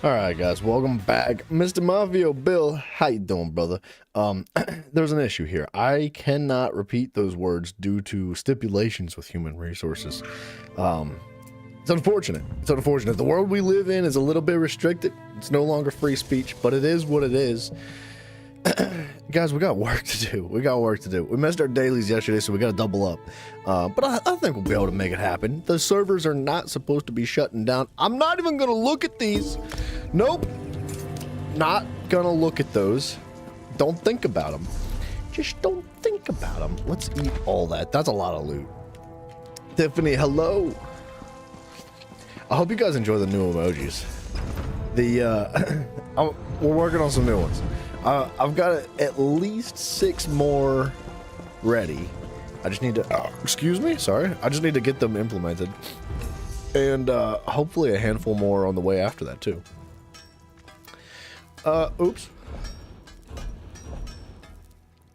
Alright guys, welcome back. Mr. Mafio Bill, how you doing, brother? There's an issue here. I cannot repeat those words due to stipulations with human resources. It's unfortunate. It's unfortunate. The world we live in is a little bit restricted. It's no longer free speech, but it is what it is. Guys, we got work to do. We missed our dailies yesterday, so we got to double up. But I think we'll be able to make it happen. The servers are not supposed to be shutting down. I'm not even going to look at these. Nope. Not going to look at those. Don't think about them. Just don't think about them. Let's eat all that. That's a lot of loot. Tiffany, hello. I hope you guys enjoy the new emojis. We're working on some new ones. I've got at least 6 more ready. I just need to, excuse me, sorry. I just need to get them implemented. And hopefully a handful more on the way after that too. Oops.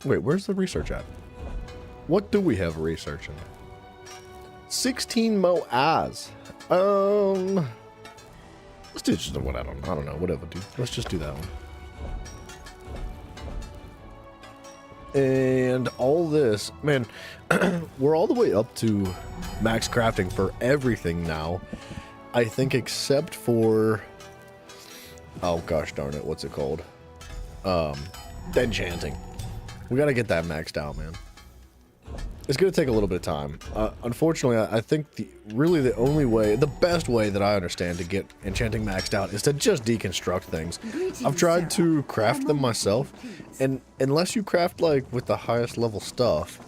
Wait, where's the research at? What do we have researching? 16 mo eyes. Let's do just what I don't know, whatever, dude. Let's just do that one. And all this, man, we're all the way up to max crafting for everything now. I think except for, oh gosh darn it, what's it called? Enchanting. We gotta get that maxed out, man. It's gonna take a little bit of time. Unfortunately, I think really the only way, the best way that I understand to get enchanting maxed out is to just deconstruct things. I've tried to craft them myself, and unless you craft like with the highest level stuff,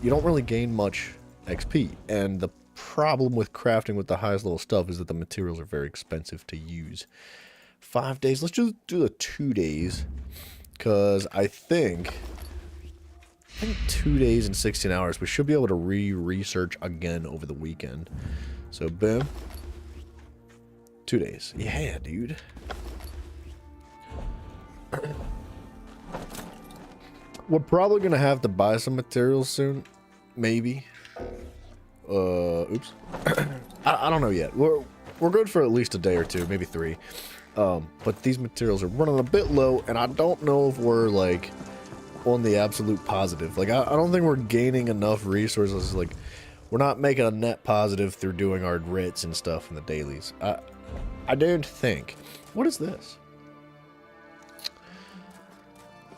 you don't really gain much XP. And the problem with crafting with the highest level stuff is that the materials are very expensive to use. 5 days. Let's just do the 2 days, because I think 2 days and 16 hours. We should be able to research again over the weekend. So, boom. 2 days. Yeah, dude. We're probably going to have to buy some materials soon. Maybe. Oops. I don't know yet. We're good for at least a day or two, maybe 3. But these materials are running a bit low, and I don't know if we're, like, on the absolute positive. Like, I don't think we're gaining enough resources. Like, we're not making a net positive through doing our writs and stuff in the dailies. I don't think. What is this?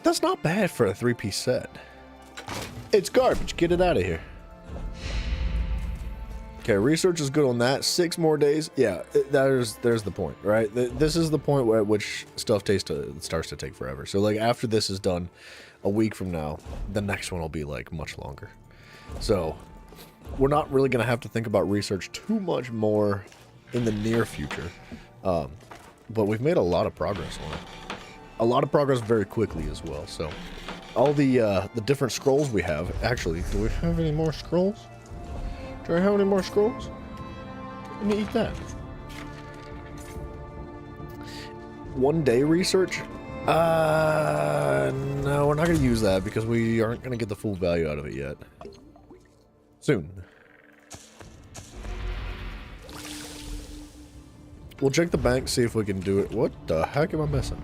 That's not bad for a 3-piece set. It's garbage. Get it out of here. Okay, research is good on that. 6 more days. Yeah, there's the point, right? This is the point at which stuff starts to take forever. So, like, after this is done, a week from now, the next one will be, like, much longer. So, we're not really going to have to think about research too much more in the near future. But we've made a lot of progress on it. A lot of progress very quickly as well. So, all the different scrolls we have. Actually, do we have any more scrolls? Do I have any more scrolls? Let me eat that. 1 day research? No, we're not going to use that because we aren't going to get the full value out of it yet. Soon. We'll check the bank, see if we can do it. What the heck am I missing?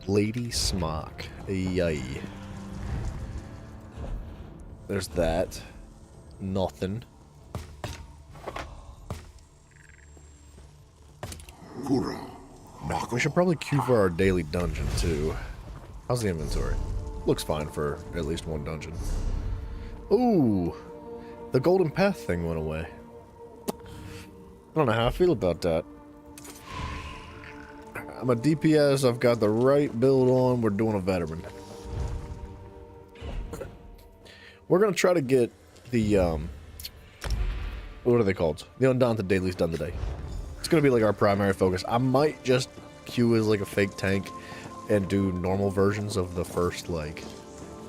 Lady Smock. Yay. There's that. Nothing. We should probably queue for our daily dungeon too. How's the inventory? Looks fine for at least 1 dungeon. Ooh, the golden path thing went away. I don't know how I feel about that. I'm a DPS, I've got the right build on, we're doing a veteran. We're gonna try to get the, what are they called? The Undaunted dailies done today. It's gonna be like our primary focus. I might just queue as like a fake tank and do normal versions of the first like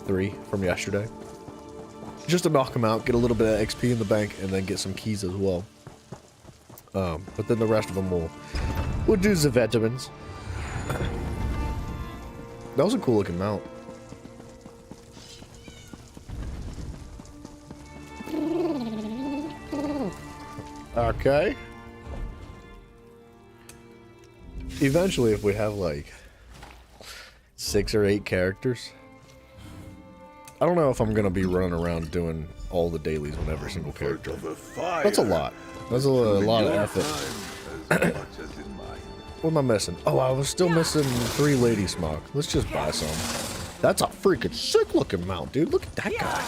3 from yesterday. Just to knock them out, get a little bit of XP in the bank, and then get some keys as well. But then the rest of them we'll do the veterans. That was a cool looking mount. Okay. Eventually, if we have like 6 or 8 characters, I don't know if I'm gonna be running around doing all the dailies with every single character. That's a lot. That's a lot of effort. What am I missing? Oh, I was still missing 3 lady smock. Let's just buy some. That's a freaking sick looking mount, dude. Look at that guy.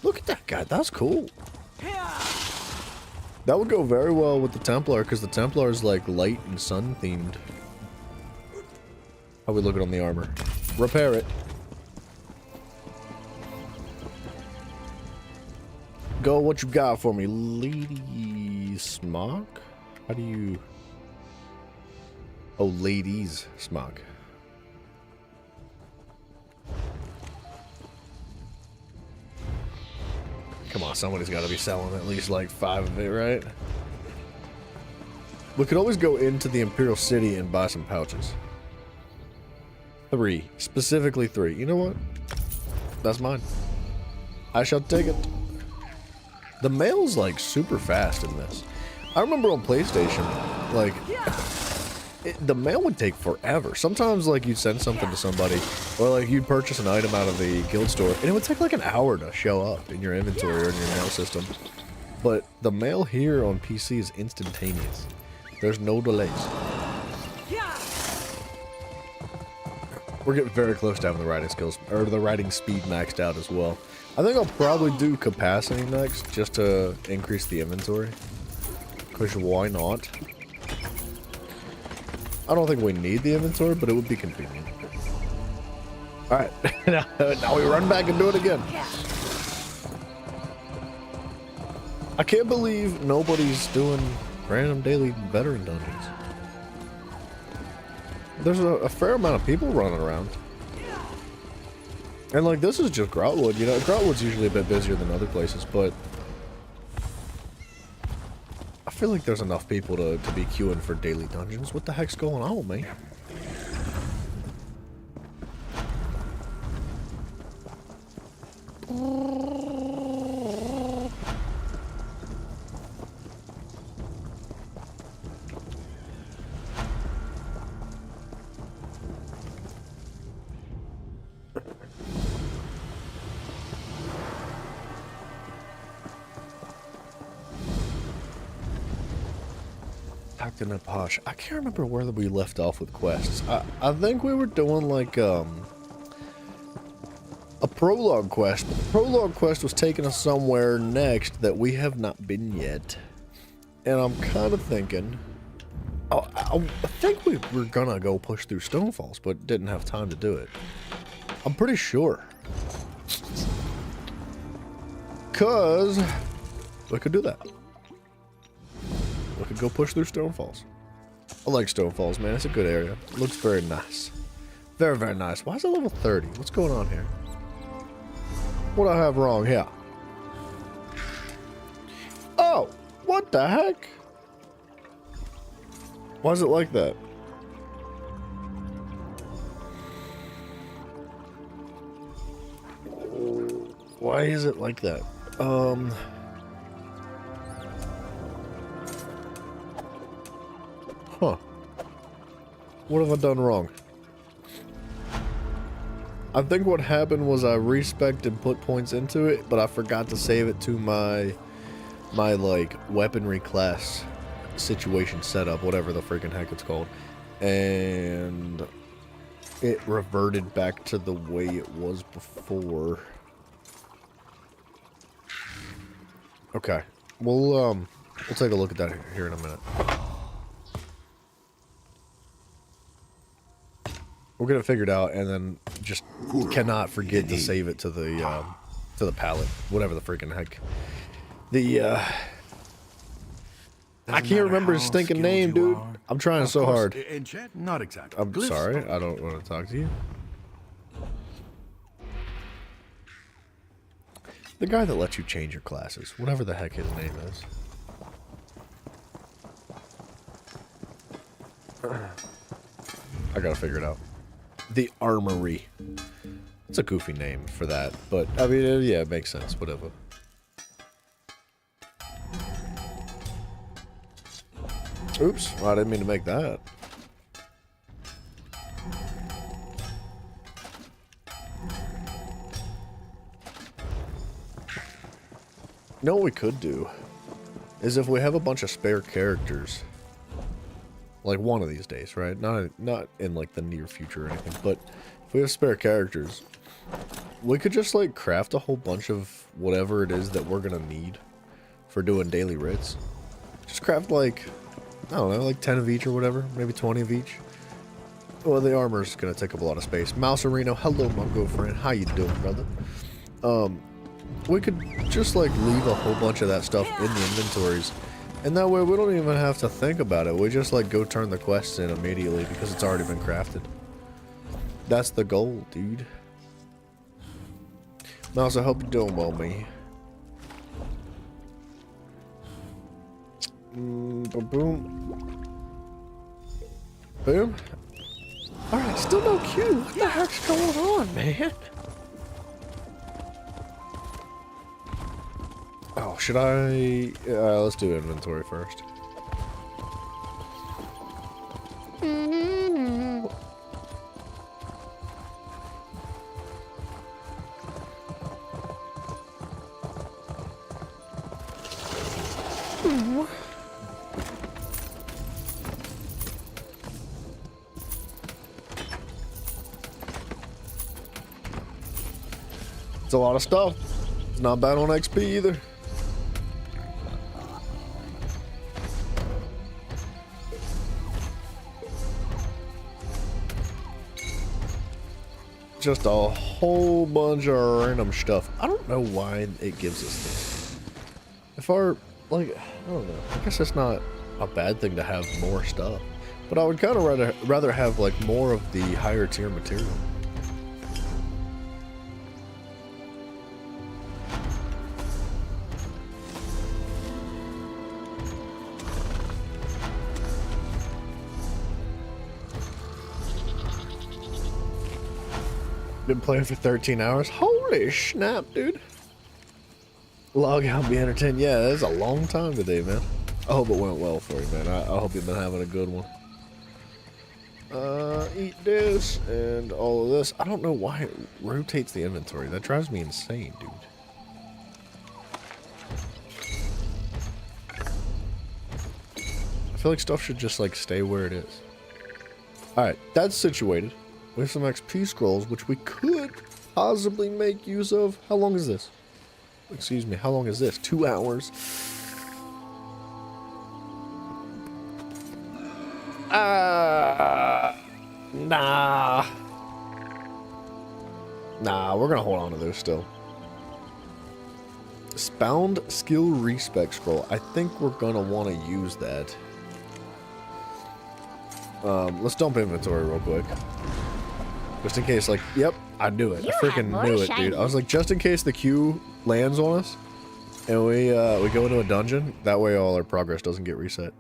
Look at that guy. That's cool. That would go very well with the Templar, because the Templar is like light and sun themed. How we looking on the armor? Repair it. Go, what you got for me? Lady smock? How do you... Oh, ladies smock. Come on, somebody's got to be selling at least like 5 of it, right? We could always go into the Imperial City and buy some pouches. 3. Specifically 3. You know what? That's mine. I shall take it. The mail's like super fast in this. I remember on PlayStation, like... the mail would take forever. Sometimes, like, you'd send something to somebody, or, like, you'd purchase an item out of the guild store, and it would take, like, an hour to show up in your inventory or in your mail system. But the mail here on PC is instantaneous. There's no delays. We're getting very close to having the writing skills, or the writing speed maxed out as well. I think I'll probably do capacity next, just to increase the inventory. Because why not? I don't think we need the inventory, but it would be convenient. Alright, now we run back and do it again. I can't believe nobody's doing random daily veteran dungeons. There's a fair amount of people running around. And like, this is just Grautwood, you know, Grautwood's usually a bit busier than other places, but I feel like there's enough people to be queuing for daily dungeons. What the heck's going on, man? Acting up posh. I can't remember where we left off with quests. I think we were doing like a prologue quest, but the prologue quest was taking us somewhere next that we have not been yet. And I'm kind of thinking, I think we were gonna go push through Stonefalls, but didn't have time to do it. I'm pretty sure. 'Cause we could do that. We could go push through Stonefalls. I like Stonefalls, man. It's a good area. It looks very nice. Very, very nice. Why is it level 30? What's going on here? What do I have wrong here? Oh! What the heck? Why is it like that? Why is it like that? Huh. What have I done wrong? I think what happened was I respec'd and put points into it, but I forgot to save it to my like weaponry class situation setup, whatever the freaking heck it's called. And it reverted back to the way it was before. Okay. We'll take a look at that here in a minute. We'll get it figured out, and then just cannot forget to save it to the palette, whatever the freaking heck. I can't remember his stinking name, dude. I'm trying so hard. Not exactly. I'm sorry, I don't want to talk to you. The guy that lets you change your classes, whatever the heck his name is. I gotta figure it out. The Armory. It's a goofy name for that, but I mean, yeah, it makes sense, whatever. Oops, well, I didn't mean to make that. You know what we could do? Is if we have a bunch of spare characters, like one of these days, right? Not in like the near future or anything, but if we have spare characters, we could just like craft a whole bunch of whatever it is that we're gonna need for doing daily writs. Just craft like, I don't know, like 10 of each or whatever, maybe 20 of each. Well, the armor's gonna take up a lot of space. Mouserino, hello my good friend, how you doing, brother? We could just like leave a whole bunch of that stuff in the inventories, and that way we don't even have to think about it. We just like go turn the quests in immediately because it's already been crafted. That's the goal, dude. Mouse, I hope you're doing well, me. Boom, boom, boom. All right, still no Q. What the heck's going on, man? Oh, should I? Let's do inventory first. It's a lot of stuff. It's not bad on XP either. Just a whole bunch of random stuff. I don't know why it gives us this. If our, like, I don't know. I guess it's not a bad thing to have more stuff. But I would kind of rather have, like, more of the higher tier material. Been playing for 13 hours. Holy snap, dude. Log out, be entertained. Yeah, that's a long time today, man. I hope it went well for you, man. I hope you've been having a good one. Eat this and all of this. I don't know why it rotates the inventory. That drives me insane, dude. I feel like stuff should just like stay where it is. Alright, that's situated. We have some XP scrolls, which we could possibly make use of. How long is this? Excuse me, how long is this? 2 hours. Nah. Nah, we're gonna hold on to those still. Spound skill respec scroll. I think we're gonna want to use that. Let's dump inventory real quick. Just in case, like, yep, I knew it. I freaking knew it, dude. I was like, just in case the Q lands on us and we go into a dungeon, that way all our progress doesn't get reset.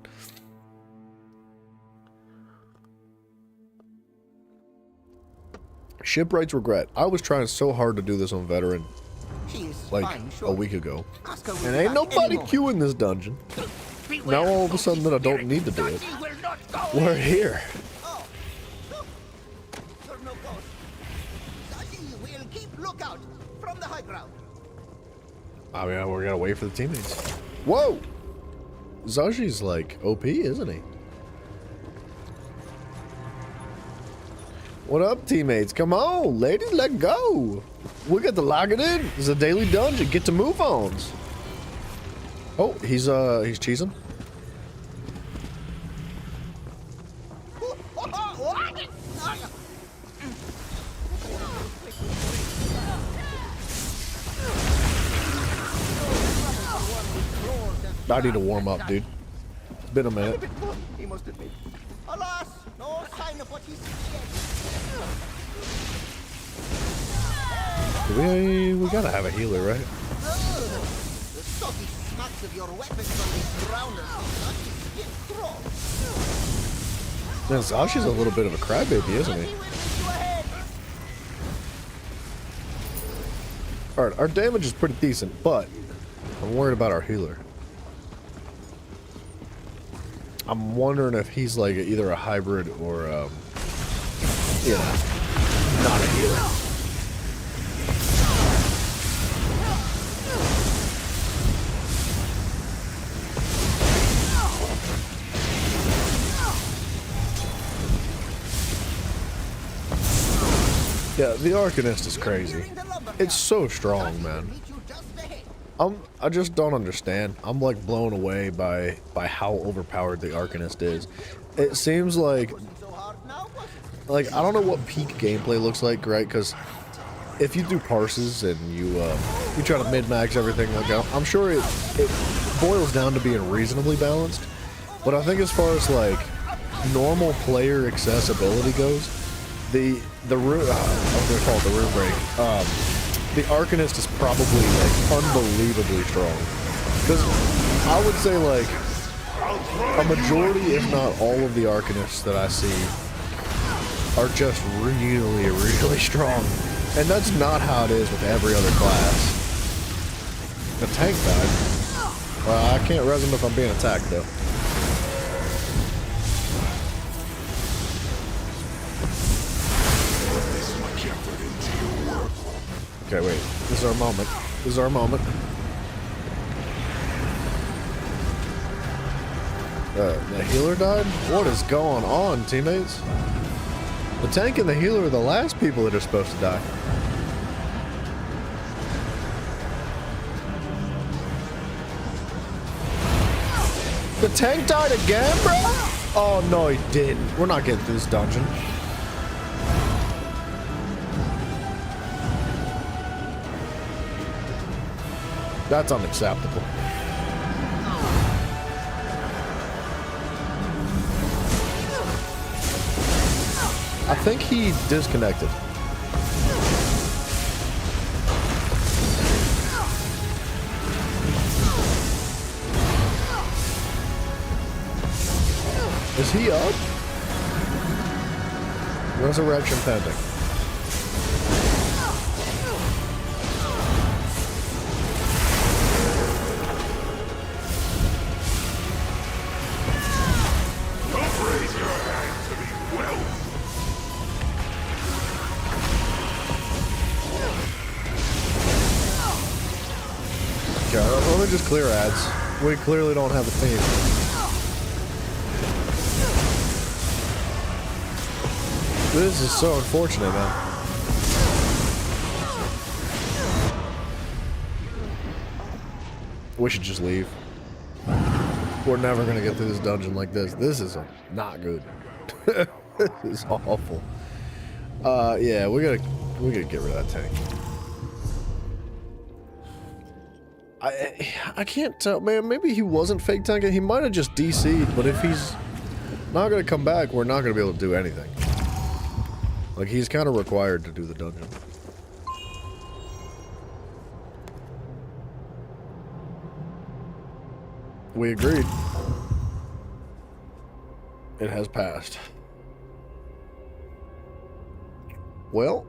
Shipwright's regret. I was trying so hard to do this on veteran like a week ago. And ain't nobody queuing this dungeon. Now all of a sudden that I don't need to do it. We're here. I mean, we're gonna wait for the teammates. Whoa! Zaji's like OP, isn't he? What up, teammates? Come on, ladies, let go. We got to lock it in. It's a daily dungeon. Get to move-ons. Oh, he's cheesing. I need to warm up, dude. It's been a minute. He must have been. Alas, no sign of what he said. We gotta have a healer, right? The salty smacks of your weapons on these drowners. Man, Zashi's a little bit of a crybaby, isn't he? Alright, our damage is pretty decent, but I'm worried about our healer. I'm wondering if he's like either a hybrid or, you know, not a healer. Yeah, the Arcanist is crazy. It's so strong, man. I just don't understand. I'm like blown away by how overpowered the Arcanist is. It seems like I don't know what peak gameplay looks like, right? Because if you do parses and you try to mid-max everything, like I'm sure it boils down to being reasonably balanced. But I think as far as like normal player accessibility goes, the room, I'm gonna call it the room break. The Arcanist is probably like unbelievably strong. Because I would say like a majority, if not all, of the Arcanists that I see are just really, really strong. And that's not how it is with every other class. The tank died. Well, I can't res him if I'm being attacked though. Okay, wait. This is our moment. This is our moment. The healer died? What is going on, teammates? The tank and the healer are the last people that are supposed to die. The tank died again, bro? Oh, no, he didn't. We're not getting through this dungeon. That's unacceptable. I think he disconnected. Is he up? Resurrection pending. Let me just clear ads. We clearly don't have a team. This is so unfortunate, man. We should just leave. We're never gonna get through this dungeon like this. This is not good. This is awful. Yeah, we gotta get rid of that tank. I can't tell, man. Maybe he wasn't fake tanking. He might have just DC'd, but if he's not gonna come back, we're not gonna be able to do anything. Like, he's kind of required to do the dungeon. We agreed. It has passed. Well.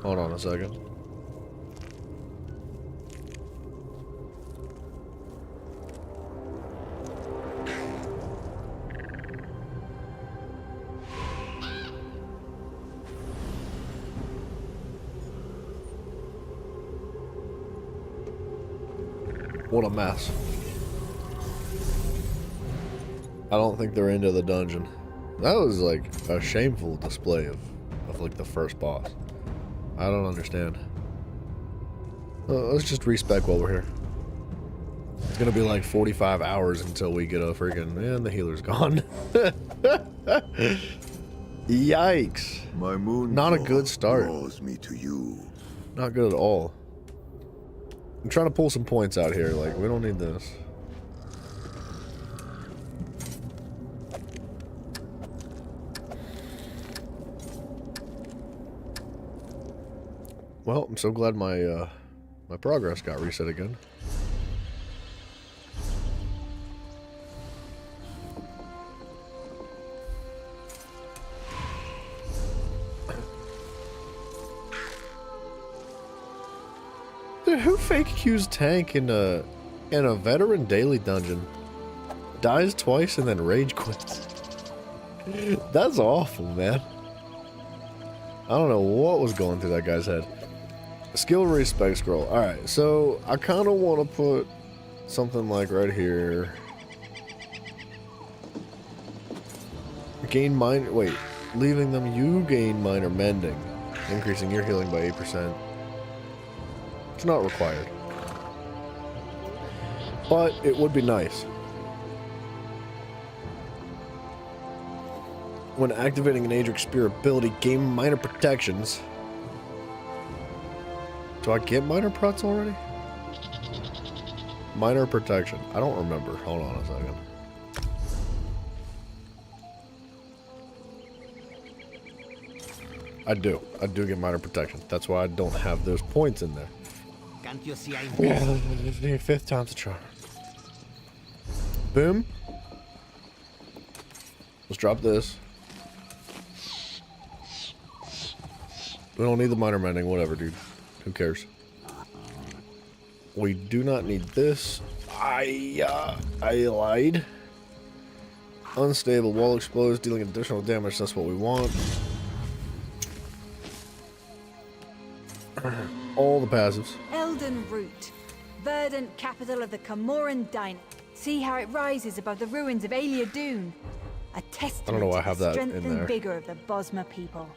Hold on a second. What a mess. I don't think they're into the dungeon. That was like a shameful display of like the first boss. I don't understand. Let's just respec while we're here. It's gonna be like 45 hours until we get a freaking... And the healer's gone. Yikes. My moon Not a good start. draws me to you. Not good at all. I'm trying to pull some points out here. Like, we don't need this. Well, I'm so glad my my progress got reset again. Dude, who fake queues tank in a veteran daily dungeon? Dies twice and then rage quits. That's awful, man. I don't know what was going through that guy's head. Skill respec scroll. Alright, so I kind of want to put something like right here. Gain minor. Wait. Leaving them, you gain minor mending. Increasing your healing by 8%. It's not required. But it would be nice. When activating an Adric Spear ability, gain minor protections. Do I get minor prots already? Minor protection. I don't remember. Hold on a second. I do. I do get minor protection. That's why I don't have those points in there. Can't you see I'm Yeah, the 5th time's the charm. Boom. Let's drop this. We don't need the minor mending, whatever, dude. Who cares? We do not need this. I lied. Unstable. Wall explodes, dealing additional damage. That's what we want. All the passives. Elden Root, verdant capital of the Camoran Dynasty. See how it rises above the ruins of Alia Dune. A testament know why I to have the that strength in and there. vigor of the Bosma people.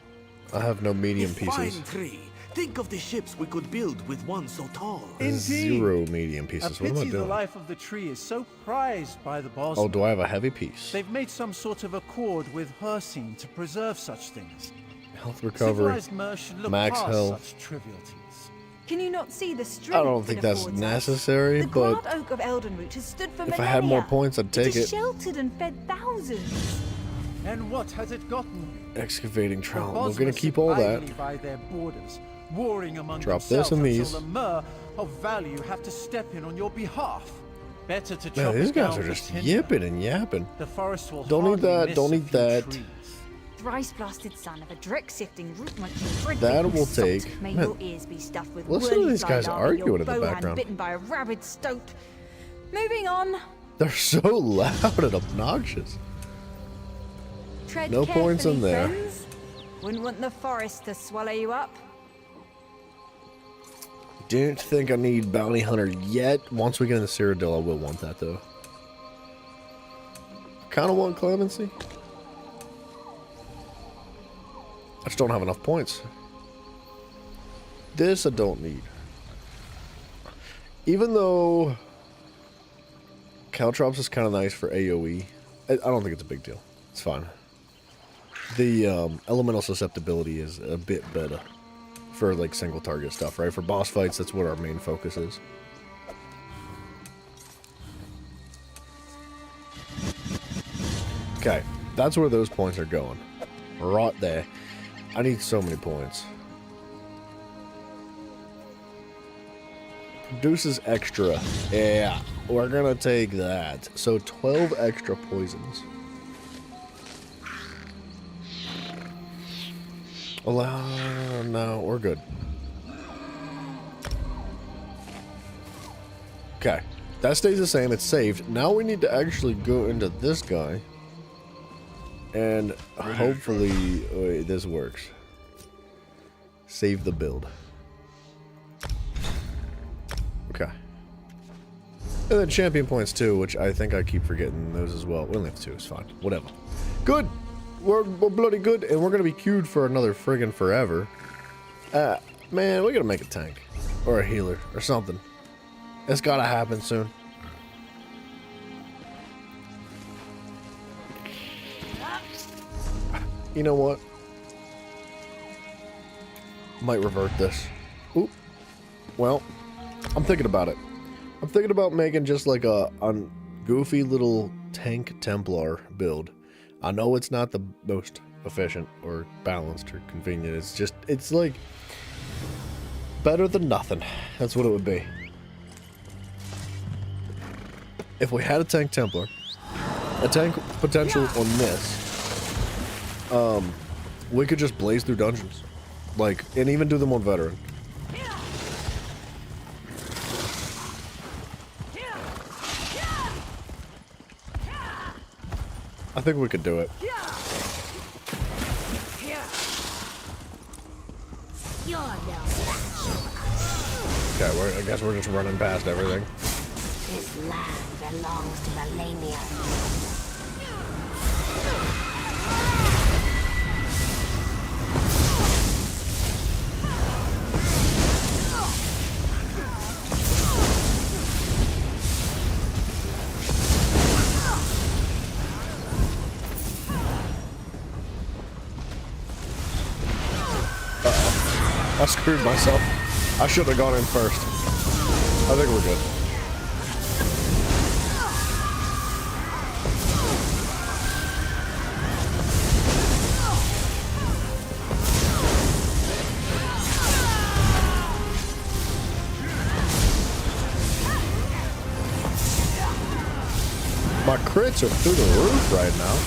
I have no medium A pieces. fine tree. Think of the ships we could build with one so tall. Indeed. 0 medium A pieces. What am I pity the doing? life of the tree is so prized by the boss. Oh, do I have a heavy piece? They've made some sort of accord with Hircine to preserve such things. Health recovery. Civilized Mer should look Max past health. such trivialities. Can you not see the strength I don't think it that's affords us? necessary, The but Guard Oak of Eldenroot has stood for if I millennia. had more points, I'd take It has it. sheltered and fed thousands. And what has it gotten? Excavating The trowel. We're Bosma gonna sit keep all that. idly by their borders, warring among Drop this themselves and until these. the Mer of value have to step in on your behalf. Better to Man, chop these it guys down are for just timber. yipping and yapping. The forest will Don't need hardly that, miss don't a need few that. trees. Thrice-blasted son of a Drek-sifting, root-munching, That bread-baking will salt. take- May man, your ears be stuffed with listen to whirly these fly guys larvae, arguing your in the bowhand background. bitten by a rabid stoat. Moving on. They're so loud and obnoxious. Tread No points in carefully, there. friends. Wouldn't want the forest to swallow you up. Didn't think I need Bounty Hunter yet. Once we get into Cyrodiil, I will want that, though. Kind of want Clemency. I just don't have enough points. This I don't need. Even though Caltrops is kind of nice for AoE, I don't think it's a big deal. It's fine. The elemental susceptibility is a bit better for like single target stuff, right? For boss fights, that's what our main focus is. Okay, that's where those points are going. Right there. I need so many points. Produces extra. Yeah, we're gonna take that. So 12 extra poisons. No, we're good. Okay, that stays the same. It's saved. Now we need to actually go into this guy. And hopefully this works. Save the build. Okay. And then champion points too, which I think I keep forgetting those as well. We only have 2, it's fine. Whatever. Good! We're bloody good, and we're gonna be queued for another friggin' forever. Man, we gotta make a tank. Or a healer, or something. It's gotta happen soon. You know what? Might revert this. Oop. Well, I'm thinking about it. I'm thinking about making just like a goofy little tank Templar build. I know it's not the most efficient or balanced or convenient. It's like better than nothing. That's what it would be. If we had a tank Templar, a tank potential on this, we could just blaze through dungeons. Like, and even do them on veteran. I think we could do it. You're no match. Okay, I guess we're just running past everything. This land belongs to Melania. I screwed myself. I should have gone in first. I think we're good. My crits are through the roof right now.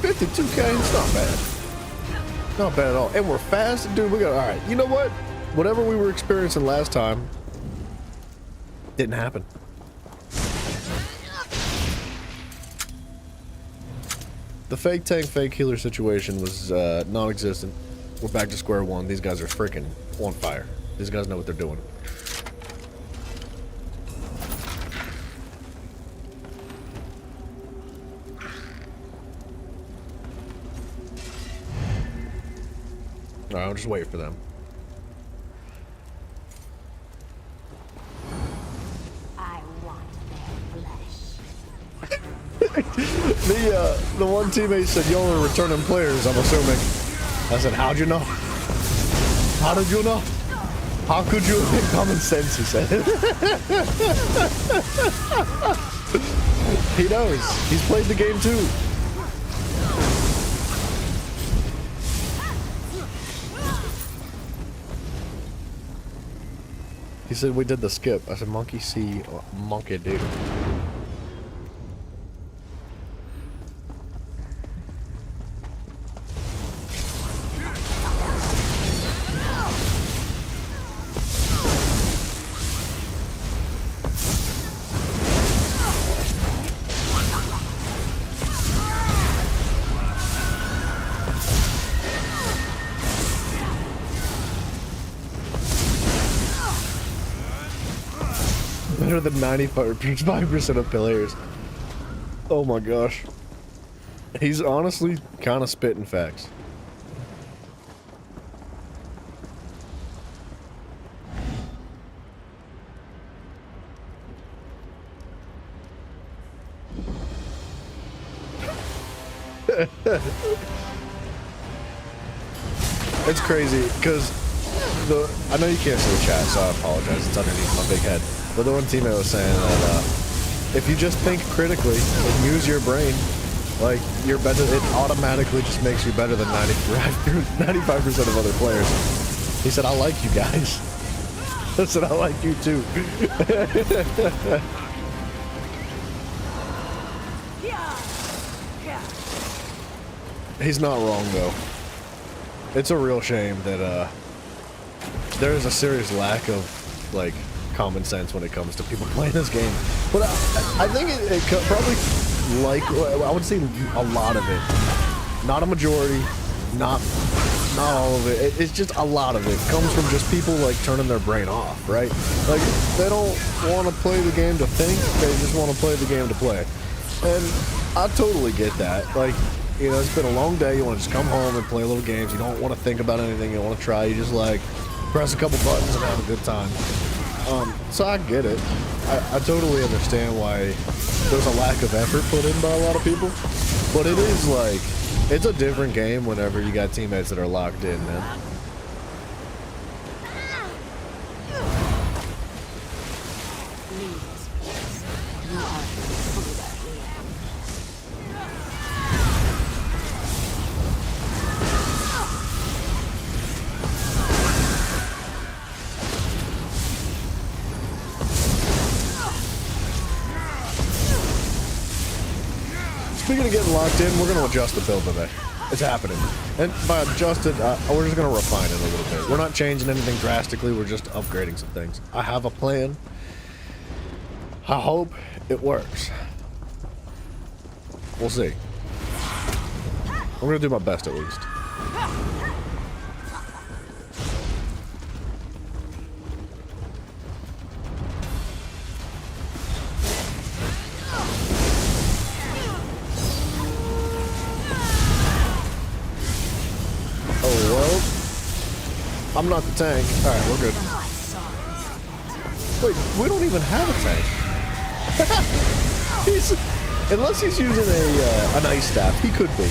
52K, it's not bad. Not bad at all. And we're fast, dude. We got, all right. You know what? Whatever we were experiencing last time didn't happen. The fake tank, fake healer situation was non-existent. We're back to square one. These guys are freaking on fire. These guys know what they're doing. Alright, I'll just wait for them. I want their flesh. The one teammate said, "Y'all are returning players," I'm assuming. I said, "How'd you know? How did you know? How could you have been common sense?" He said. He knows. He's played the game too. He said we did the skip. I said monkey see, monkey do. Better than 95% of players. Oh my gosh. He's honestly kind of spitting facts. It's crazy because I know you can't see the chat, so I apologize. It's underneath my big head. But the one teammate was saying that if you just think critically and use your brain, like, you're better, it automatically just makes you better than 95% of other players. He said, "I like you guys." I said, "I like you too." He's not wrong though. It's a real shame that there is a serious lack of, like, common sense when it comes to people playing this game. But I think it probably, like, I would say a lot of it. Not a majority, not all of it. It's just a lot of it comes from just people, like, turning their brain off, right? Like, they don't want to play the game to think, they just want to play the game to play. And I totally get that. Like, you know, it's been a long day, you want to just come home and play little games, you don't want to think about anything, you don't want to try, you just, like, press a couple buttons and have a good time. So I get it. I totally understand why there's a lack of effort put in by a lot of people. But it is like, it's a different game whenever you got teammates that are locked in, man. Speaking of getting locked in, we're going to adjust the build today. It's happening. And by adjusted, we're just going to refine it a little bit. We're not changing anything drastically, we're just upgrading some things. I have a plan. I hope it works. We'll see. I'm going to do my best at least. Oh, well. I'm not the tank. Alright, we're good. Wait, we don't even have a tank. Unless he's using an ice staff, he could be.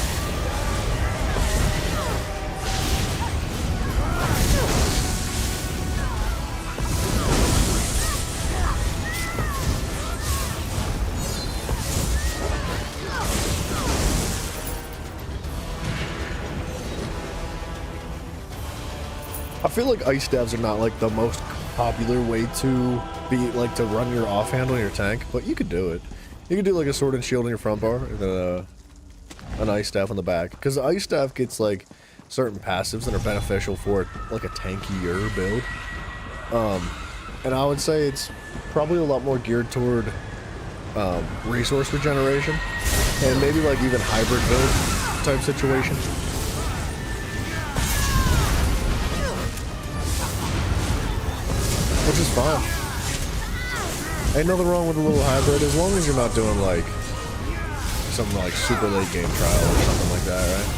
I feel like ice staves are not like the most popular way to to run your offhand on your tank, but you could do it. You could do like a sword and shield on your front bar, and then an ice staff on the back. Because the ice staff gets like certain passives that are beneficial for like a tankier build. And I would say it's probably a lot more geared toward resource regeneration, and maybe like even hybrid build type situation. Which is fine. Ain't nothing wrong with a little hybrid as long as you're not doing like some like super late game trial or something like that, right?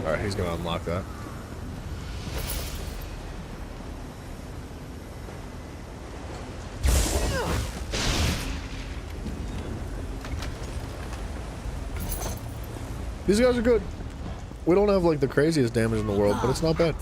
Alright, he's gonna unlock that. These guys are good. We don't have like the craziest damage in the world, but it's not bad.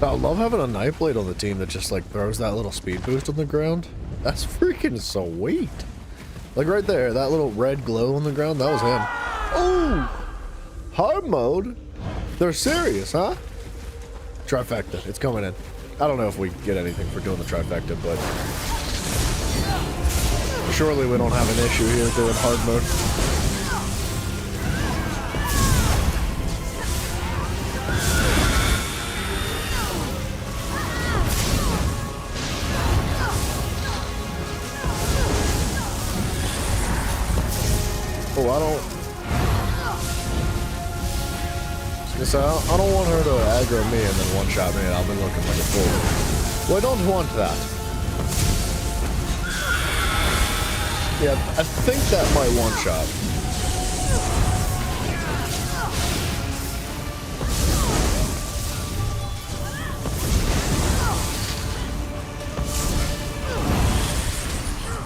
I love having a Nightblade on the team that just like throws that little speed boost on the ground. That's freaking sweet. Like right there, that little red glow on the ground, that was him. Oh! Hard mode? They're serious, huh? Trifecta, it's coming in. I don't know if we get anything for doing the trifecta, but surely we don't have an issue here doing hard mode. Oh, I don't want her to aggro me and then one-shot me and I'll be looking like a fool. Well, I don't want that. Yeah, I think that might one-shot.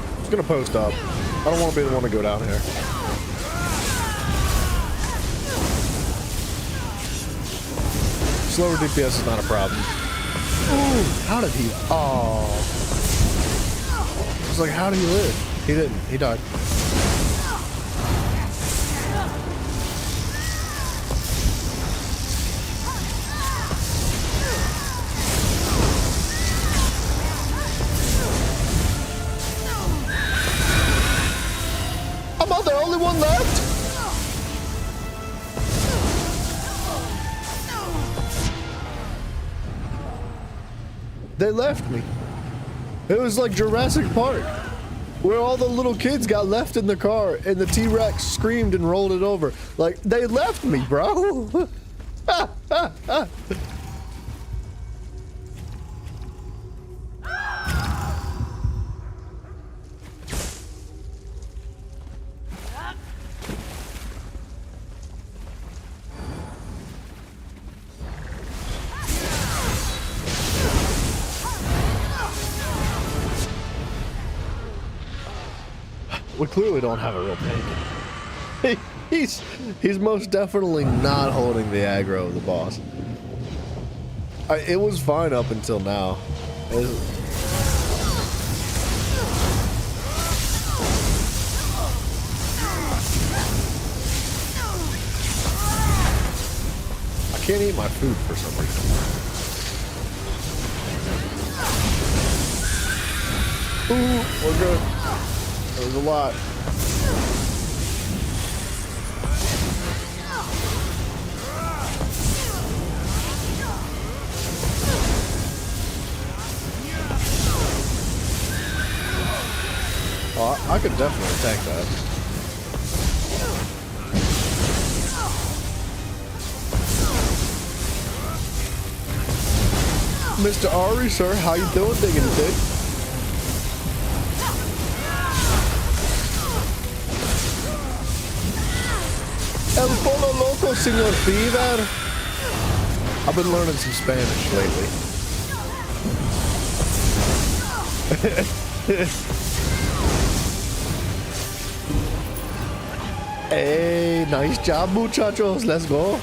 I'm just gonna post up. I don't want to be the one to go down here. Slower DPS is not a problem. Ooh, how did he? Oh. I was like, how did he live? He didn't. He died. only one left? They left me. It was like Jurassic Park, where all the little kids got left in the car and the T-Rex screamed and rolled it over. Like, they left me, bro. We clearly don't have a real pagan. He's most definitely not holding the aggro of the boss. It was fine up until now. I can't eat my food for some reason. Ooh, we're good. There's a lot. Oh, I could definitely attack that. Mr. Ari, sir, how you doing, digging dick? El Polo Loco, Senor Fever. I've been learning some Spanish lately. Hey, nice job, muchachos. Let's go.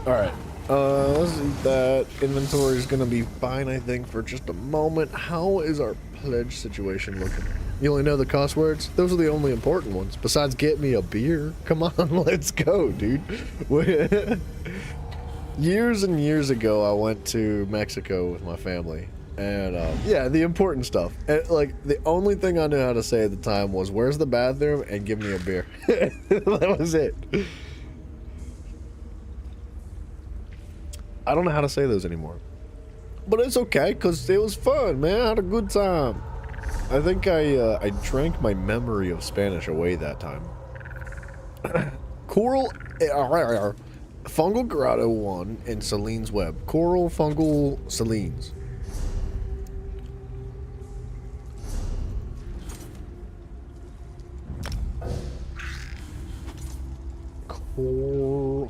Alright. Let's eat that. Inventory is gonna be fine, I think, for just a moment. How is our pledge situation looking? You only know the cuss words? Those are the only important ones. Besides, get me a beer. Come on, let's go, dude. Years and years ago, I went to Mexico with my family. And, yeah, the important stuff. And, like, the only thing I knew how to say at the time was, where's the bathroom? And give me a beer. That was it. I don't know how to say those anymore. But it's okay, because it was fun, man. I had a good time. I think I drank my memory of Spanish away that time. Coral... Fungal Grotto 1 and Selene's Web. Coral, Fungal, Selene's.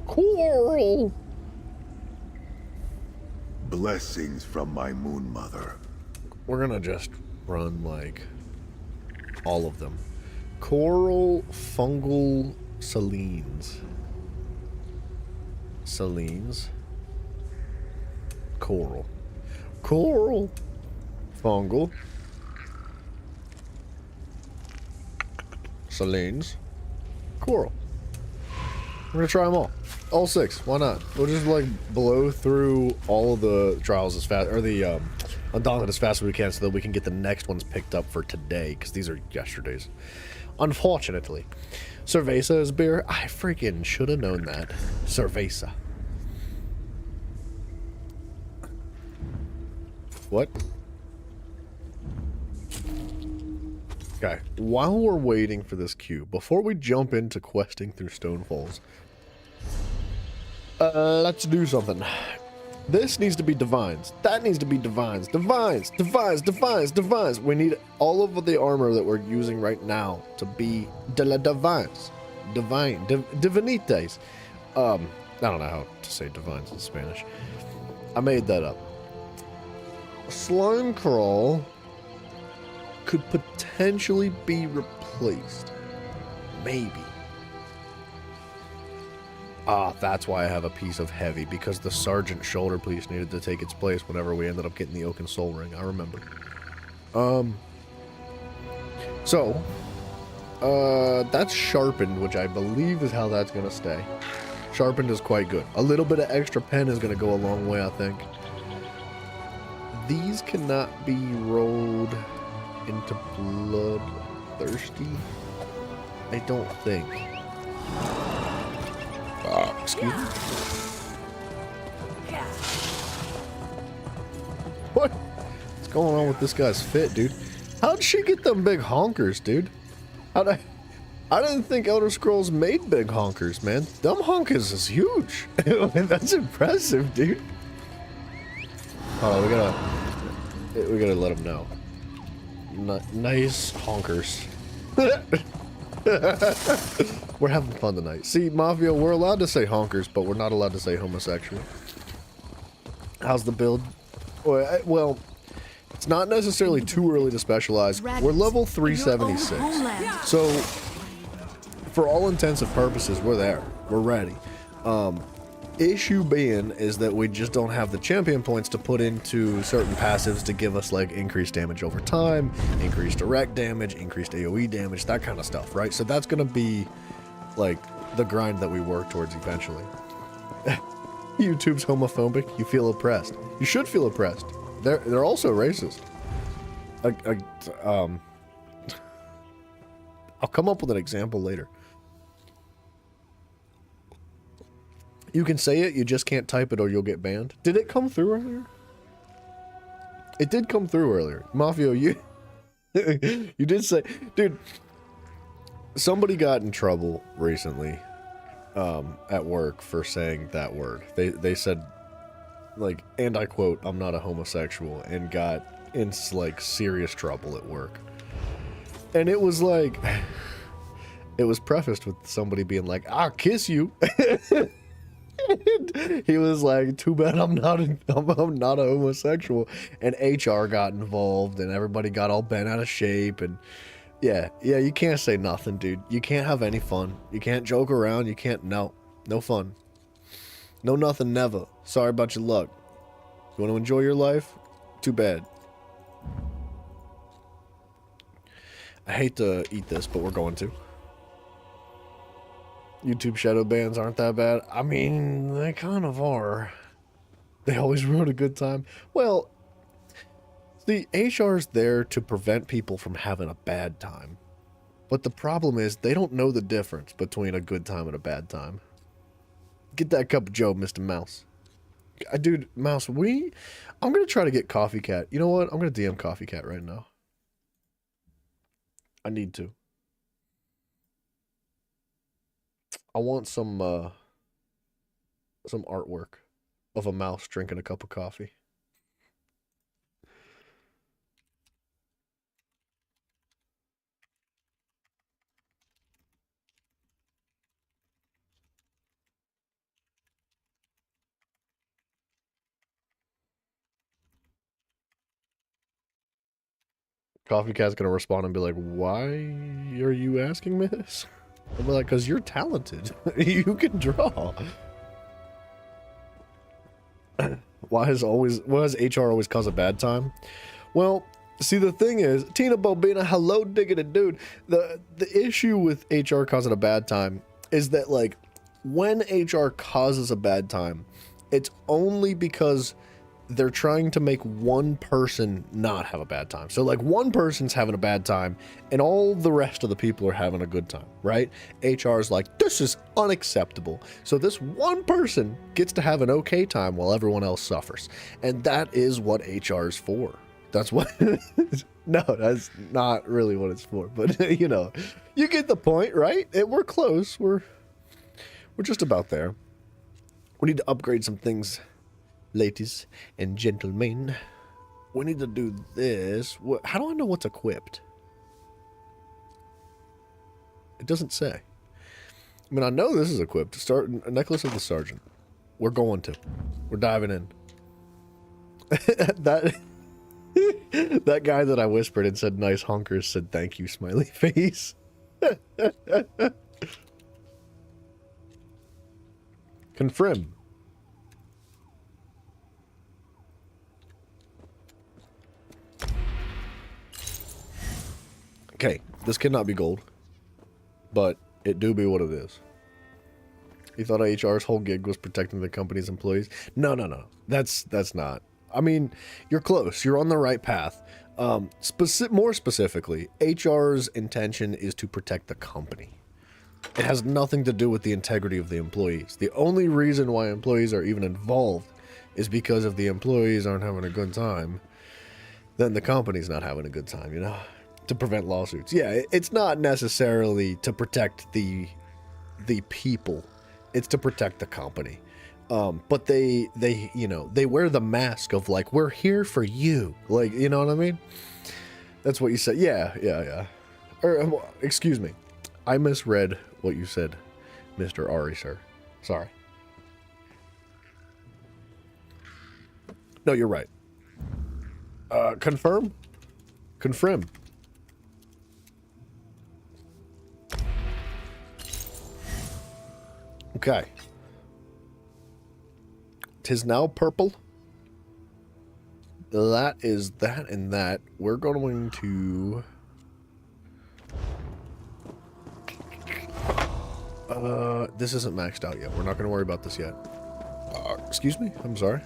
Coral. Blessings from my moon mother. We're gonna just run like all of them. Coral, Fungal, Selene's. Selene's. Coral. Coral. Fungal. Selene's. Coral. We're gonna try them all. All 6. Why not? We'll just like blow through all of the trials as fast, or the Undaunted as fast as we can, so that we can get the next ones picked up for today, because these are yesterday's. Unfortunately. Cerveza is beer. I freaking should have known that. Cerveza. What? Okay, while we're waiting for this queue, before we jump into questing through Stone Falls, let's do something. This needs to be divines. That needs to be divines. Divines, divines, divines, divines. We need all of the armor that we're using right now to be de la divines. Divine, divinites. I don't know how to say divines in Spanish. I made that up. Slime Crawl could potentially be replaced. Maybe. Ah, that's why I have a piece of heavy, because the Sergeant shoulder piece needed to take its place whenever we ended up getting the Oaken Soul Ring. I remember. That's sharpened, which I believe is how that's going to stay. Sharpened is quite good. A little bit of extra pen is going to go a long way, I think. these cannot be rolled into bloodthirsty. I don't think. Excuse me. What? What's going on with this guy's fit, dude? How'd she get them big honkers, dude? I didn't think Elder Scrolls made big honkers, man. Them honkers is huge. That's impressive, dude. Oh, we gotta let him know. Nice honkers. We're having fun tonight. See, Mafia, we're allowed to say honkers, but we're not allowed to say homosexual. How's the build? Well, it's not necessarily too early to specialize. We're level 376. So, for all intents and purposes, we're there. We're ready. Issue being is that we just don't have the champion points to put into certain passives to give us like increased damage over time, increased direct damage, increased AoE damage, that kind of stuff, right? So that's gonna be like the grind that we work towards eventually. YouTube's homophobic. You feel oppressed. You should feel oppressed. They're also racist. I'll come up with an example later. You can say it, you just can't type it or you'll get banned. Did it come through earlier? It did come through earlier. Mafia, you you did say, dude, somebody got in trouble recently at work for saying that word. They said, like, and I quote, "I'm not a homosexual," and got in like serious trouble at work. And it was like, it was prefaced with somebody being like, "I'll kiss you." He was like, "Too bad I'm not a homosexual," and HR got involved, and everybody got all bent out of shape. And yeah, you can't say nothing, dude. You can't have any fun. You can't joke around. You can't. No fun. No nothing, never. Sorry about your luck. You want to enjoy your life? Too bad. I hate to eat this, but we're going to. YouTube shadow bans aren't that bad. I mean, they kind of are. They always ruin a good time. Well, the HR's there to prevent people from having a bad time. But the problem is they don't know the difference between a good time and a bad time. Get that cup of joe, Mr. Mouse. Dude, Mouse, I'm going to try to get Coffee Cat. You know what? I'm going to DM Coffee Cat right now. I need to. I want some artwork of a mouse drinking a cup of coffee. Coffee Cat's gonna respond and be like, "Why are you asking me this?" I'll be like, "Because you're talented. You can draw." Why has HR always cause a bad time? Well, see, the thing is, Tina Bobina, hello diggity dude. The issue with HR causing a bad time is that, like, when HR causes a bad time, it's only because they're trying to make one person not have a bad time. So, like, one person's having a bad time and all the rest of the people are having a good time, right? HR is like, this is unacceptable. So this one person gets to have an okay time while everyone else suffers. And that is what HR is for. That's what... No, that's not really what it's for. But, you know, you get the point, right? We're close. We're just about there. We need to upgrade some things, ladies and gentlemen. We need to do this. How do I know what's equipped? It doesn't say. I mean, I know this is equipped. Start a Necklace of the Sergeant. We're going to. We're diving in. That guy that I whispered and said nice honkers said thank you, smiley face. Confirm. Okay, this cannot be gold, but it do be what it is. You thought HR's whole gig was protecting the company's employees? No. That's not. I mean, you're close. You're on the right path. More specifically, HR's intention is to protect the company. It has nothing to do with the integrity of the employees. The only reason why employees are even involved is because if the employees aren't having a good time, then the company's not having a good time, you know? To prevent lawsuits. Yeah, it's not necessarily to protect the people. It's to protect the company. But they you know, they wear the mask of like, we're here for you. Like, you know what I mean? That's what you said. Yeah. Or, excuse me. I misread what you said, Mr. Ari, sir. Sorry. No, you're right. Confirm? Confirm. Okay. 'Tis now purple. That is that and that. We're going to... this isn't maxed out yet. We're not going to worry about this yet. Excuse me? I'm sorry.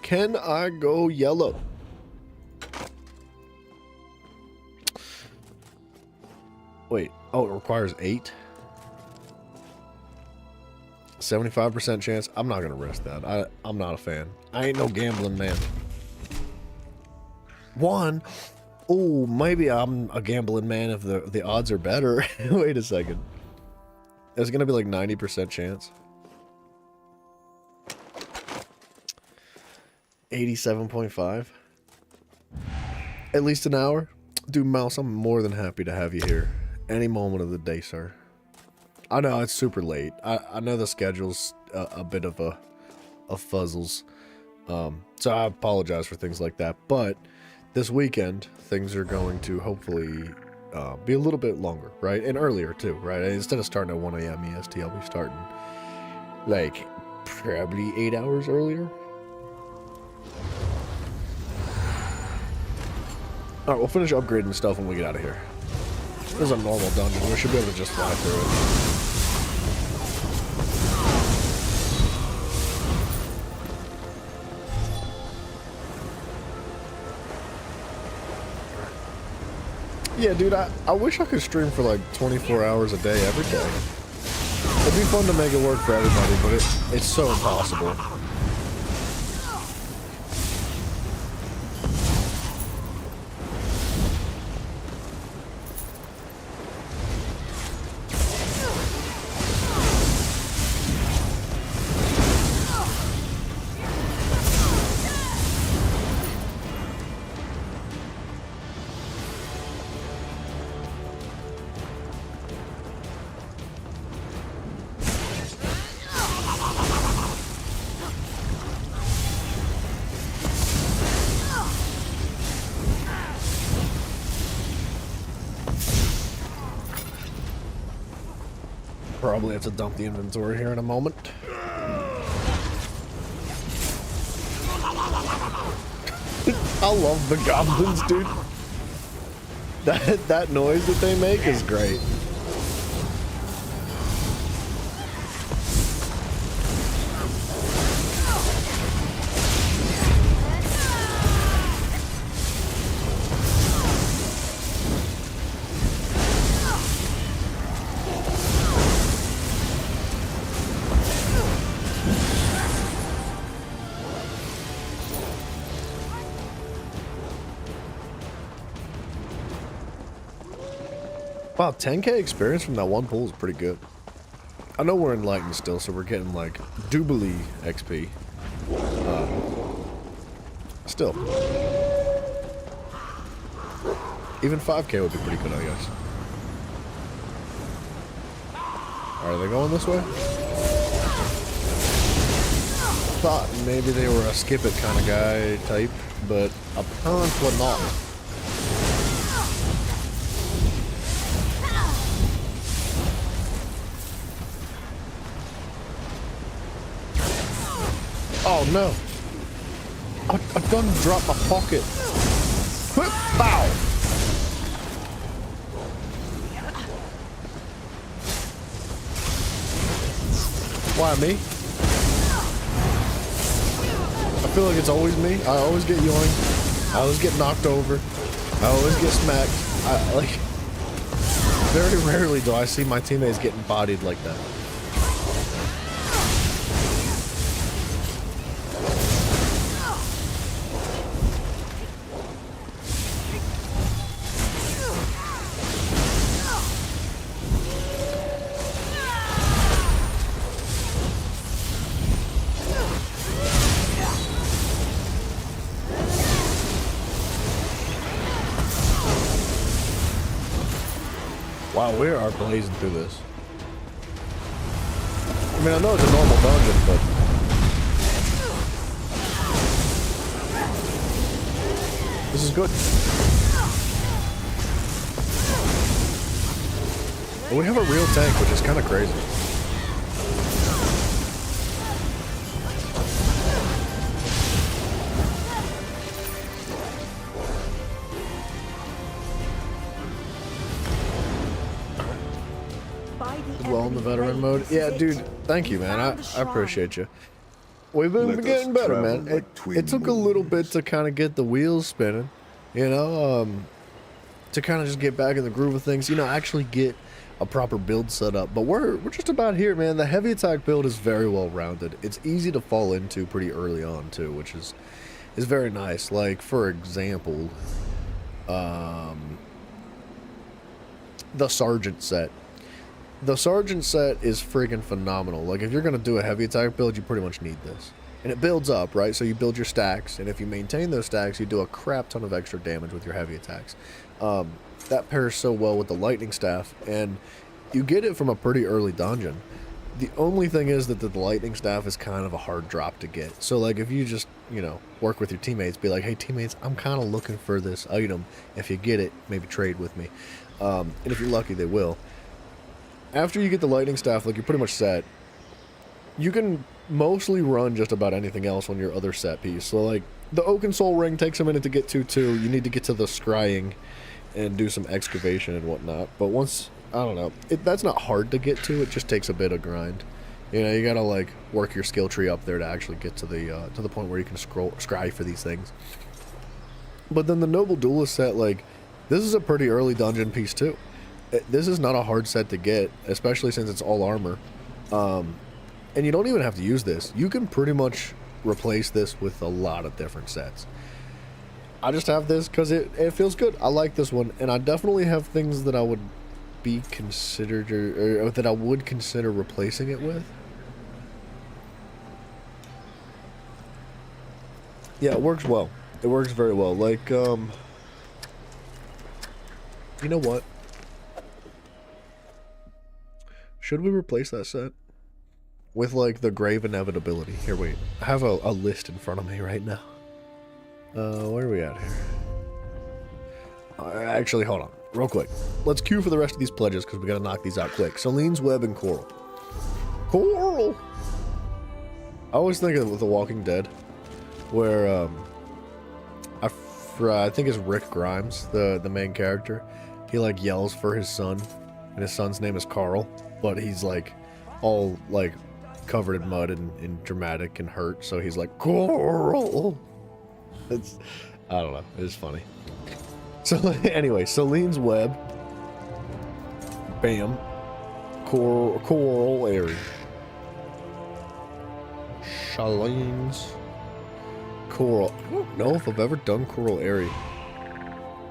Can I go yellow? Wait. Oh, it requires 8? 75% chance. I'm not going to risk that. I'm not a fan. I ain't no gambling man. 1? Oh, maybe I'm a gambling man if the odds are better. Wait a second. There's going to be like 90% chance. 87.5. At least an hour. Dude, Mouse, I'm more than happy to have you here. Any moment of the day, sir. I know it's super late. I know the schedule's a bit of a fuzzles. So I apologize for things like that. But this weekend, things are going to hopefully be a little bit longer, right? And earlier, too, right? Instead of starting at 1 a.m. EST, I'll be starting, like, probably 8 hours earlier. Alright, we'll finish upgrading stuff when we get out of here. This is a normal dungeon. We should be able to just fly through it. Yeah, dude, I wish I could stream for like 24 hours a day every day. It'd be fun to make it work for everybody, but it's so impossible. Probably have to dump the inventory here in a moment. I love the goblins, dude. That noise that they make is great. Wow, 10k experience from that one pool is pretty good. I know we're enlightened still, so we're getting like doubly XP. Still. Even 5k would be pretty good, I guess. Are they going this way? Thought maybe they were a skip it kind of guy type, but apparently not. Oh no! I done dropped my pocket. Bow! Why me? I feel like it's always me. I always get yoinked. I always get knocked over. I always get smacked. I like very rarely do I see my teammates getting bodied like that. Wow, we are blazing through this. I mean, I know it's a normal dungeon, but... this is good. And we have a real tank, which is kind of crazy. Well in the veteran mode. Yeah, dude, thank you, man. I appreciate you. We've been Let us getting better, travel man. like twin It took a little bit moons. to kind of get the wheels spinning, you know, to kind of just get back in the groove of things, you know, actually get a proper build set up. But we're just about here, man. The heavy attack build is very well rounded. It's easy to fall into pretty early on too, which is very nice. Like, for example, the Sergeant set. The Sergeant set is freaking phenomenal. Like, if you're going to do a heavy attack build, you pretty much need this. And it builds up, right? So you build your stacks, and if you maintain those stacks, you do a crap ton of extra damage with your heavy attacks. That pairs so well with the lightning staff, and you get it from a pretty early dungeon. The only thing is that the lightning staff is kind of a hard drop to get. So, like, if you just, you know, work with your teammates, be like, hey, teammates, I'm kind of looking for this item. If you get it, maybe trade with me. And if you're lucky, they will. After you get the lightning staff, like, you're pretty much set. You can mostly run just about anything else on your other set piece. So, like, the Oaken Soul Ring takes a minute to get to, too. You need to get to the scrying and do some excavation and whatnot. But once, I don't know, that's not hard to get to. It just takes a bit of grind. You know, you gotta, like, work your skill tree up there to actually get to the point where you can scry for these things. But then the Noble Duelist set, like, this is a pretty early dungeon piece, too. This is not a hard set to get, especially since it's all armor. And you don't even have to use this. You can pretty much replace this with a lot of different sets. I just have this because it feels good. I like this one, and I definitely have things that I would be considered, or that I would consider replacing it with. Yeah, it works well. It works very well. Like, you know what? Should we replace that set with, like, the Grave Inevitability? Here, wait. I have a list in front of me right now. Where are we at here? Actually, hold on. Real quick. Let's queue for the rest of these pledges, because we gotta knock these out quick. Selene's Web and Coral. Coral! I always think of The Walking Dead, where, I think it's Rick Grimes, the main character. He, like, yells for his son, and his son's name is Carl. But he's, like, all, like, covered in mud and dramatic and hurt. So he's like, Coral! It's, I don't know. It's funny. So, anyway, Selene's Web. Bam. Coral Area. Selene's Coral. I don't know if I've ever done Coral Area.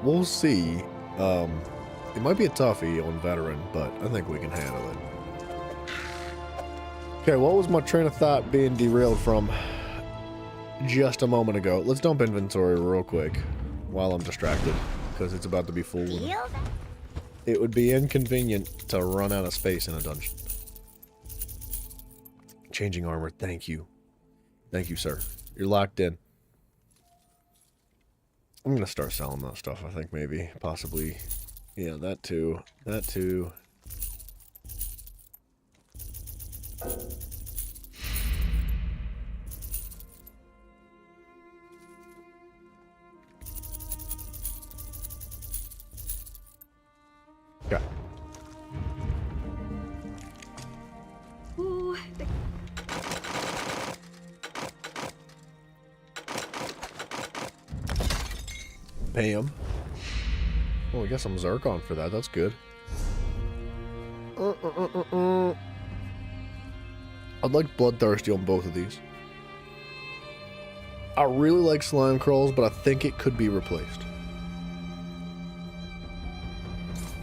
We'll see. It might be a toughie on veteran, but I think we can handle it. Okay, what was my train of thought being derailed from just a moment ago? Let's dump inventory real quick while I'm distracted, because it's about to be full. It would be inconvenient to run out of space in a dungeon. Changing armor, thank you. Thank you, sir. You're locked in. I'm gonna start selling that stuff, I think, maybe. Possibly. Yeah, that too. That too. Okay. Ooh, Pam. Well, I guess I'm Zircon for that. That's good. I'd like Bloodthirsty on both of these. I really like Slime Crawls, but I think it could be replaced.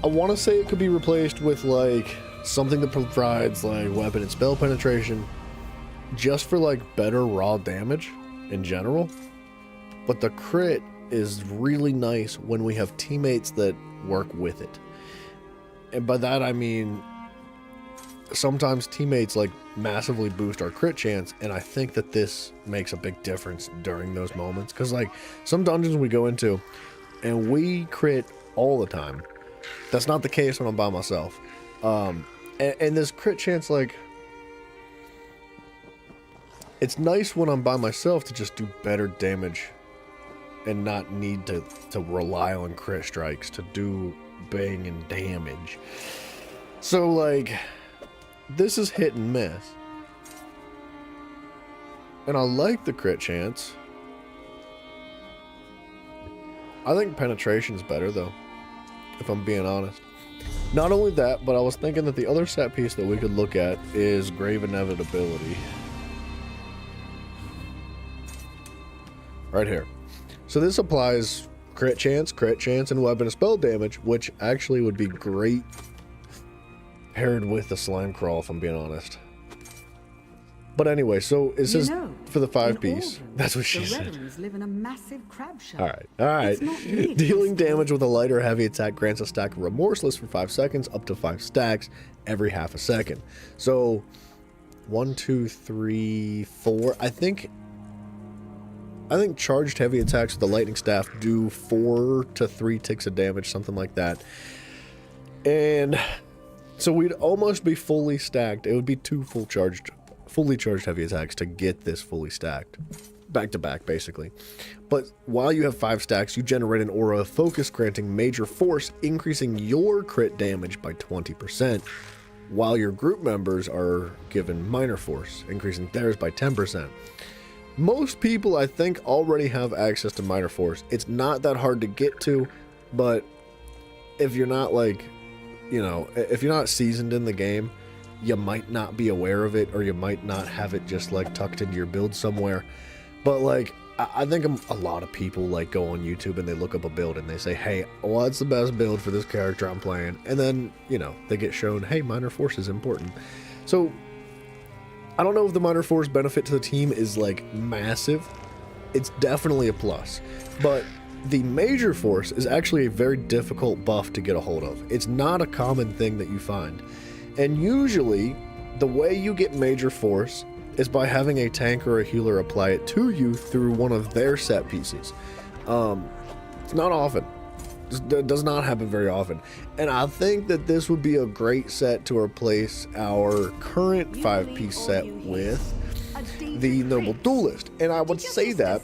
I want to say it could be replaced with, like, something that provides, like, weapon and spell penetration, just for, like, better raw damage in general. But the crit is really nice when we have teammates that work with it. And by that I mean sometimes teammates like massively boost our crit chance, and I think that this makes a big difference during those moments, because like some dungeons we go into and we crit all the time. That's not the case when I'm by myself. And this crit chance, like, it's nice when I'm by myself to just do better damage and not need to rely on crit strikes to do banging damage. So, like, this is hit and miss. And I like the crit chance. I think penetration's better, though, if I'm being honest. Not only that, but I was thinking that the other set piece that we could look at is Grave Inevitability. Right here. So this applies crit chance, and weapon and spell damage, which actually would be great paired with the Slime Crawl, if I'm being honest. But anyway, so it says for the 5-piece. That's what she said. Live in a massive crab shell. Alright. Dealing damage with a light or heavy attack grants a stack of Remorseless for 5 seconds, up to 5 stacks every half a second. So 1, 2, 3, 4. I think charged heavy attacks with the lightning staff do 4 to 3 ticks of damage, something like that. And so we'd almost be fully stacked. It would be 2 fully charged heavy attacks to get this fully stacked. Back to back, basically. But while you have 5 stacks, you generate an aura of focus granting major force, increasing your crit damage by 20%, while your group members are given minor force, increasing theirs by 10%. Most people, I think, already have access to minor force. It's not that hard to get to, but if you're not, like, you know, if you're not seasoned in the game, you might not be aware of it, or you might not have it just, like, tucked into your build somewhere. But, like, I think a lot of people, like, go on YouTube and they look up a build and they say, hey, what's the best build for this character I'm playing? And then, you know, they get shown, hey, minor force is important. So I don't know if the minor force benefit to the team is, like, massive. It's definitely a plus. But the major force is actually a very difficult buff to get a hold of. It's not a common thing that you find. And usually, the way you get major force is by having a tank or a healer apply it to you through one of their set pieces. It's not often. It does not happen very often. And I think that this would be a great set to replace our current 5-piece set with the Noble Duelist. And I would say that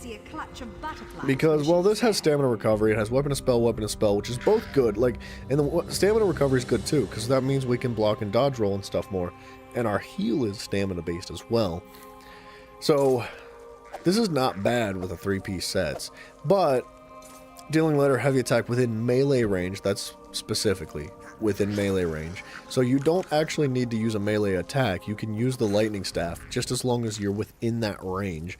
because, well, this has stamina recovery, it has weapon and spell, which is both good. Like, and the stamina recovery is good too, because that means we can block and dodge roll and stuff more. And our heal is stamina based as well. So this is not bad with a 3-piece sets, but dealing light or heavy attack within melee range, that's specifically within melee range. So you don't actually need to use a melee attack. You can use the lightning staff just as long as you're within that range.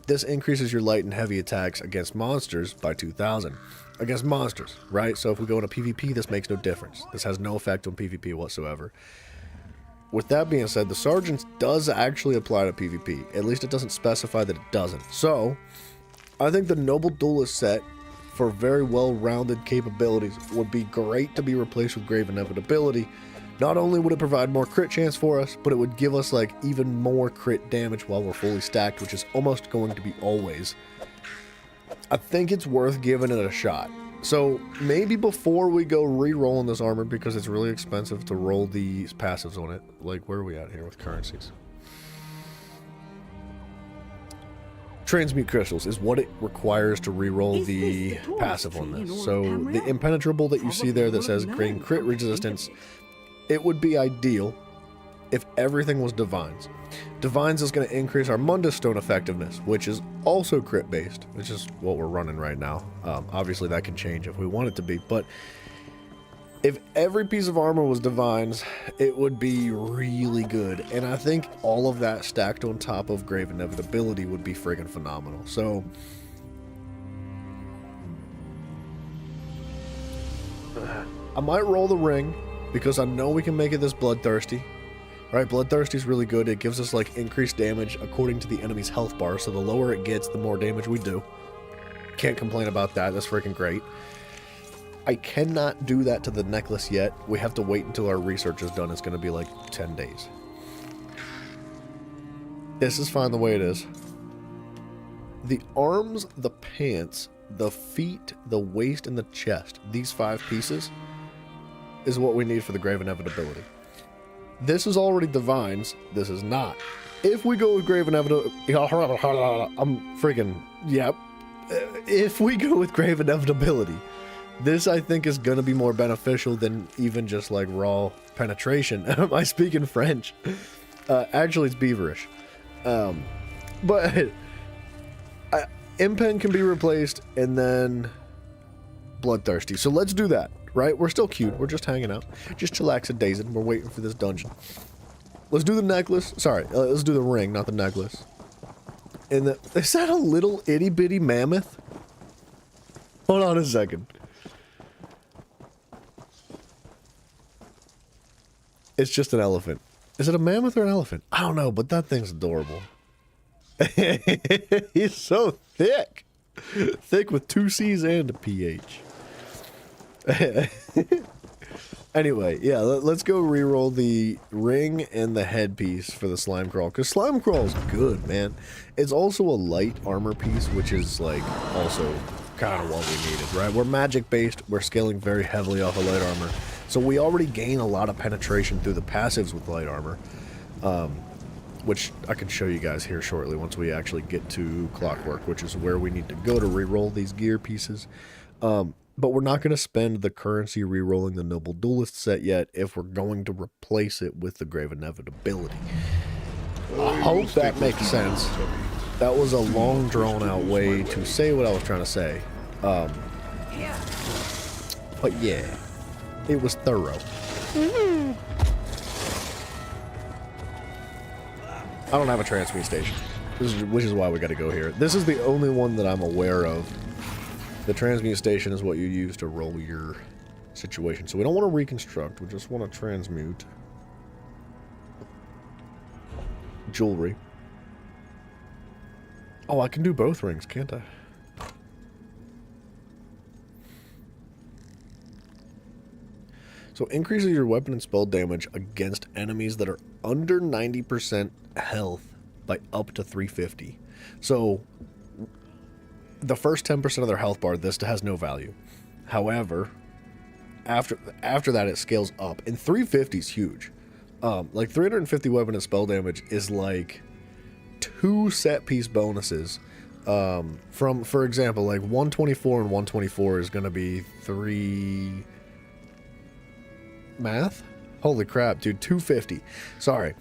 This increases your light and heavy attacks against monsters by 2,000. Against monsters, right? So if we go into PvP, this makes no difference. This has no effect on PvP whatsoever. With that being said, the Sergeant does actually apply to PvP. At least it doesn't specify that it doesn't. So I think the Noble Duelist set, for very well-rounded capabilities, would be great to be replaced with Grave Inevitability. Not only would it provide more crit chance for us, but it would give us, like, even more crit damage while we're fully stacked, which is almost going to be always. I think it's worth giving it a shot. So maybe before we go re-rolling this armor, because it's really expensive to roll these passives on it. Like, where are we at here with currencies? Transmute crystals is what it requires to re-roll the passive on this. So the impenetrable that you see there that says gain crit resistance, it would be ideal if everything was Divines. Divines is going to increase our Mundus Stone effectiveness, which is also crit based, which is what we're running right now. Obviously that can change if we want it to be, but if every piece of armor was Divines, it would be really good. And I think all of that stacked on top of Grave Inevitability would be friggin' phenomenal. So I might roll the ring because I know we can make it this Bloodthirsty. Right, Bloodthirsty is really good. It gives us like increased damage according to the enemy's health bar. So the lower it gets, the more damage we do. Can't complain about that. That's freaking great. I cannot do that to the necklace yet. We have to wait until our research is done. It's going to be like 10 days. This is fine the way it is. The arms, the pants, the feet, the waist, and the chest, these 5 pieces, is what we need for the Grave Inevitability. This is already Divines. This is not. If we go with Grave Inevitability... I'm freaking... Yep. If we go with Grave Inevitability, this I think is going to be more beneficial than even just like raw penetration. Am I speaking French? Actually, it's Beaverish. But Impen can be replaced and then Bloodthirsty. So let's do that. Right? We're still cute. We're just hanging out. Just chillaxing. We're waiting for this dungeon. Let's do the necklace. Sorry, let's do the ring, not the necklace. And is that a little itty bitty mammoth? Hold on a second. It's just an elephant. Is it a mammoth or an elephant? I don't know, but that thing's adorable. He's so thick. Thick with 2 C's and a PH. Anyway, yeah, let's go re-roll the ring and the headpiece for the slime crawl, because slime crawl is good, man. It's also a light armor piece, which is like also kind of what we needed, right? We're magic based, we're scaling very heavily off of light armor, so we already gain a lot of penetration through the passives with light armor, which I can show you guys here shortly once we actually get to Clockwork, which is where we need to go to re-roll these gear pieces. But we're not going to spend the currency re-rolling the Noble Duelist set yet if we're going to replace it with the Grave Inevitability. I hope that makes sense. That was a long drawn out way to say what I was trying to say. But yeah, it was thorough. I don't have a transmute station, which is why we got to go here. This is the only one that I'm aware of. The transmute station is what you use to roll your situation. So we don't want to reconstruct, we just want to transmute. Jewelry. Oh, I can do both rings, can't I? So increases your weapon and spell damage against enemies that are under 90% health by up to 350. So the first 10% of their health bar, this has no value. However, after that, it scales up. And 350 is huge. Like 350 weapon and spell damage is like 2 set piece bonuses. From, for example, like 124 and 124 is going to be 3... Math? Holy crap, dude. 250. Sorry.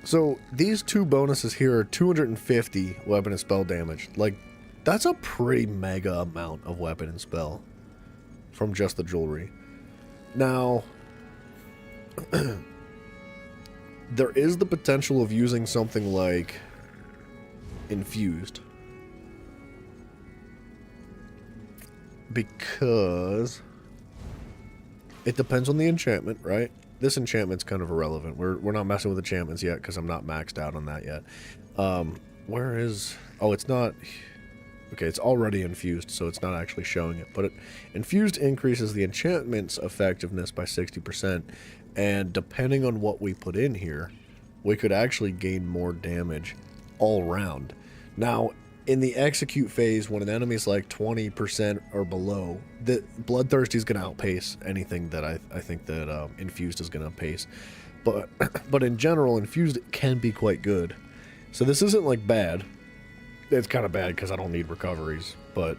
So these 2 bonuses here are 250 weapon and spell damage. Like, that's a pretty mega amount of weapon and spell from just the jewelry. Now, there is the potential of using something like infused, because it depends on the enchantment, right? This enchantment's kind of irrelevant. We're not messing with enchantments yet because I'm not maxed out on that yet. Where is... Oh, it's not... Okay, it's already infused, so it's not actually showing it. But infused increases the enchantment's effectiveness by 60%. And depending on what we put in here, we could actually gain more damage all round. Now, in the execute phase, when an enemy's like 20% or below, the Bloodthirsty is going to outpace anything that I think that infused is going to outpace. But in general, infused can be quite good. So this isn't like bad. It's kind of bad because I don't need recoveries, but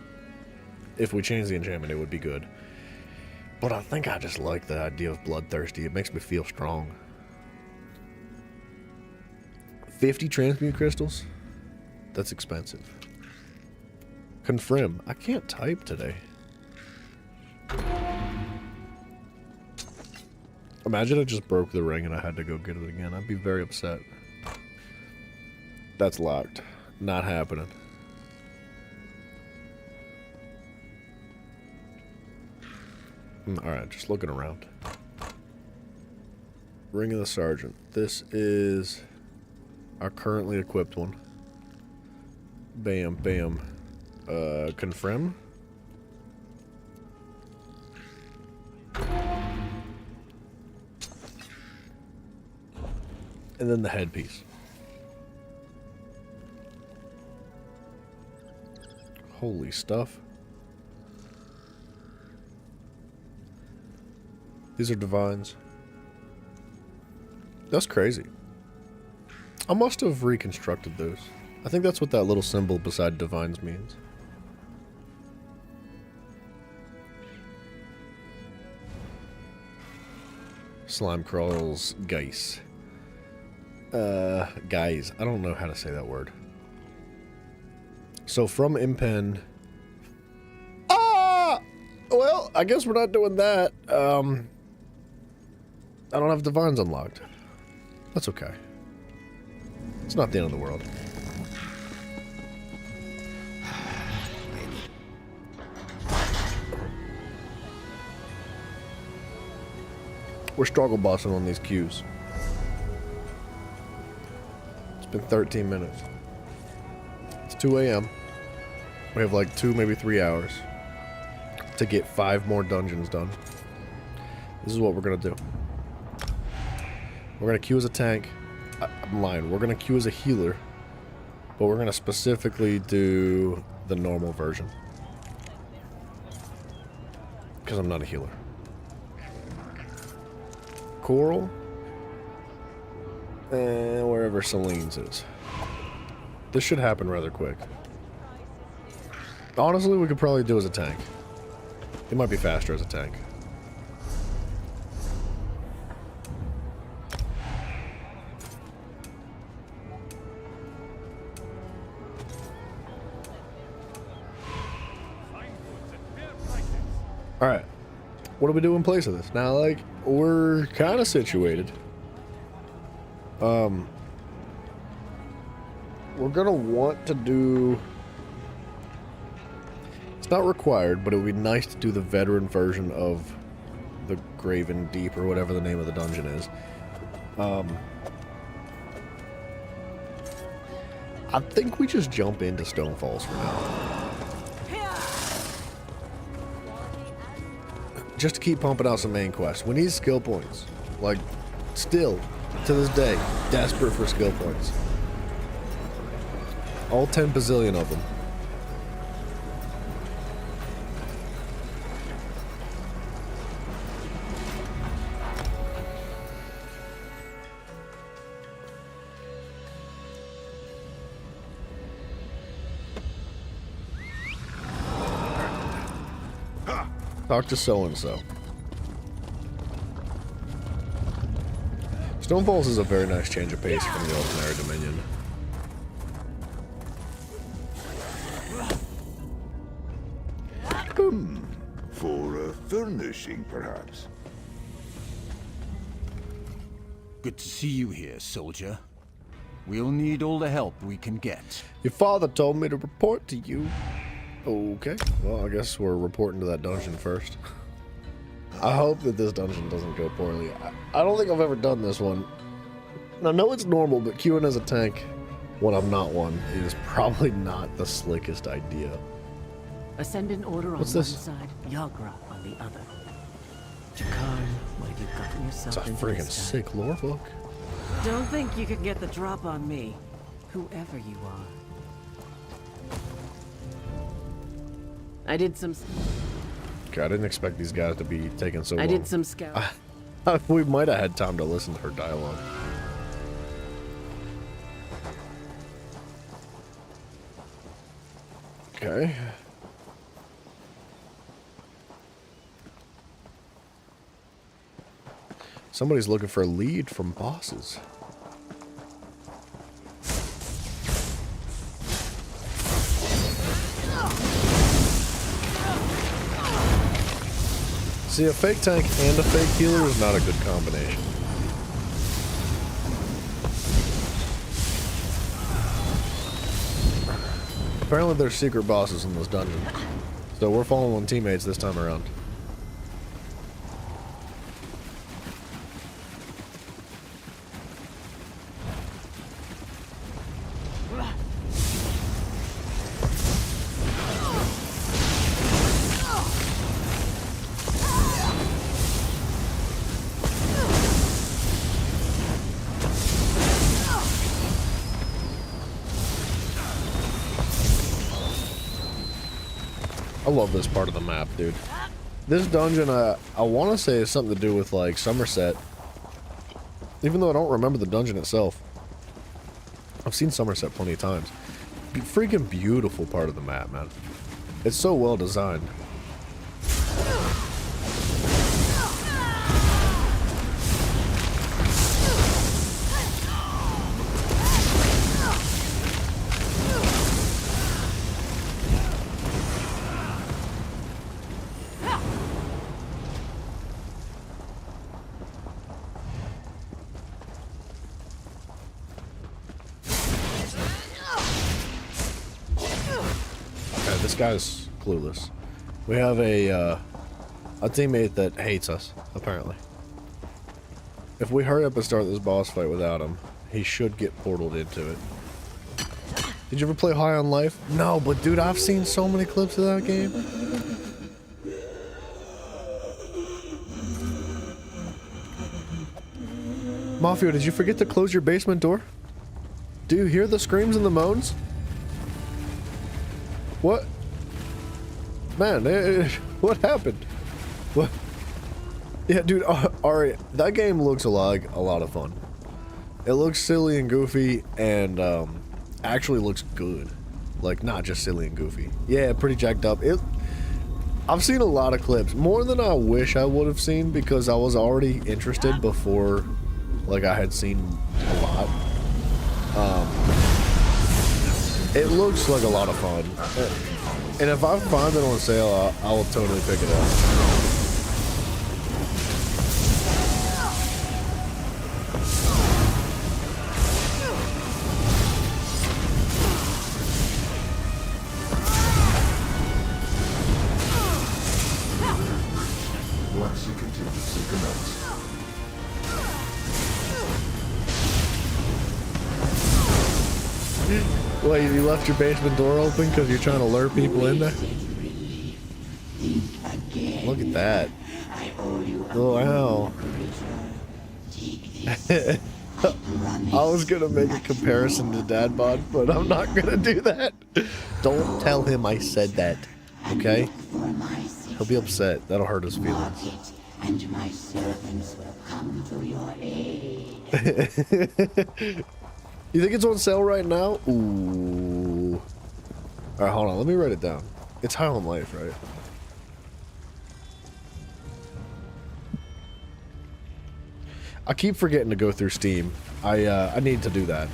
if we change the enchantment, it would be good. But I think I just like the idea of Bloodthirsty. It makes me feel strong. 50 transmute crystals? That's expensive. Confirm. I can't type today. Imagine I just broke the ring and I had to go get it again. I'd be very upset. That's locked. Not happening. Alright, just looking around. Ring of the Sergeant. This is our currently equipped one. Bam, bam. Confirm. And then the headpiece. Holy stuff. These are divines. That's crazy. I must have reconstructed those. I think that's what that little symbol beside divines means. Slime crawls, guys. Guys, I don't know how to say that word. So from Impen. Well, I guess we're not doing that. I don't have divines unlocked. That's okay. It's not the end of the world. We're struggle bossing on these queues. It's been 13 minutes. It's 2 a.m. We have like 2, maybe 3 hours to get 5 more dungeons done. This is what we're gonna do. We're gonna queue as a tank. I'm lying. We're gonna queue as a healer, but we're gonna specifically do the normal version because I'm not a healer. Coral, and wherever Celine's is. This should happen rather quick. Honestly, we could probably do as a tank. It might be faster as a tank. Alright. What do we do in place of this? Now, like, we're kind of situated. We're gonna want to do... It's not required, but it would be nice to do the veteran version of the Graven Deep, or whatever the name of the dungeon is. I think we just jump into Stonefalls for now. Just to keep pumping out some main quests. We need skill points. Like, still, to this day, desperate for skill points. All 10 bazillion of them. Talk to so-and-so. Stonefalls is a very nice change of pace from the Ultimary Dominion. For a furnishing, perhaps. Good to see you here, soldier. We'll need all the help we can get. Your father told me to report to you. Okay, well, I guess we're reporting to that dungeon first. I hope that this dungeon doesn't go poorly. I don't think I've ever done this one. I know it's normal, but queuing as a tank when I'm not one is probably not the slickest idea. Ascendant Order on one side, Yagra on the other. Jakarn, what have you gotten yourself It's a into freaking this time? sick lore book. Don't think you can get the drop on me, whoever you are. I did some... Okay, I didn't expect these guys to be taking so long. I did some scout. We might have had time to listen to her dialogue. Okay. Somebody's looking for a lead from bosses. See, a fake tank and a fake healer is not a good combination. Apparently there's secret bosses in this dungeon. So we're following teammates this time around. I love this part of the map, dude. This dungeon, I want to say is something to do with, like, Somerset. Even though I don't remember the dungeon itself. I've seen Somerset plenty of times. Freaking beautiful part of the map, man. It's so well designed. This guy's clueless. We have a teammate that hates us, apparently. If we hurry up and start this boss fight without him, he should get portaled into it. Did you ever play High on Life? No, but dude, I've seen so many clips of that game. Mafia, did you forget to close your basement door? Do you hear the screams and the moans? What? Man, what happened? What? Yeah, dude, alright, that game looks like a lot of fun. It looks silly and goofy, and actually looks good. Like, not just silly and goofy. Yeah, pretty jacked up. I've seen a lot of clips, more than I wish I would have seen, because I was already interested before, like, I had seen a lot. It looks like a lot of fun. And if I find it on sale, I will totally pick it up. Once you continuously commence. Wait, you left your basement door open because you're trying to lure people in there? Look at that. Oh, wow. I was going to make a comparison to Dad Bod, but I'm not going to do that. Don't tell him I said that, okay? He'll be upset. That'll hurt his feelings. And my servants will come to your aid. You think it's on sale right now? Ooh. Alright, hold on. Let me write it down. It's High on Life, right? I keep forgetting to go through Steam. I need to do that.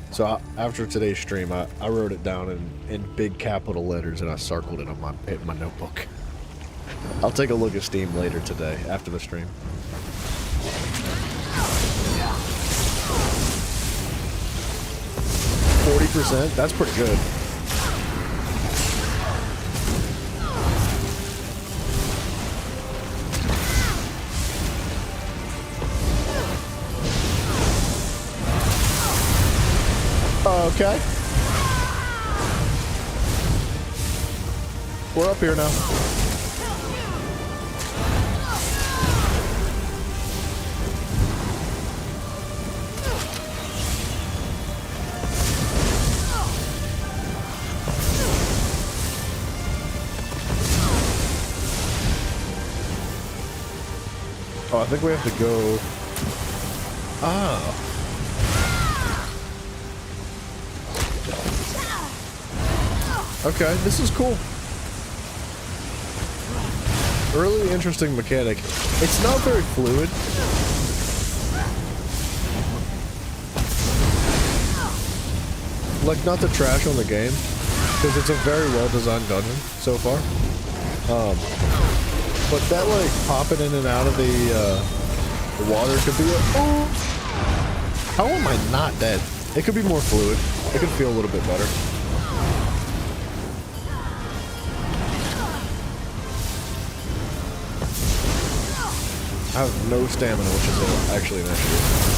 So after today's stream, I wrote it down in big capital letters and I circled it on my notebook. I'll take a look at Steam later today, after the stream. 40%? That's pretty good. Okay. We're up here now. Oh, I think we have to go. Ah. Okay, this is cool. Really interesting mechanic. It's not very fluid. Like, not to trash on the game, because it's a very well designed dungeon so far. But that like popping in and out of the water could be how am I not dead? It could be more fluid. It could feel a little bit better. I have no stamina, which is actually an issue.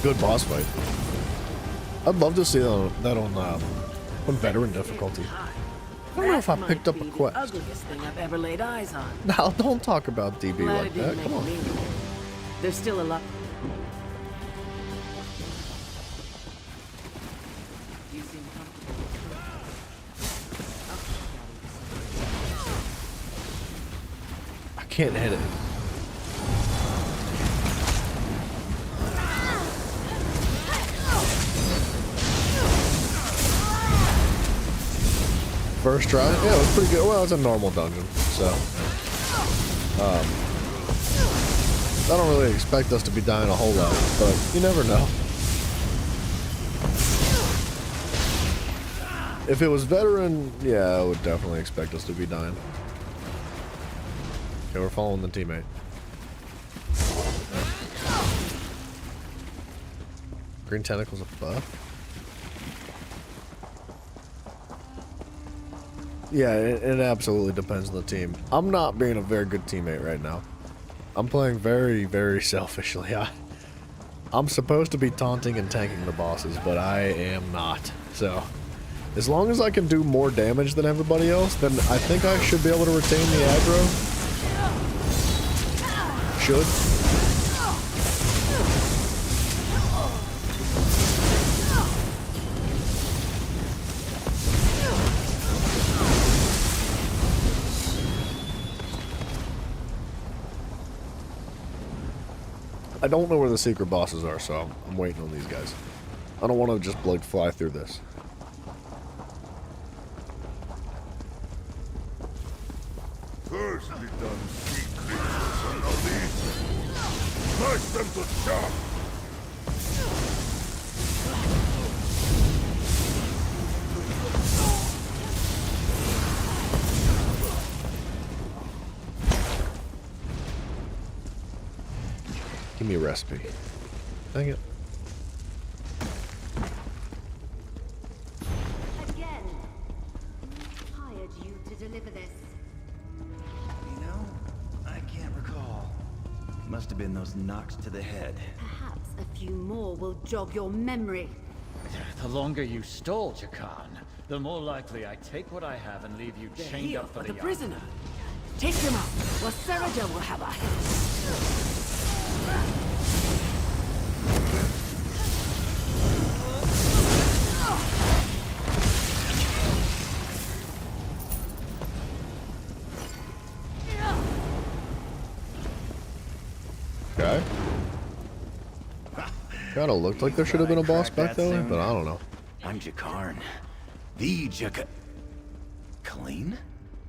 Good boss fight. I'd love to see that on veteran difficulty. I don't know if I picked up a quest. The ugliest thing I've ever laid eyes on. Now, don't talk about DB Glad like it didn't that. Come make on. me. There's still a lot. You seem comfortable. I can't hit it. First try? Yeah, it was pretty good. Well, it's a normal dungeon, so I don't really expect us to be dying a whole lot, but you never know. If it was veteran, yeah, I would definitely expect us to be dying. Okay, we're following the teammate. Green tentacles of buff. Yeah, it absolutely depends on the team. I'm not being a very good teammate right now. I'm playing very, very selfishly. I'm supposed to be taunting and tanking the bosses, but I am not. So, as long as I can do more damage than everybody else, then I think I should be able to retain the aggro. Should. I don't know where the secret bosses are, so I'm waiting on these guys. I don't want to just like fly through this. First we done sea creatures and all these. Smash them to chaff! Give me a recipe. Dang it. Again. Hired you to deliver this. You know, I can't recall. Must have been those knocks to the head. Perhaps a few more will jog your memory. The longer you stall, Jakan, the more likely I take what I have and leave you They're chained here up for for the the yard. prisoner. Take him out, or Sarajah will have a hand. Okay. Kinda looked like there should have been a boss back that way, but I don't know. I'm Jakarn. The Jaka... Colleen?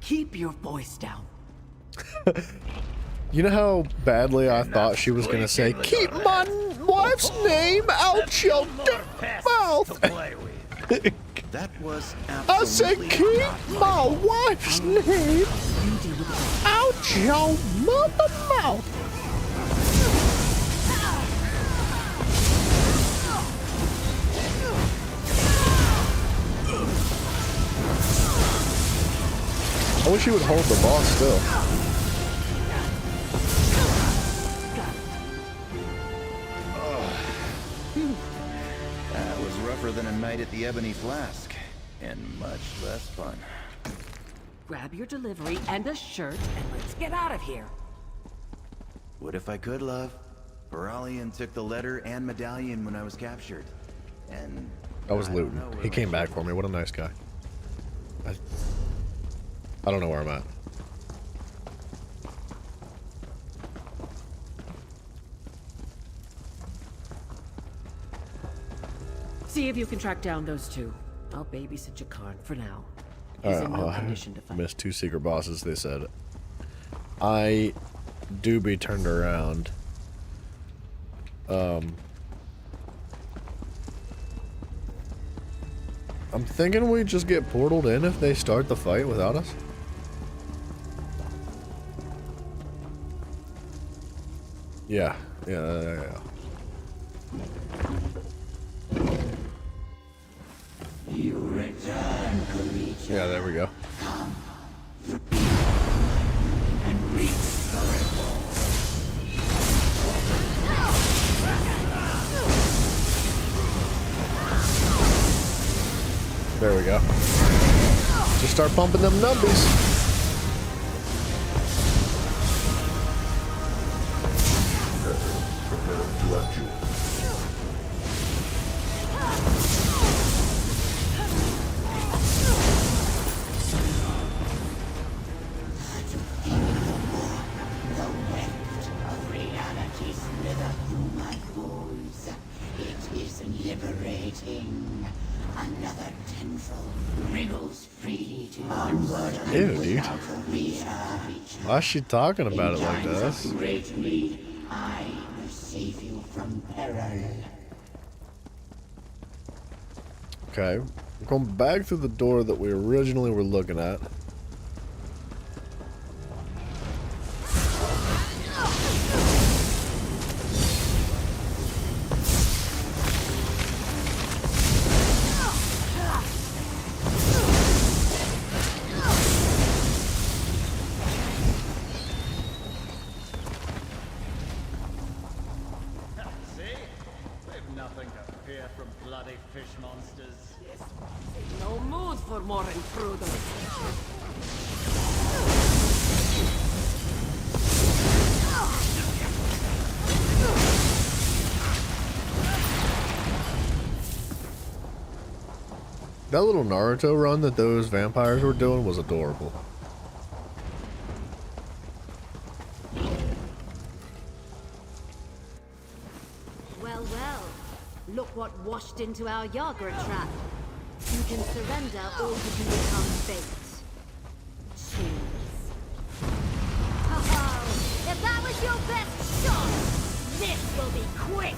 Keep your voice down. You know how badly I thought she was gonna say, "Keep my wife's name out your mouth." That was I said, absolutely "Keep my wife's name out your mother mouth." I wish he would hold the boss still. night at the Ebony Flask, and much less fun. Grab your delivery and a shirt, and let's get out of here. What if I could, love? Baralian took the letter and medallion when I was captured. And I was don't looting. know where He my came back shirt for me. What a nice guy. I don't know where I'm at. See if you can track down those two. I'll babysit Jakar for now. He's in no condition to I fight. missed 2 secret bosses, they said. I do be turned around. I'm thinking we just get portaled in if they start the fight without us. Yeah. You return, creature. Yeah, there we go. And reach the ripple. There we go. Just start pumping them numbies. Ew, dude. Why is she talking about it like this? Great need, I will save you from peril. Okay, we're going back through the door that we originally were looking at. No mood for more intruders. That little Naruto run that those vampires were doing was adorable. Well, well. Look what washed into our Yagra trap. You can surrender or you can become bait. Choose. Oh, if that was your best shot, this will be quick.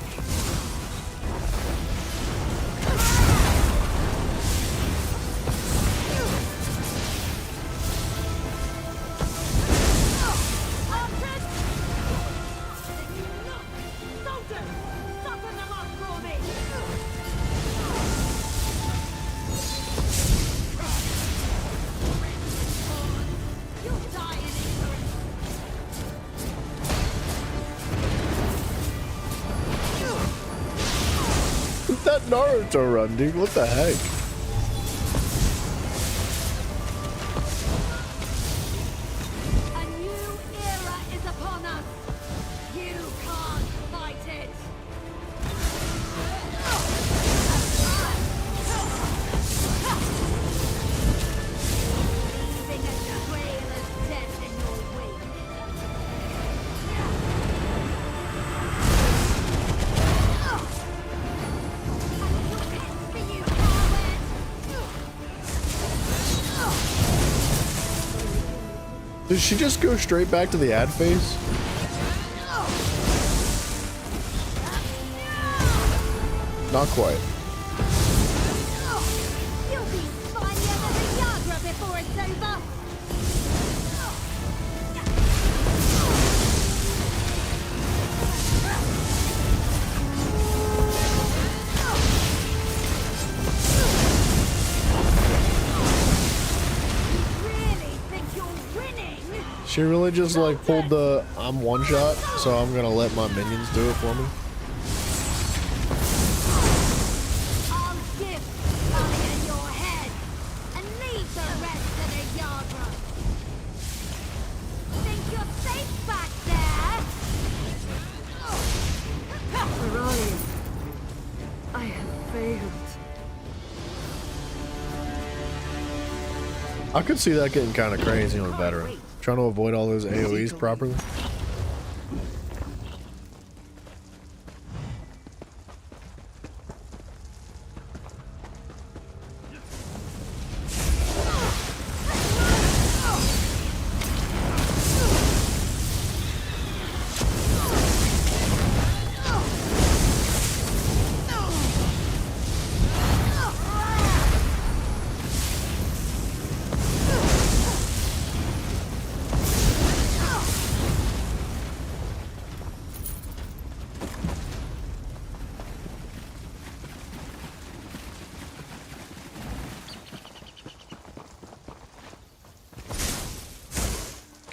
That Naruto run, dude. What the heck? A new era is upon us. You can't fight it. Leaving a trail of death in your wake. Did she just go straight back to the ad phase? Not quite. You'll be spinier than the Yagra before it's over. She really just like pulled the I'm one shot, so I'm gonna let my minions do it for me. I'll give I could see that getting kind of crazy on a veteran. Trying to avoid all those AoEs properly.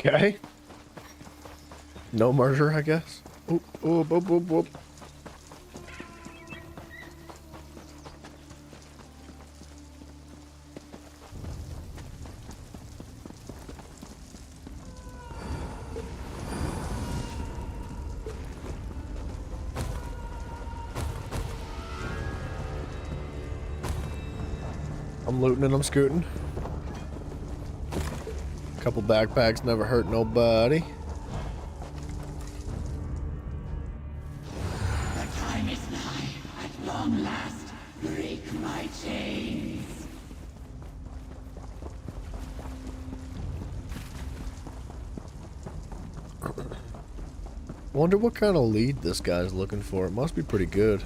Okay. No murder, I guess. Oop, oop, oop, oop, oop. I'm looting and I'm scooting. Couple backpacks never hurt nobody. The time is nigh. At long last, break my chains. Wonder what kind of lead this guy's looking for. It must be pretty good.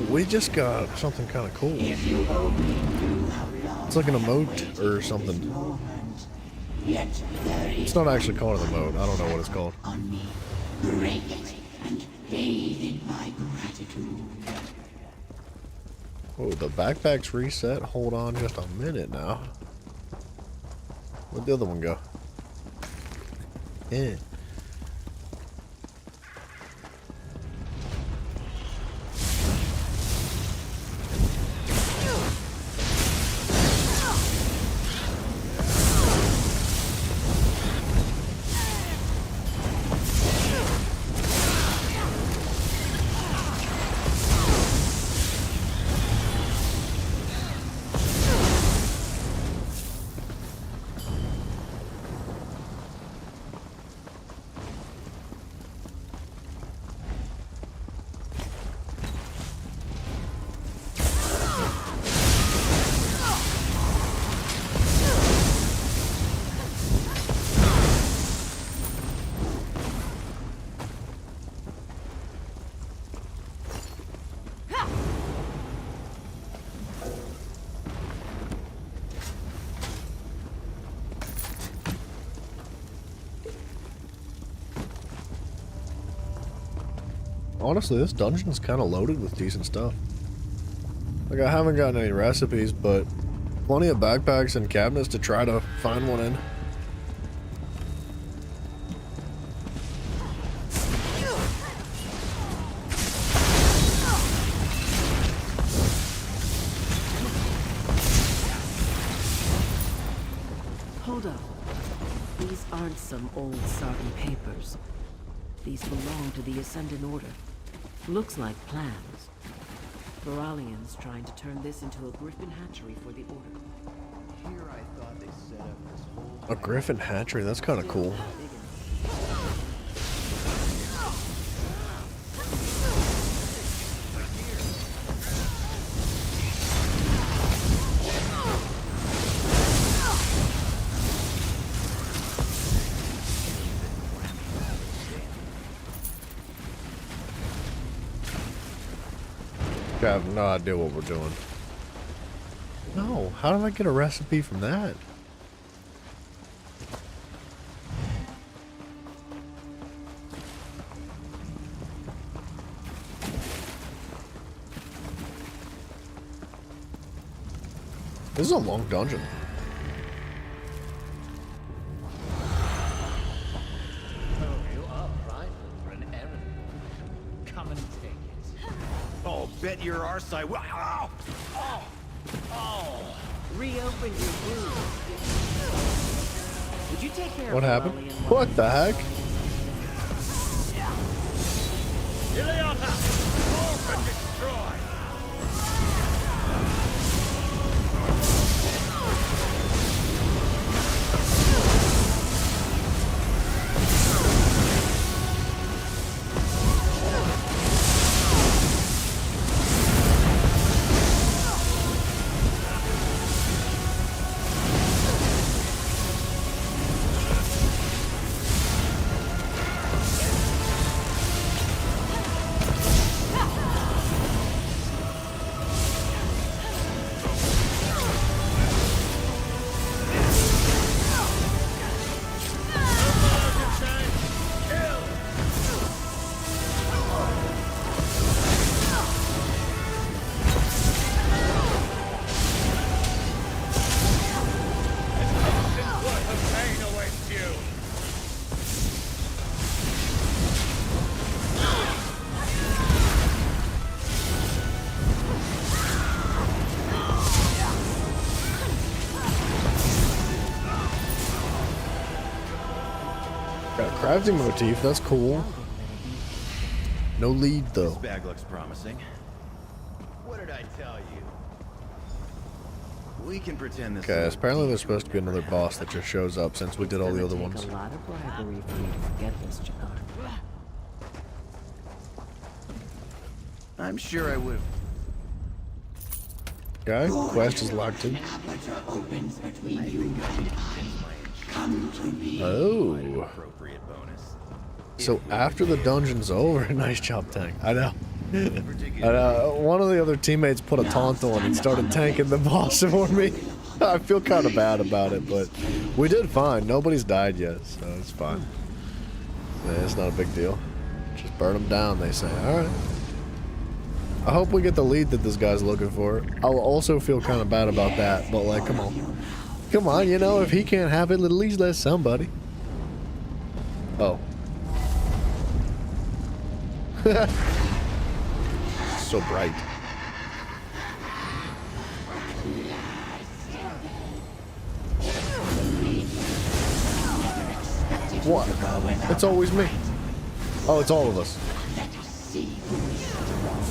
We just got something kind of cool. It's like an emote or something. It's not actually called an emote. I don't know what it's called. Break it and bathe in my gratitude. Oh, the backpack's reset. Hold on just a minute now. Where'd the other one go? Yeah. Honestly, this dungeon is kind of loaded with decent stuff. Like, I haven't gotten any recipes, but plenty of backpacks and cabinets to try to find one in. Hold up. These aren't some old soggy papers. These belong to the Ascendant Order. Looks like plans. Varalians trying to turn this into a griffin hatchery for the Order. Here I thought they set up this whole... A griffin hatchery, that's kind of cool. I have no idea what we're doing. No, how did I get a recipe from that? This is a long dungeon. Oh, you are prideful for an errand. Come and take it. Oh, bet your arse I will. Ow! Oh! Oh! Reopen your wound. Would you take care What of happened? Varalian? What the heck? Ileana! Move and destroy! Got a crafting motif, that's cool. No lead though. This bag looks promising. What did I tell you? We can pretend this. Okay, apparently there's supposed to be another boss that just shows up since we did all the other ones. A lot of bribery for you to forget this, Jakar. I'm sure I would. Okay, quest is locked in. Aperture opens between you and I. Come to me. Oh. Appropriate bonus. So after the dungeon's over, nice job, Tank. I know. One of the other teammates put a taunt on and started tanking the boss for me. I feel kind of bad about it, but we did fine. Nobody's died yet, so it's fine. Yeah, it's not a big deal. Just burn them down, they say. Alright. I hope we get the lead that this guy's looking for. I'll also feel kind of bad about that, but like, come on. Come on, you know, if he can't have it, at least let somebody. Oh. So bright. What? It's always me. Oh, it's all of us. Let us see who is strong.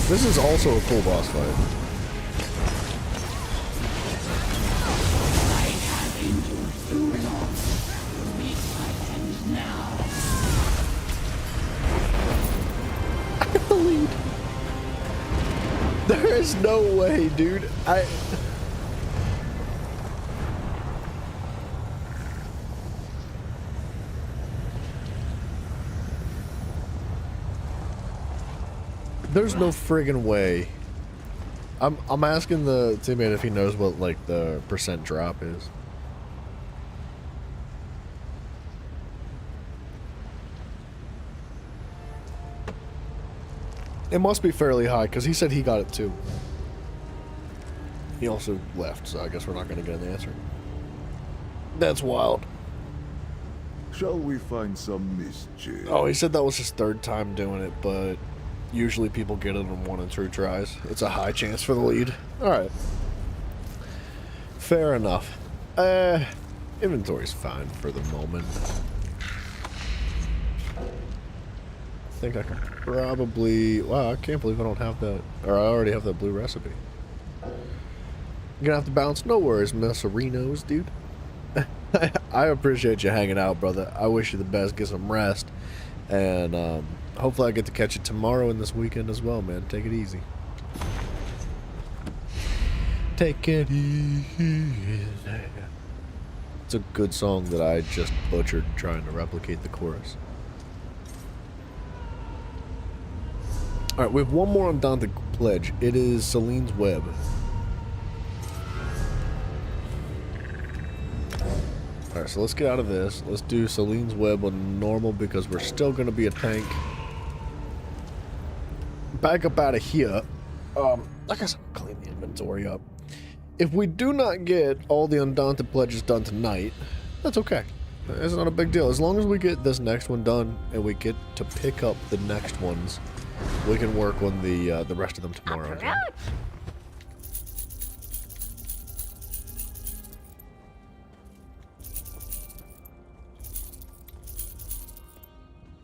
This is also a cool boss fight. I have endured too long to meet my end now. There is no way, dude. There's no friggin' way. I'm asking the teammate if he knows what like the percent drop is. It must be fairly high because he said he got it too. He also left, so I guess we're not going to get an answer. That's wild. Shall we find some mischief? Oh, he said that was his third time doing it, but usually people get it on 1 and 2 tries. It's a high chance for the lead. Alright. Fair enough. Inventory's fine for the moment. I think I can probably... Wow, I can't believe I don't have that. Or I already have that blue recipe. You're gonna have to bounce. No worries, Messerinos, dude. I appreciate you hanging out, brother. I wish you the best. Get some rest. And hopefully I get to catch you tomorrow and this weekend as well, man. Take it easy. Take it easy. It's a good song that I just butchered trying to replicate the chorus. Alright, we have one more Undaunted pledge. It is Celine's Web. Alright, so let's get out of this. Let's do Celine's Web on normal because we're still going to be a tank. Back up out of here. I guess I'll clean the inventory up. If we do not get all the Undaunted pledges done tonight, that's okay. It's not a big deal. As long as we get this next one done and we get to pick up the next ones, we can work on the rest of them tomorrow. Okay?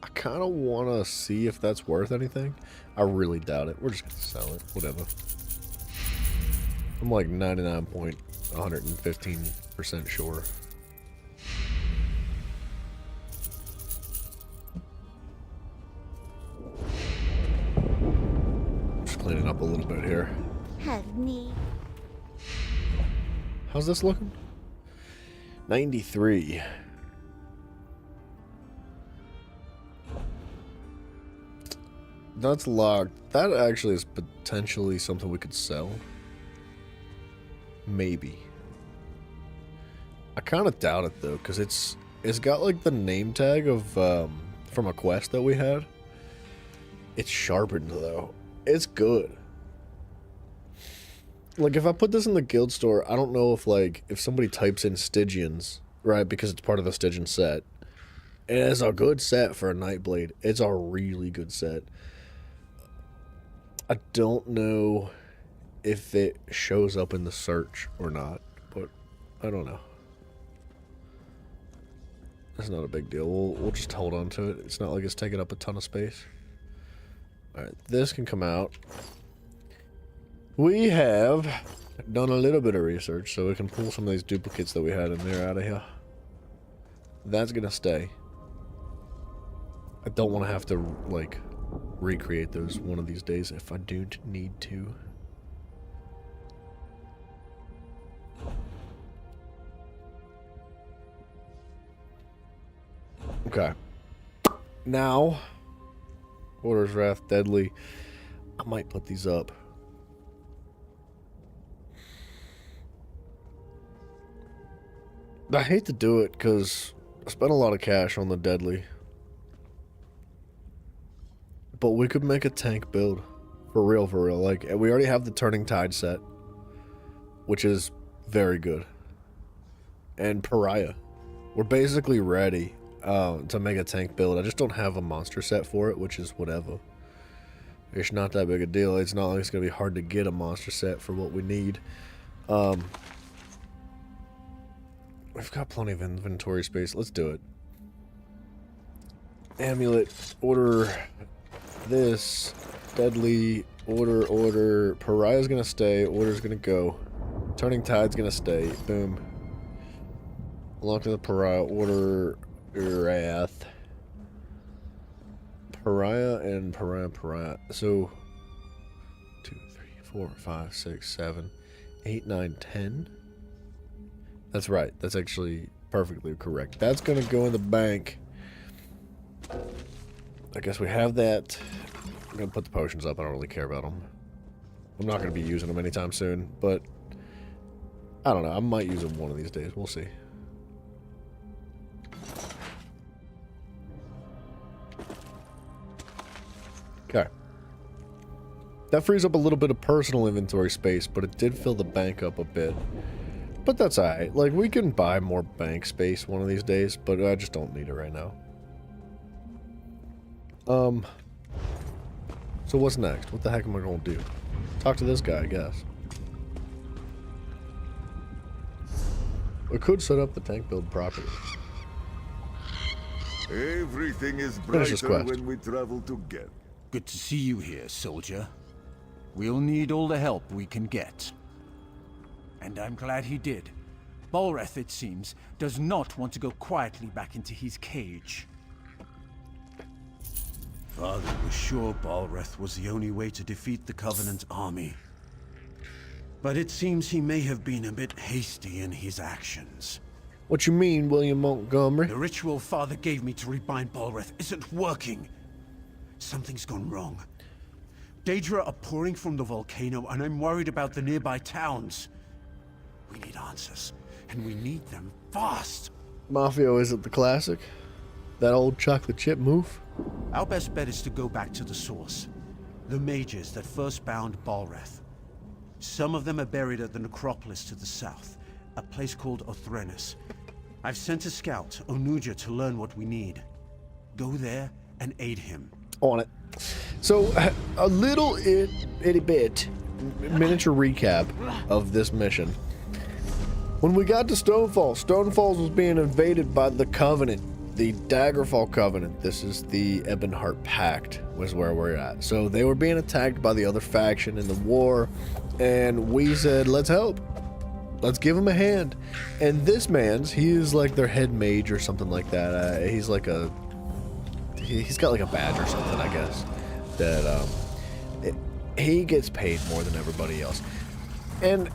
I kind of want to see if that's worth anything. I really doubt it. We're just going to sell it. Whatever. I'm like 99.115% sure. Just cleaning up a little bit here. Have me. How's this looking? 93. That's locked. That actually is potentially something we could sell. Maybe. I kind of doubt it though, because it's got like the name tag of from a quest that we had. It's sharpened though. It's good. Like if I put this in the guild store, I don't know if somebody types in Stygians, right, because it's part of the Stygian set. It is a good set for a Nightblade. It's a really good set. I don't know if it shows up in the search or not, but I don't know. That's not a big deal. We'll just hold on to it. It's not like it's taking up a ton of space. Alright, this can come out. We have done a little bit of research, so we can pull some of these duplicates that we had in there out of here. That's gonna stay. I don't want to have to, like, recreate those one of these days if I do need to. Okay. Now, Order's Wrath, Deadly. I might put these up. I hate to do it because I spent a lot of cash on the Deadly. But we could make a tank build. For real, for real. Like, we already have the Turning Tide set, which is very good. And Pariah. We're basically ready to make a tank build. I just don't have a monster set for it, which is whatever. It's not that big a deal. It's not like it's going to be hard to get a monster set for what we need. We've got plenty of inventory space. Let's do it. Amulet. Order this. Deadly. Order. Pariah's going to stay. Order's going to go. Turning Tide's going to stay. Boom. Lock to the Pariah. Order Wrath. Pariah and Pariah. So 2, 3, 4, 5, 6, 7, 8, 9, 10. That's right. That's actually perfectly correct. That's gonna go in the bank. I guess we have that. I'm gonna put the potions up. I don't really care about them. I'm not gonna be using them anytime soon, but I don't know. I might use them one of these days. We'll see. Okay. That frees up a little bit of personal inventory space, but it did fill the bank up a bit. But that's alright. Like, we can buy more bank space one of these days, but I just don't need it right now. So what's next? What the heck am I going to do? Talk to this guy, I guess. I could set up the tank build properly. Everything is Finish this brighter quest. when we travel together. Good to see you here, soldier. We'll need all the help we can get. And I'm glad he did. Balreth, it seems, does not want to go quietly back into his cage. Father was sure Balreth was the only way to defeat the Covenant army. But it seems he may have been a bit hasty in his actions. What you mean, William Montgomery? The ritual Father gave me to rebind Balreth isn't working. Something's gone wrong. Daedra are pouring from the volcano, and I'm worried about the nearby towns. We need answers, and we need them fast. Mafio, is it the classic? That old chocolate chip move? Our best bet is to go back to the source. The mages that first bound Balreth. Some of them are buried at the necropolis to the south, a place called Othrenus. I've sent a scout, Onuja, to learn what we need. Go there and aid him. On it. So, a little itty bit miniature recap of this mission. When we got to Stonefall, Stonefalls was being invaded by the Covenant, the Daggerfall Covenant. This is the Ebonheart Pact, was where we're at. So they were being attacked by the other faction in the war, and we said, let's help. Let's give him a hand. And this man's, he is like their head mage or something like that. He's like a... He's got like a badge or something, I guess, that he gets paid more than everybody else. And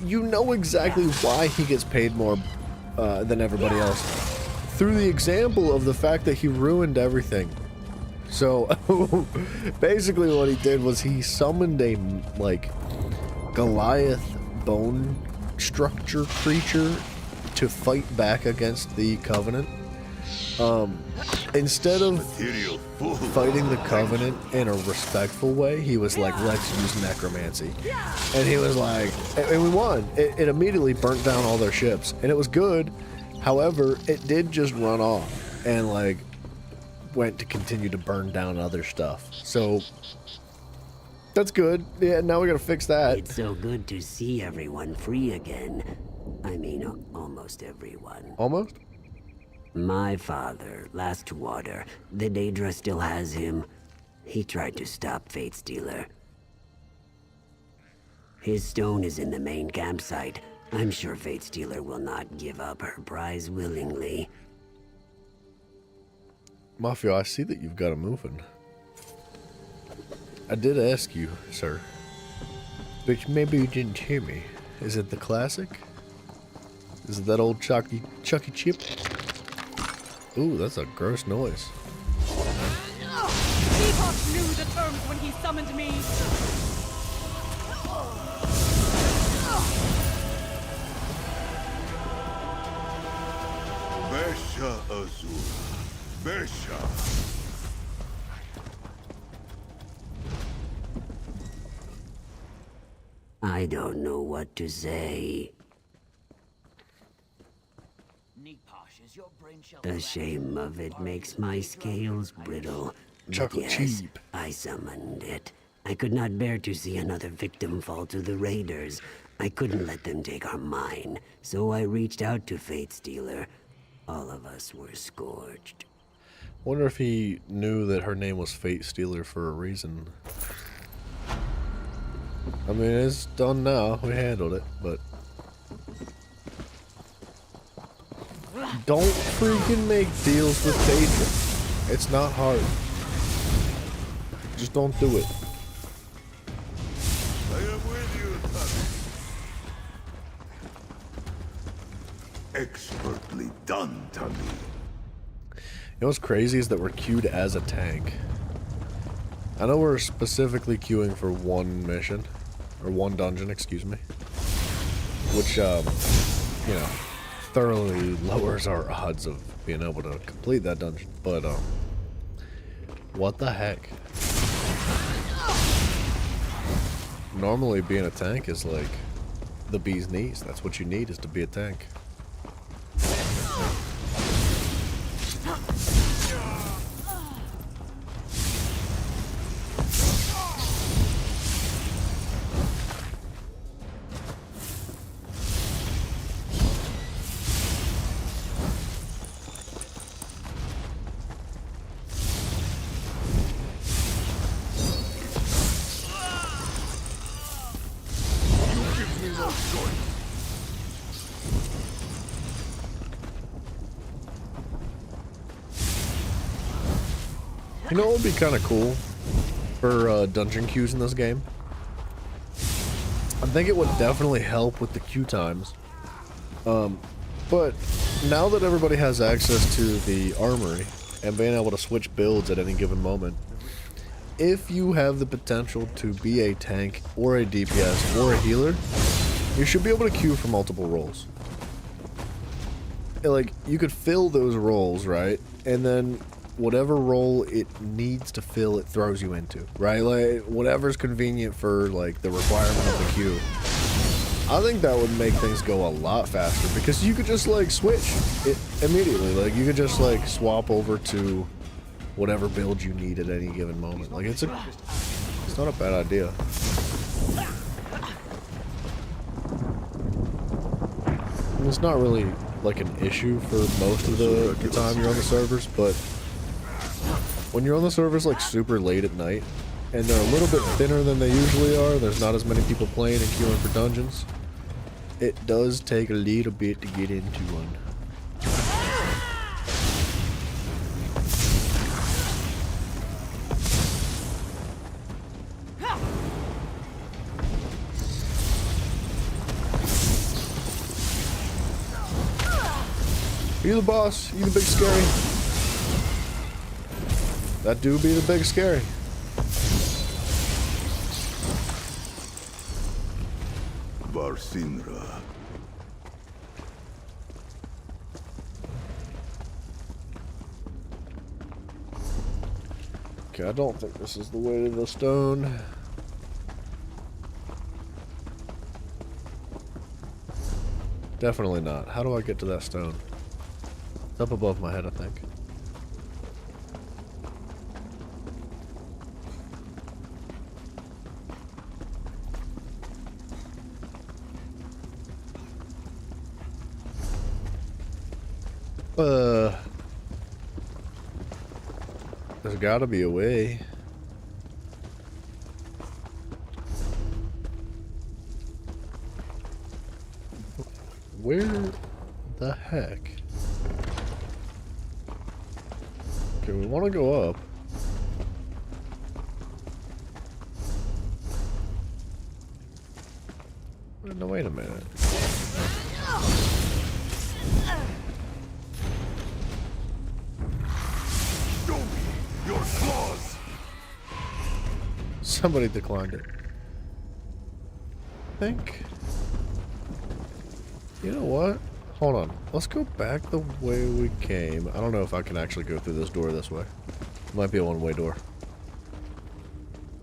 you know exactly why he gets paid more than everybody else. Through the example of the fact that he ruined everything. So, basically what he did was he summoned a, like, Goliath bone structure creature to fight back against the Covenant. Instead of fighting the Covenant in a respectful way, he was like, let's use necromancy. And he was like, and we won. It immediately burnt down all their ships, and it was good. However, it did just run off and like went to continue to burn down other stuff. So that's good. Yeah, now we gotta fix that. It's so good to see everyone free again. I mean, almost everyone. Almost? My father, Last Water, the Daedra still has him. He tried to stop Fate Stealer. His stone is in the main campsite. I'm sure Fate Stealer will not give up her prize willingly. Mafia, I see that you've got a moving. I did ask you, sir, but maybe you didn't hear me. Is it the classic? Is it that old Chucky Chip? Ooh, that's a gross noise. Deepak knew the terms when he summoned me. Besha Azura. Besha. I don't know what to say. The shame of it makes my scales brittle. But Chocolate yes, cheap. I summoned it. I could not bear to see another victim fall to the raiders. I couldn't let them take our mine, so I reached out to Fate Stealer. All of us were scorched. Wonder if he knew that her name was Fate Stealer for a reason. I mean, it's done now. We handled it, but... Don't freaking make deals with Daedra. It's not hard. Just don't do it. I am with you, Tali. Expertly done, Tali. You know what's crazy is that we're queued as a tank. I know we're specifically queuing for one mission, or one dungeon, excuse me, which, you know, thoroughly lowers our odds of being able to complete that dungeon, but, what the heck? Normally being a tank is like the bee's knees. That's what you need, is to be a tank. You know what would be kind of cool for dungeon queues in this game? I think it would definitely help with the queue times. But now that everybody has access to the armory and being able to switch builds at any given moment, if you have the potential to be a tank or a DPS or a healer, you should be able to queue for multiple roles. Like, you could fill those roles, right? And then whatever role it needs to fill, it throws you into, right? Like, whatever's convenient for, like, the requirement of the queue. I think that would make things go a lot faster, because you could just, like, switch it immediately. Like, you could just, like, swap over to whatever build you need at any given moment. Like, it's not a bad idea. And it's not really, like, an issue for most of the time you're on the servers, but when you're on the servers like super late at night, and they're a little bit thinner than they usually are, there's not as many people playing and queuing for dungeons, it does take a little bit to get into one. You the boss, you the big scary. That do be the big scary. Varsinra. Okay, I don't think this is the way to the stone. Definitely not. How do I get to that stone? It's up above my head, I think. There's gotta be a way. Where the heck? Okay, we want to go up. No, wait a minute. Your claws. Somebody declined it. I think. You know what? Hold on. Let's go back the way we came. I don't know if I can actually go through this door this way. It might be a one-way door.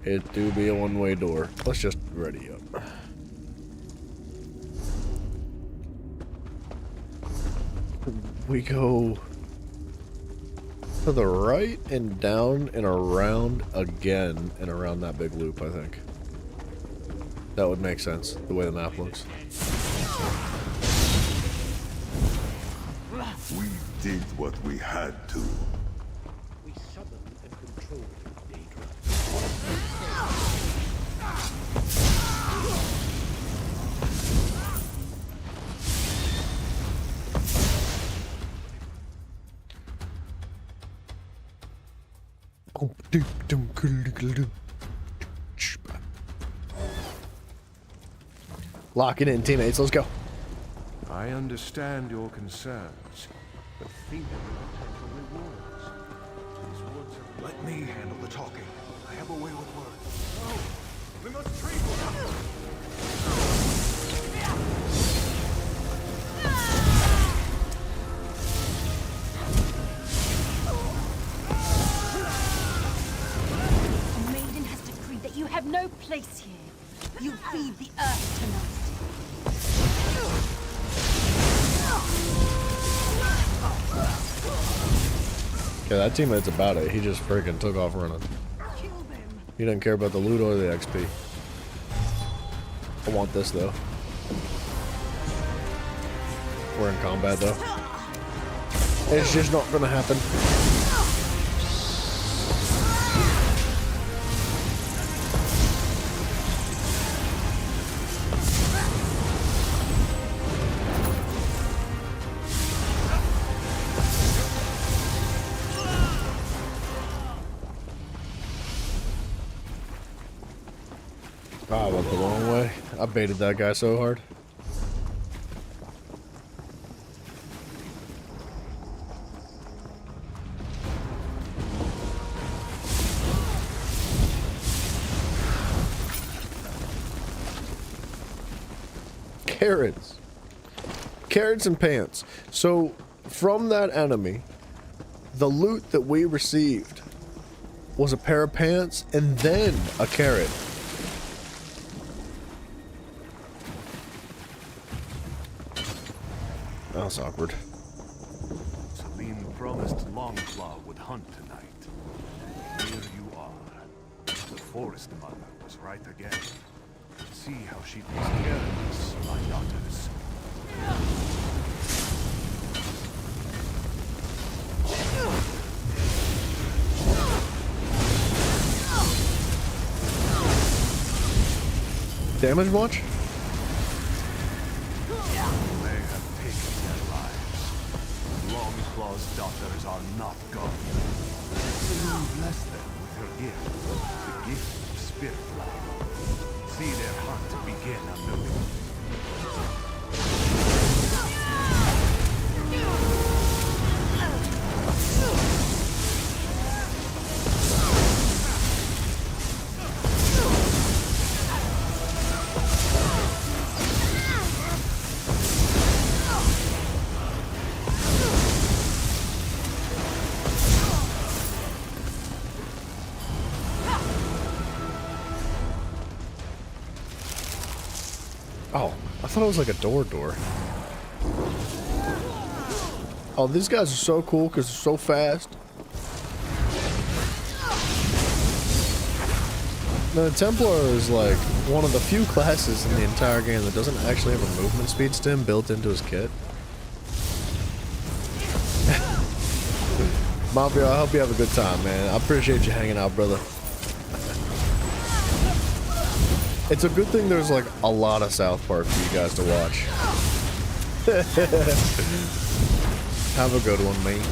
It do be a one-way door. Let's just ready up. We go to the right and down and around again and around that big loop, I think. That would make sense, the way the map looks. We did what we had to. We summoned and controlled Daedra. Lock it in, teammates. Let's go. I understand your concerns, but think of the potential rewards. These woods have... Let me handle the talking. I have a way with words. Oh, we must treat one. A maiden has decreed that you have no place here. You feed the earth tonight. Yeah, that teammate's about it. He just freaking took off running. He didn't care about the loot or the XP. I want this though. We're in combat though. It's just not gonna happen. I went the wrong way. I baited that guy so hard. Carrots. Carrots and pants. So, from that enemy, the loot that we received was a pair of pants and then a carrot. That was awkward. Celine promised Longclaw would hunt tonight. Here you are. The Forest Mother was right again. See how she takes care of us, my daughters. Damage much? They have taken their lives. Longclaw's daughters are not gone. Celine blessed them with her gift, the gift of Spirit Flower. See their hunt begin anew. Oh, I thought it was like a door. Oh, these guys are so cool because they're so fast. The Templar is like one of the few classes in the entire game that doesn't actually have a movement speed stim built into his kit. Mafia, I hope you have a good time, man. I appreciate you hanging out, brother. It's a good thing there's like a lot of South Park for you guys to watch. Have a good one, mate.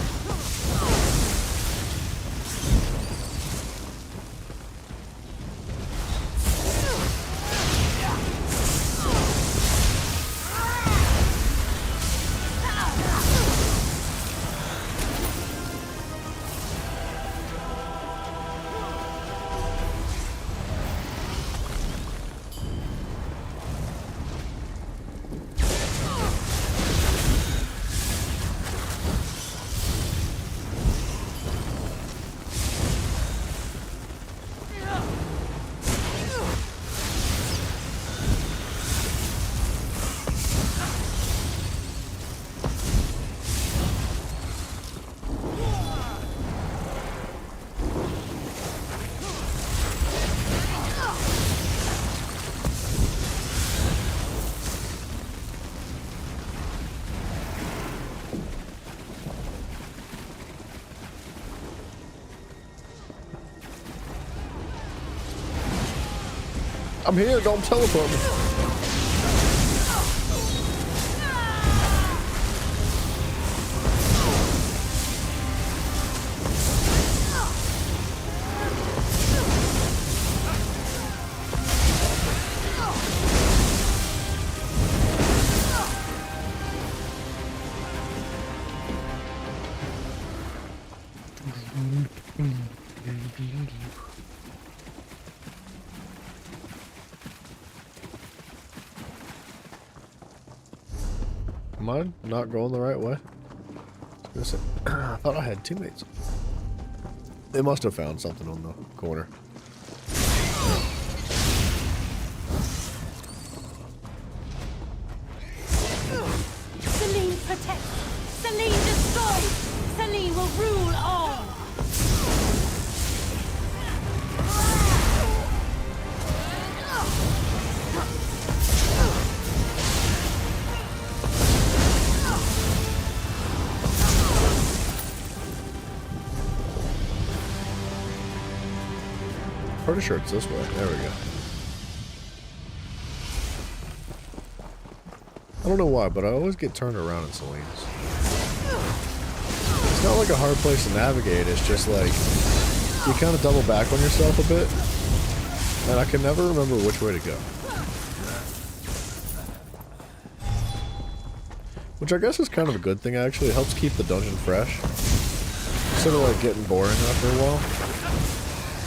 I'm here, don't teleport me. Am I not going the right way? Listen, I thought I had teammates. They must have found something on the corner. Selene protects. Selene destroys. Selene will rule all. Pretty sure it's this way. There we go. I don't know why, but I always get turned around in Selene's. It's not like a hard place to navigate, it's just like you kind of double back on yourself a bit, and I can never remember which way to go. Which I guess is kind of a good thing, actually. It helps keep the dungeon fresh. Instead of like getting boring after a while.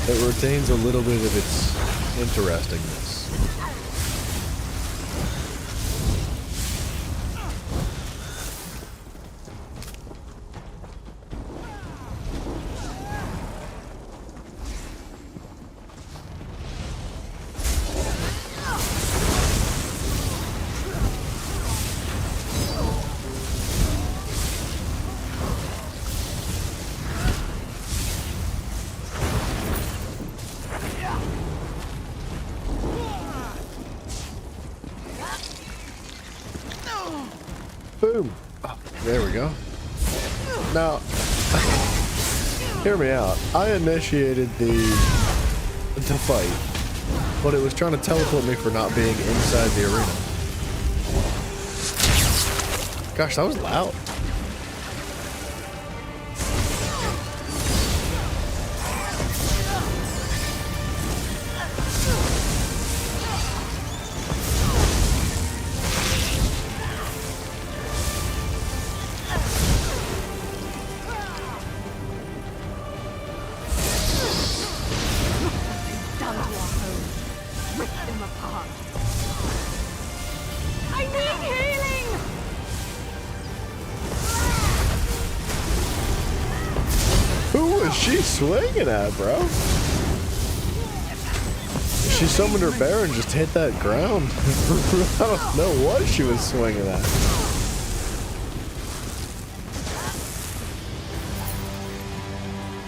It retains a little bit of its interestingness. Boom. Oh, there we go. Now, hear me out. I initiated the fight, but it was trying to teleport me for not being inside the arena. Gosh, that was loud. She's swinging at, bro. She summoned her bear and just hit that ground. I don't know what she was swinging at.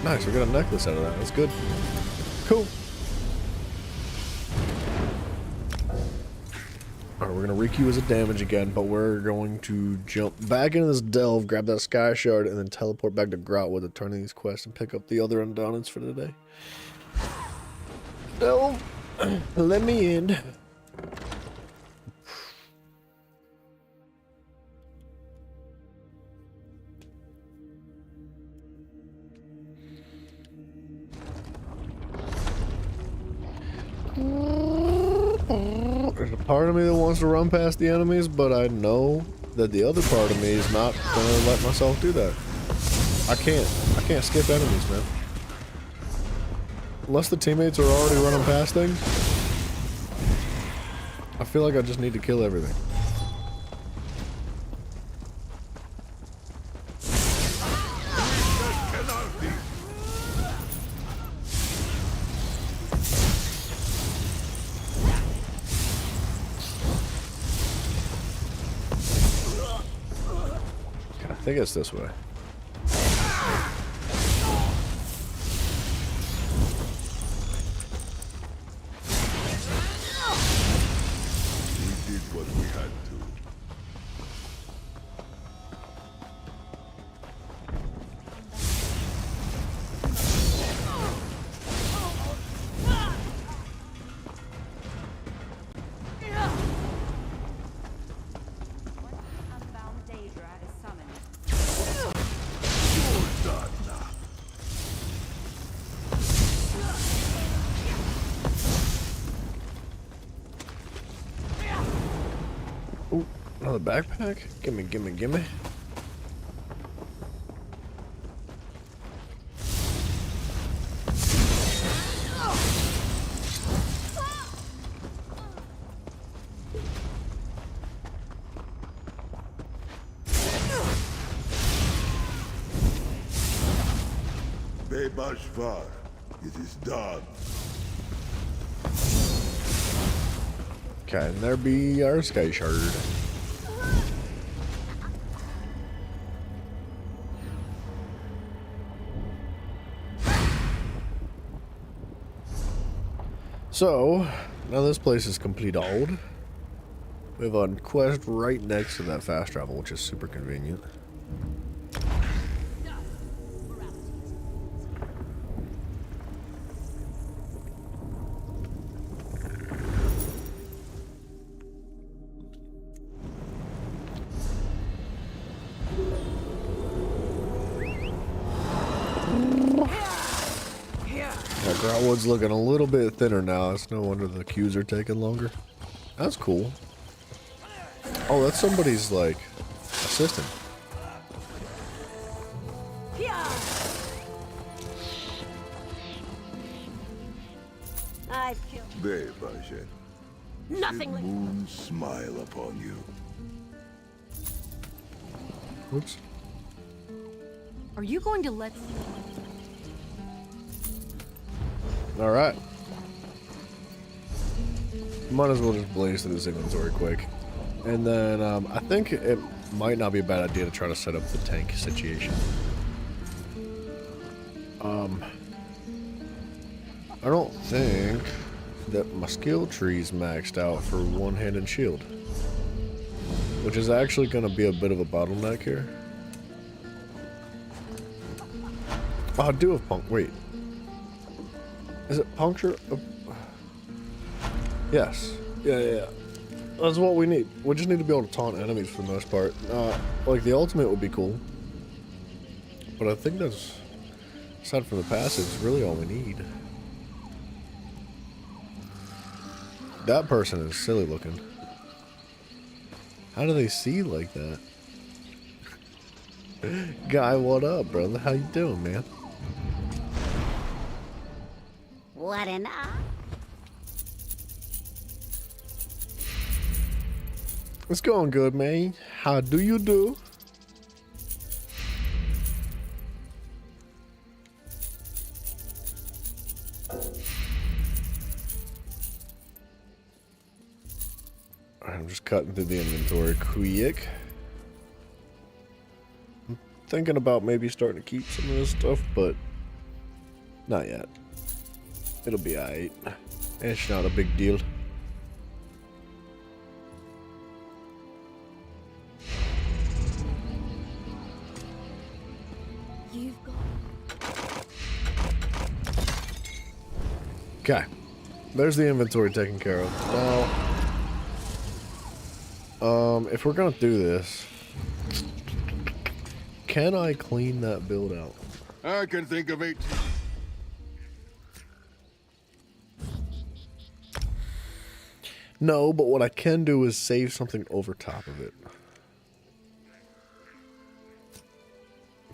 Nice, we got a necklace out of that. That's good. Cool. Alright, we're gonna requeue as a damage again, but we're going to jump back into this delve, grab that sky shard, and then teleport back to Grautwood to turn in these quests and pick up the other Undonneds for today. Delve, let me in. There's a part of me that wants to run past the enemies, but I know that the other part of me is not gonna let myself do that. I can't skip enemies, man. Unless the teammates are already running past things, I feel like I just need to kill everything. I think it's this way. We did what we had to. Ooh, another backpack? Gimme, gimme, gimme. Bashvar. It is done. Can there be our sky shard? So, now this place is complete old. We have a quest right next to that fast travel, which is super convenient. Groutwood's looking a little bit thinner now. It's no wonder the queues are taking longer. That's cool. Oh, that's somebody's, like, assistant. I've killed. There, Bajen. Nothing like Moon smile upon you. Oops. Are you going to let... Alright. Might as well just blaze through this inventory quick. And then, I think it might not be a bad idea to try to set up the tank situation. I don't think that my skill tree's maxed out for one-handed shield. Which is actually going to be a bit of a bottleneck here. Oh, I do have punk. Wait. Is it puncture? Yes. Yeah. That's what we need. We just need to be able to taunt enemies for the most part. Like, the ultimate would be cool. But I think that's, aside from the passives, really all we need. That person is silly looking. How do they see like that? Guy, what up, brother? How you doing, man? What an It's going good, man. How do you do? I'm just cutting through the inventory quick. I'm thinking about maybe starting to keep some of this stuff, but not yet. It'll be alright. It's not a big deal. You've got... Okay. There's the inventory taken care of. Now, if we're gonna do this, can I clean that build out? I can think of it. No, but what I can do is save something over top of it.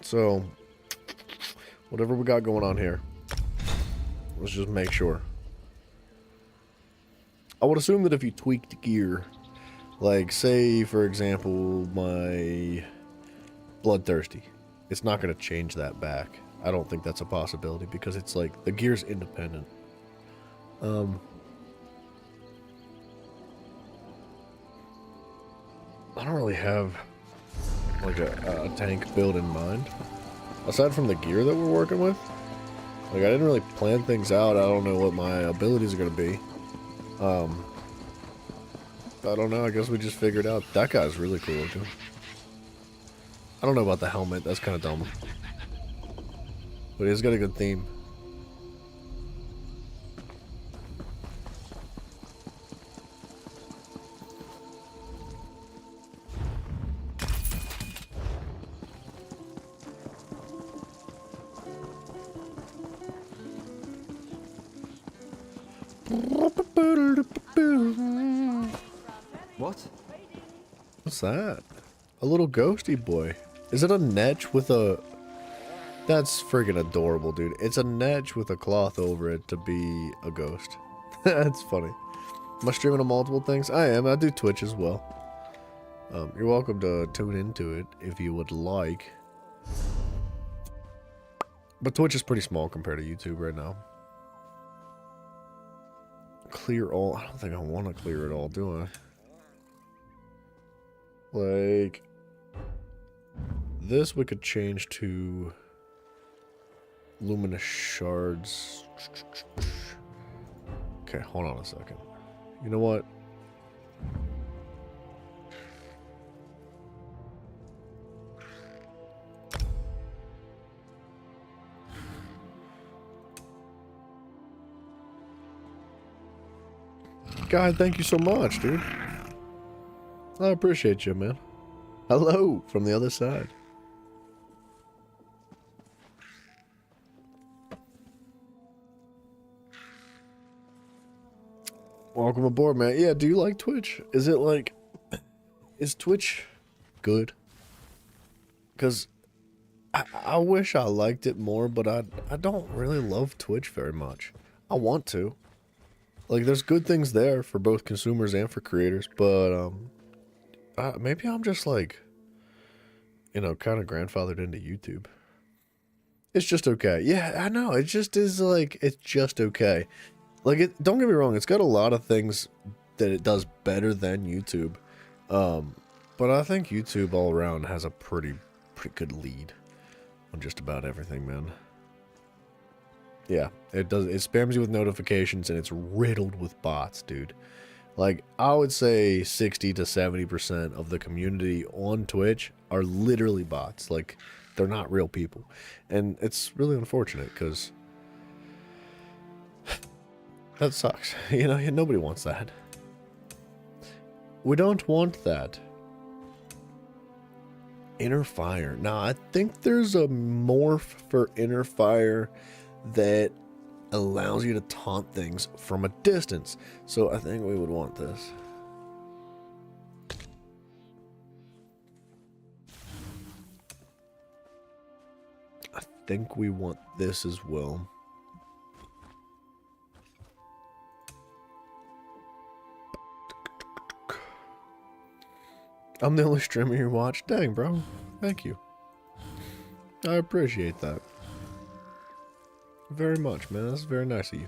So, whatever we got going on here, let's just make sure. I would assume that if you tweaked gear, like say for example my Bloodthirsty, it's not going to change that back. I don't think that's a possibility because it's like the gear's independent. I don't really have like a tank build in mind aside from the gear that we're working with. Like, I didn't really plan things out. I don't know what my abilities are going to be. I don't know. I guess we just figured out. That guy's really cool looking. I don't know about the helmet. That's kind of dumb. But he's got a good theme. What? What's that? A little ghosty boy. Is it a netch with a... That's friggin' adorable, dude. It's a netch with a cloth over it to be a ghost. That's funny. Am I streaming on multiple things? I am. I do Twitch as well. You're welcome to tune into it if you would like. But Twitch is pretty small compared to YouTube right now. Clear all. I don't think I want to clear it all, do I? Like, this we could change to luminous shards. Okay, hold on a second. You know what? God, thank you so much, dude. I appreciate you, man. Hello from the other side. Welcome aboard, man. Yeah, do you like Twitch? Is it like... Is Twitch good? Because I wish I liked it more, but I don't really love Twitch very much. I want to. Like, there's good things there for both consumers and for creators, but maybe I'm just like, you know, kind of grandfathered into YouTube. It's just okay. Yeah, I know. It just is like, it's just okay. Like, don't get me wrong, it's got a lot of things that it does better than YouTube. But I think YouTube all around has a pretty good lead on just about everything, man. Yeah, it does. It spams you with notifications and it's riddled with bots, dude. Like, I would say 60 to 70% of the community on Twitch are literally bots. Like, they're not real people. And it's really unfortunate because that sucks. You know, nobody wants that. We don't want that. Inner Fire. Now, I think there's a morph for Inner Fire that allows you to taunt things from a distance. So I think we would want this. I think we want this as well. I'm the only streamer you watch. Dang, bro. Thank you. I appreciate that. Very much, man. That's very nice of you.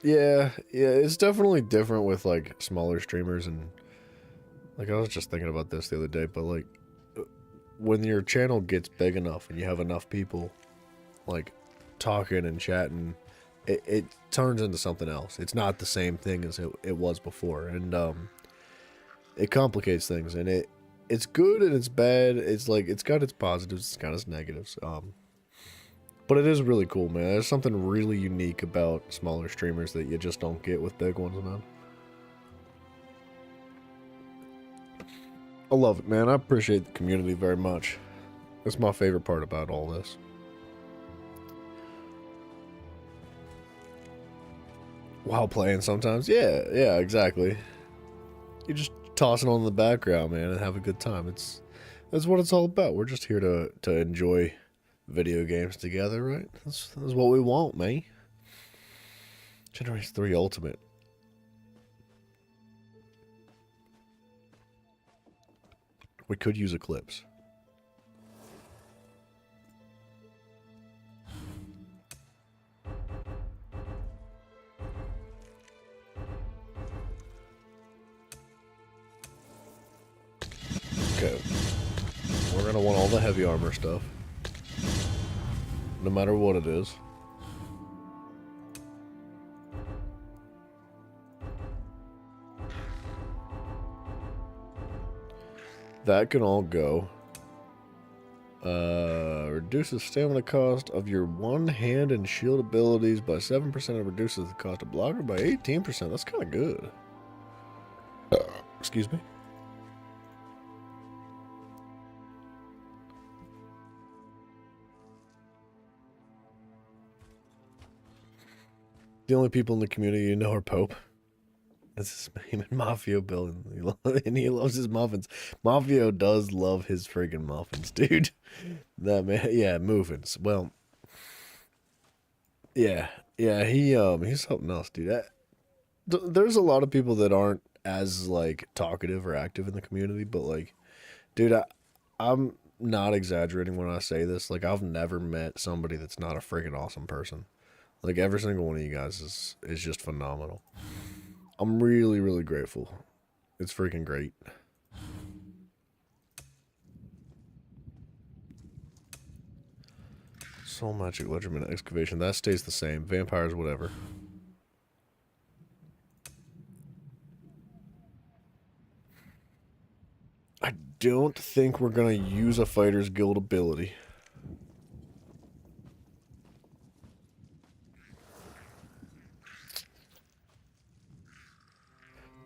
Yeah, it's definitely different with, like, smaller streamers, and, like, I was just thinking about this the other day, but, like, when your channel gets big enough and you have enough people, like, talking and chatting, it turns into something else. It's not the same thing as it was before, and, it complicates things, and it's good and it's bad. It's like, it's got its positives, it's got its negatives. But it is really cool, man. There's something really unique about smaller streamers that you just don't get with big ones, man. I love it, man. I appreciate the community very much. That's my favorite part about all this. While playing sometimes. Yeah, exactly. You just toss it on in the background, man, and have a good time. That's what it's all about. We're just here to enjoy video games together, right? That's what we want, man. Generation 3 Ultimate. We could use Eclipse. Okay. We're gonna want all the heavy armor stuff. No matter what it is. That can all go. Reduces stamina cost of your one hand and shield abilities by 7% and reduces the cost of blocker by 18%. That's kind of good. Excuse me. The only people in the community you know are Pope. That's him and Mafio Bill, and he loves his muffins. Mafio does love his friggin' muffins, dude. That man, yeah, muffins. Well, yeah, he's something else, dude. There's a lot of people that aren't as, like, talkative or active in the community, but, like, dude, I'm not exaggerating when I say this. Like, I've never met somebody that's not a freaking awesome person. Like, every single one of you guys is just phenomenal. I'm really, really grateful. It's freaking great. Soul Magic, Legerdman, Excavation. That stays the same. Vampires, whatever. I don't think we're going to use a Fighter's Guild ability.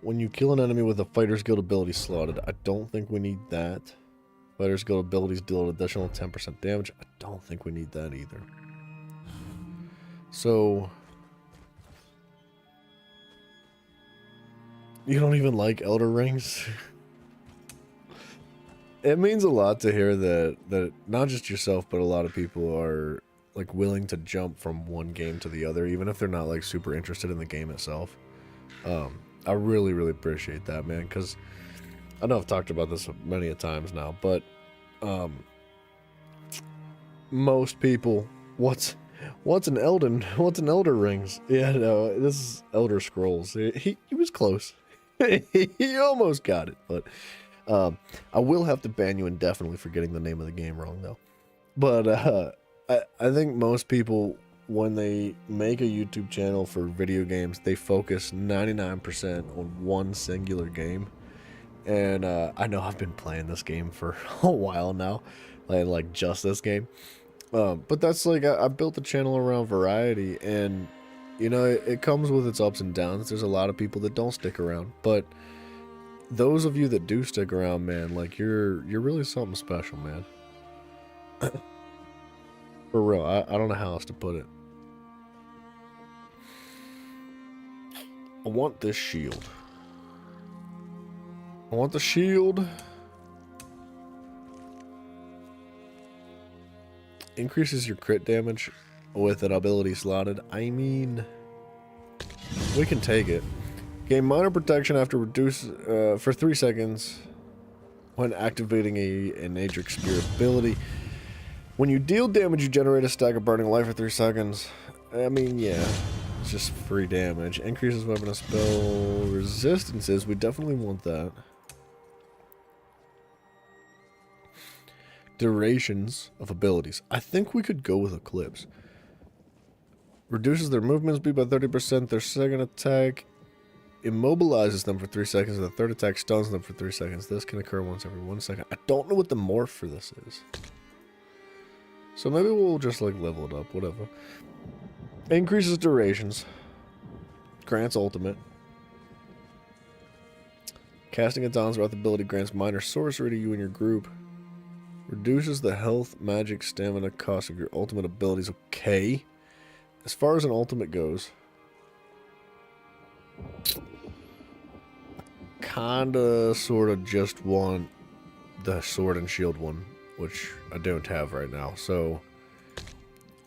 When you kill an enemy with a Fighter's Guild ability slotted, I don't think we need that. Fighter's Guild abilities deal an additional 10% damage. I don't think we need that either. So... You don't even like Elder Rings? It means a lot to hear that not just yourself, but a lot of people are like willing to jump from one game to the other, even if they're not like super interested in the game itself. I really, really appreciate that, man, because I know I've talked about this many a times now, but most people, what's an Elder Rings? Yeah, no, this is Elder Scrolls. He was close. He almost got it, but I will have to ban you indefinitely for getting the name of the game wrong, though. But I think most people, when they make a YouTube channel for video games, they focus 99% on one singular game. And I know I've been playing this game for a while now, like just this game. But that's like, I built the channel around variety, and you know, it comes with its ups and downs. There's a lot of people that don't stick around, but those of you that do stick around, man, like you're really something special, man. For real, I don't know how else to put it. I want this shield. I want the shield. Increases your crit damage with an ability slotted. I mean, we can take it. Gain minor protection after reduce for 3 seconds when activating an Aedric Spear ability. When you deal damage, you generate a stack of burning life for 3 seconds. I mean, yeah, it's just free damage. Increases weapon and spell resistances. We definitely want that. Durations of abilities. I think we could go with Eclipse. Reduces their movement speed by 30%. Their second attack immobilizes them for 3 seconds, and the third attack stuns them for 3 seconds. This can occur once every 1 second. I don't know what the morph for this is. So maybe we'll just like level it up, whatever. Increases durations. Grants ultimate. Casting a Dawn's Wrath ability grants minor sorcery to you and your group. Reduces the health, magic, stamina cost of your ultimate abilities. Okay. As far as an ultimate goes, kinda, sorta just want the sword and shield one, which I don't have right now. So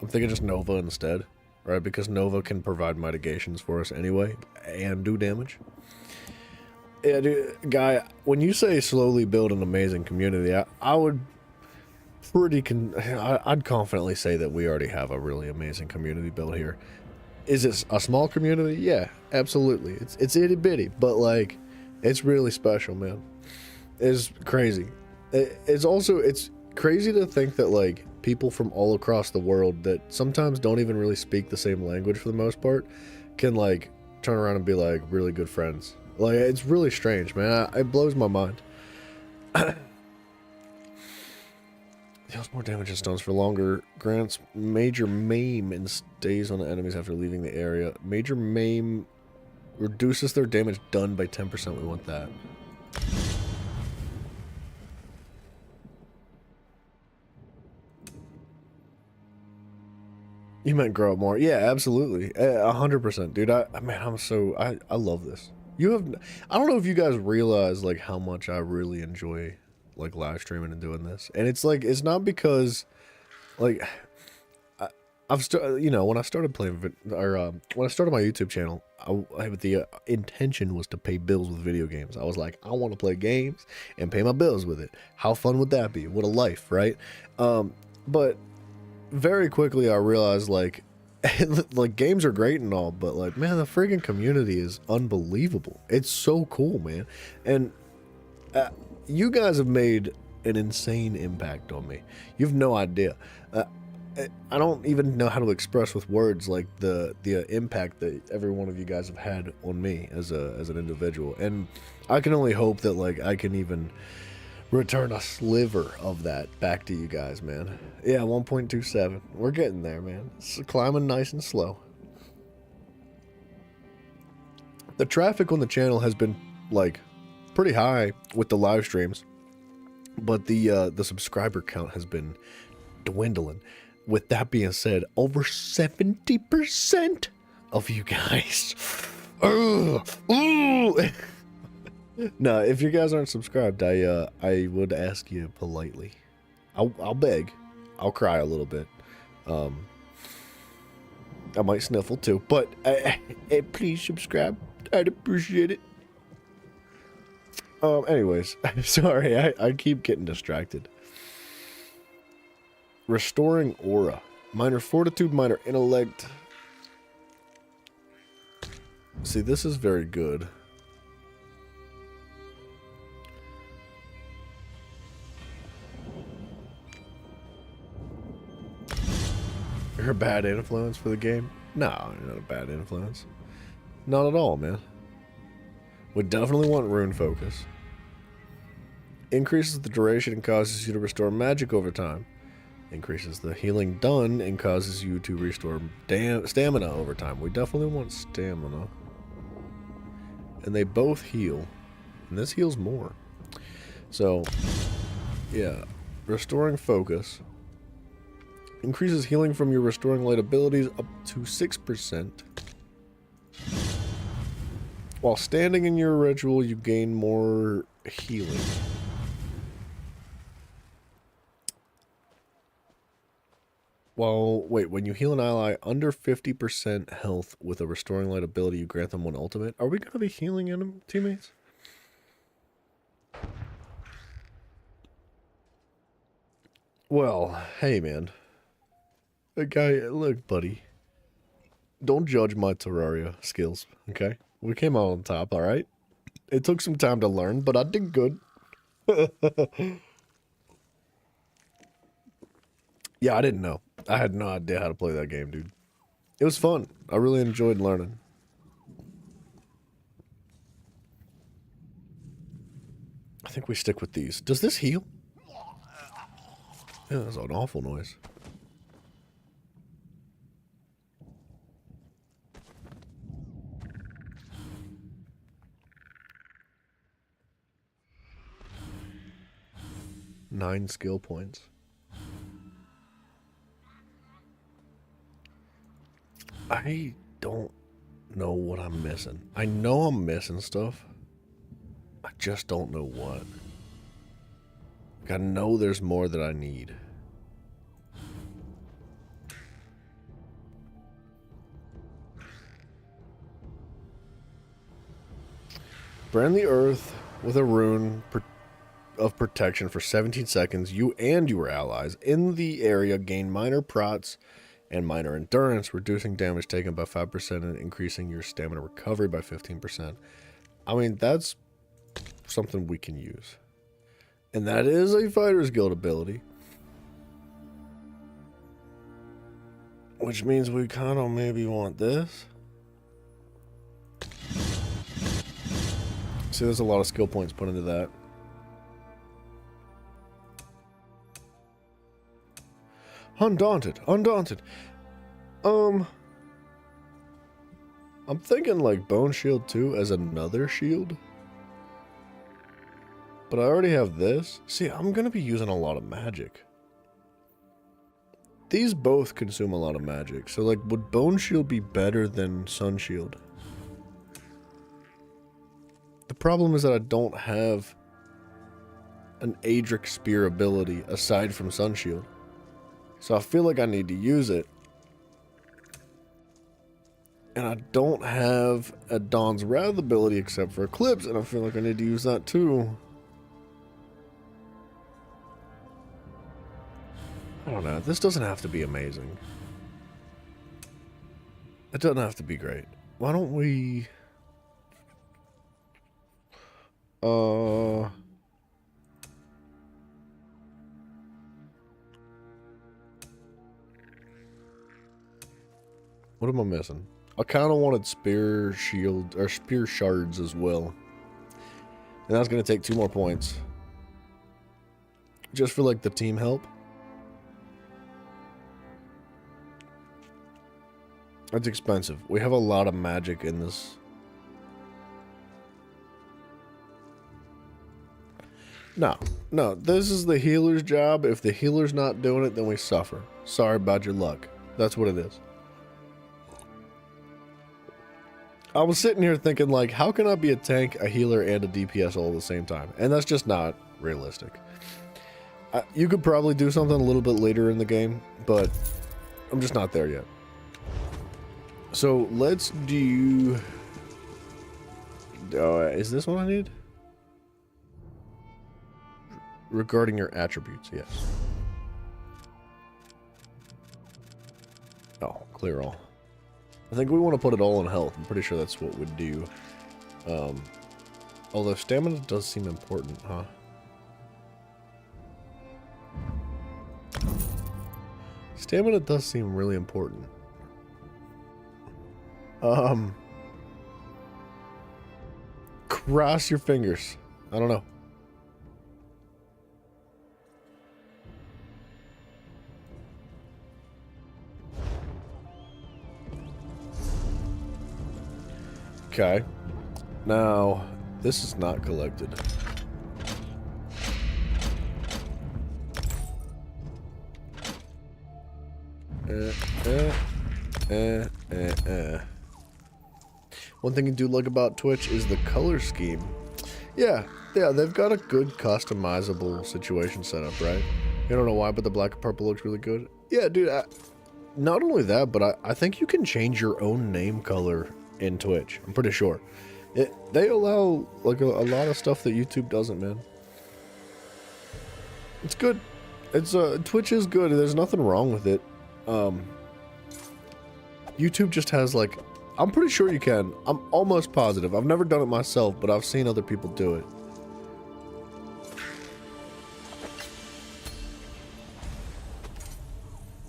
I'm thinking just Nova instead, right? Because Nova can provide mitigations for us anyway and do damage. Yeah, dude, Guy, when you say slowly build an amazing community, I would I'd confidently say that we already have a really amazing community built here. Is it a small community? Yeah, absolutely. It's itty bitty, but like, it's really special, man. It's crazy. It's crazy to think that like people from all across the world that sometimes don't even really speak the same language for the most part can like turn around and be like really good friends. Like, it's really strange, man. It blows my mind. Deals more damage and stones for longer. Grants major maim and stays on the enemies after leaving the area. Major maim reduces their damage done by 10%. We want that. You meant grow up more. Yeah, absolutely. 100%, dude. I love this. I don't know if you guys realize like how much I really enjoy like live streaming and doing this. And it's like, it's not because like when I started playing, when I started my YouTube channel, the intention was to pay bills with video games. I was like, I want to play games and pay my bills with it. How fun would that be? What a life, right? But very quickly I realized, like, like, games are great and all, but, like, man, the friggin' community is unbelievable. It's so cool, man. And you guys have made an insane impact on me. You've no idea. I don't even know how to express with words, like, the impact that every one of you guys have had on me as an individual. And I can only hope that, like, I can even return a sliver of that back to you guys, man. Yeah, 1.27. We're getting there, man. It's climbing nice and slow. The traffic on the channel has been, like, pretty high with the live streams, but the subscriber count has been dwindling. With that being said, over 70% of you guys. No, if you guys aren't subscribed, I would ask you politely. I'll beg. I'll cry a little bit. I might sniffle too, but please subscribe. I'd appreciate it. Anyways, sorry, I keep getting distracted. Restoring aura. Minor fortitude, minor intellect. See, this is very good. You're a bad influence for the game? No, you're not a bad influence. Not at all, man. We definitely want rune focus. Increases the duration and causes you to restore magic over time. Increases the healing done and causes you to restore stamina over time. We definitely want stamina. And they both heal. And this heals more. So, yeah. Restoring focus. Increases healing from your restoring light abilities up to 6%. While standing in your ritual, you gain more healing. Well, wait, when you heal an ally under 50% health with a restoring light ability, you grant them one ultimate. Are we going to be healing enemy teammates? Well, hey, man. Look, buddy. Don't judge my Terraria skills, okay? We came out on top, alright? It took some time to learn, but I did good. Yeah, I didn't know. I had no idea how to play that game, dude. It was fun. I really enjoyed learning. I think we stick with these. Does this heal? Yeah, that's an awful noise. Nine skill points. I don't know what I'm missing. I know I'm missing stuff. I just don't know what. I know there's more that I need. Brand the earth with a rune of protection for 17 seconds. You and your allies in the area gain minor prots and minor endurance, reducing damage taken by 5% and increasing your stamina recovery by 15%. I mean, that's something we can use. And that is a Fighter's Guild ability. Which means we kind of maybe want this. See, there's a lot of skill points put into that. Undaunted. I'm thinking like Bone Shield 2 as another shield. But I already have this. See, I'm going to be using a lot of magic. These both consume a lot of magic. So, like, would Bone Shield be better than Sun Shield? The problem is that I don't have an Adric Spear ability aside from Sun Shield. So I feel like I need to use it And I don't have a Dawn's Wrath ability except for Eclipse, and I feel like I need to use that too. I don't know. This doesn't have to be amazing. It doesn't have to be great. Why don't we... What am I missing? I kind of wanted spear shield or spear shards as well. And that's going to take 2 more points. Just for like the team help. That's expensive. We have a lot of magic in this. No, this is the healer's job. If the healer's not doing it, then we suffer. Sorry about your luck. That's what it is. I was sitting here thinking, like, how can I be a tank, a healer, and a DPS all at the same time? And that's just not realistic. You could probably do something a little bit later in the game, but I'm just not there yet. So let's do... is this what I need? Regarding your attributes, yes. Oh, clear all. I think we want to put it all in health. I'm pretty sure that's what we'd do. Although stamina does seem important, huh? Stamina does seem really important. Cross your fingers. I don't know. Okay. Now, this is not collected. One thing I do like about Twitch is the color scheme. Yeah, they've got a good customizable situation set up, right? I don't know why, but the black and purple looks really good. Yeah, dude, not only that, but I think you can change your own name color in Twitch. I'm pretty sure. They allow like a lot of stuff that YouTube doesn't, man. It's good. It's Twitch is good. There's nothing wrong with it. YouTube just has like, I'm pretty sure you can. I'm almost positive. I've never done it myself, but I've seen other people do it.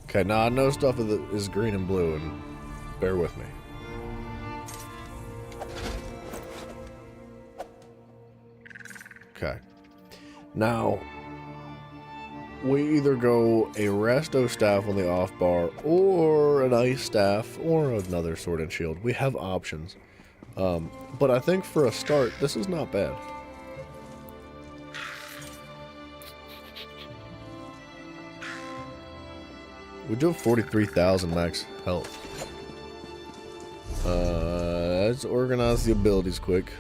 Okay, now I know stuff is green and blue, and bear with me. Okay. Now, we either go a resto staff on the off bar, or an ice staff, or another sword and shield. We have options. But I think for a start, this is not bad. We do have 43,000 max health. Let's organize the abilities quick.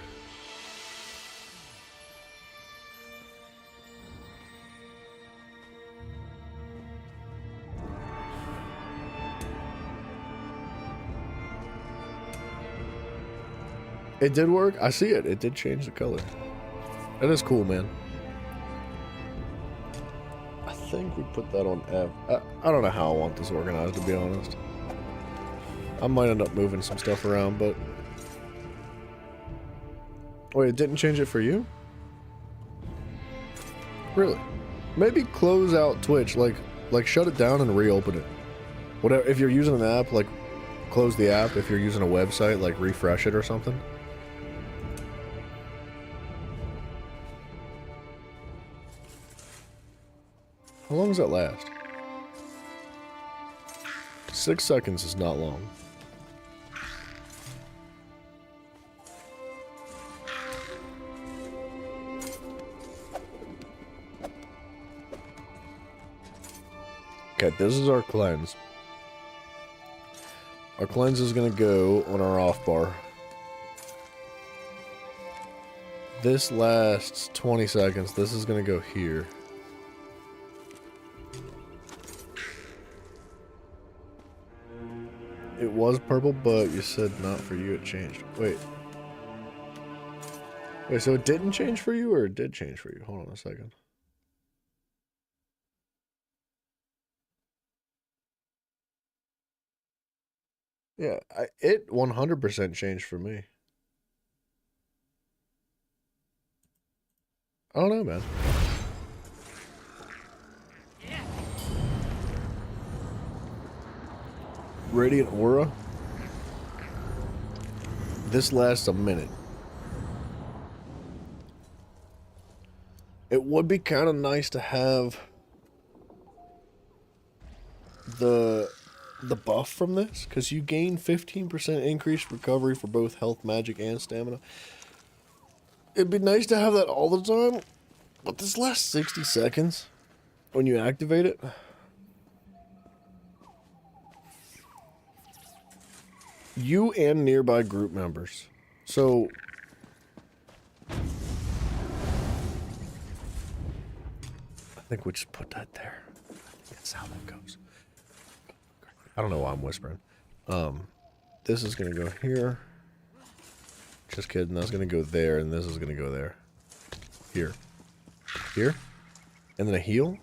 It did work. I see it. It did change the color. That is cool, man. I think we put that on F. I don't know how I want this organized, to be honest. I might end up moving some stuff around, but... Wait, it didn't change it for you? Really? Maybe close out Twitch, like shut it down and reopen it. Whatever. If you're using an app, like close the app. If you're using a website, like refresh it or something. How long does that last? 6 seconds is not long. Okay, this is our cleanse. Our cleanse is going to go on our off bar. This lasts 20 seconds. This is going to go here. It was purple, but you said not for you, it changed. Wait. Wait, so it didn't change for you, or it did change for you? Hold on a second. Yeah, it 100% changed for me. I don't know, man. Radiant Aura. This lasts a minute. It would be kind of nice to have the buff from this, because you gain 15% increased recovery for both health, magic, and stamina. It'd be nice to have that all the time, but this lasts 60 seconds when you activate it. You and nearby group members. So I think we just put that there. That's how that goes. I don't know why I'm whispering. This is gonna go here. Just kidding. That's gonna go there, and this is gonna go there. Here. Here. And then a heal.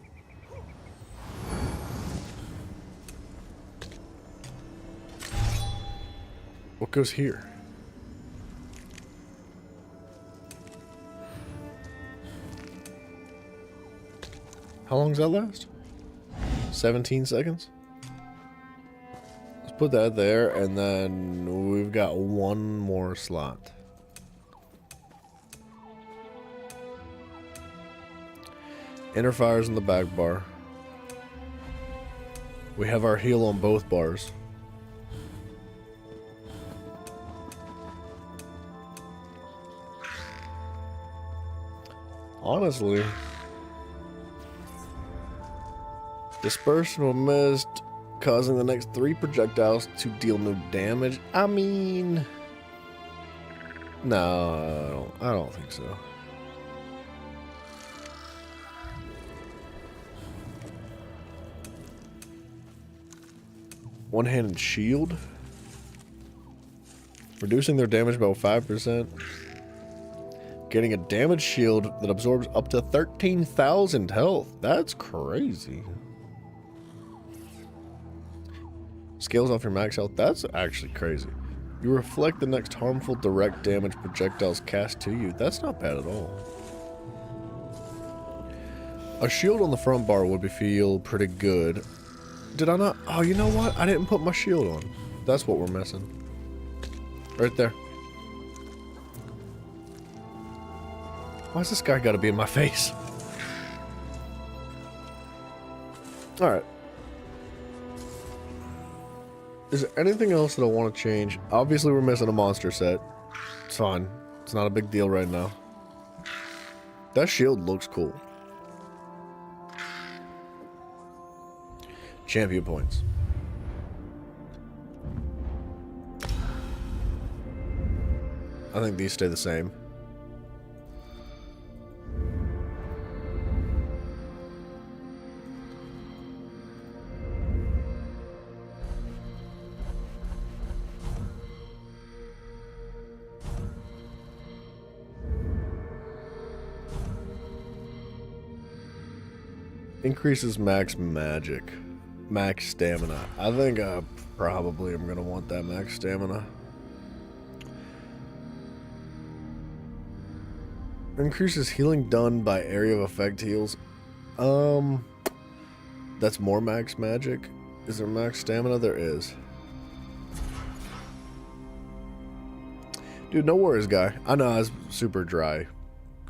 What goes here? How long does that last? 17 seconds? Let's put that there, and then we've got one more slot. Inner fires in the back bar. We have our heal on both bars. Honestly, dispersion will mist, causing the next 3 projectiles to deal no damage. I mean, no, I don't think so. One-handed shield, reducing their damage by 5%. Getting a damage shield that absorbs up to 13,000 health. That's crazy. Scales off your max health. That's actually crazy. You reflect the next harmful direct damage projectiles cast to you. That's not bad at all. A shield on the front bar would feel pretty good. Did I not? Oh, you know what? I didn't put my shield on. That's what we're missing. Right there. Why's this guy gotta be in my face? Alright. Is there anything else that I want to change? Obviously we're missing a monster set. It's fine. It's not a big deal right now. That shield looks cool. Champion points. I think these stay the same. Increases max magic. Max stamina. I think I probably am going to want that max stamina. Increases healing done by area of effect heals. That's more max magic. Is there max stamina? There is. Dude, no worries, guy. I know it's super dry,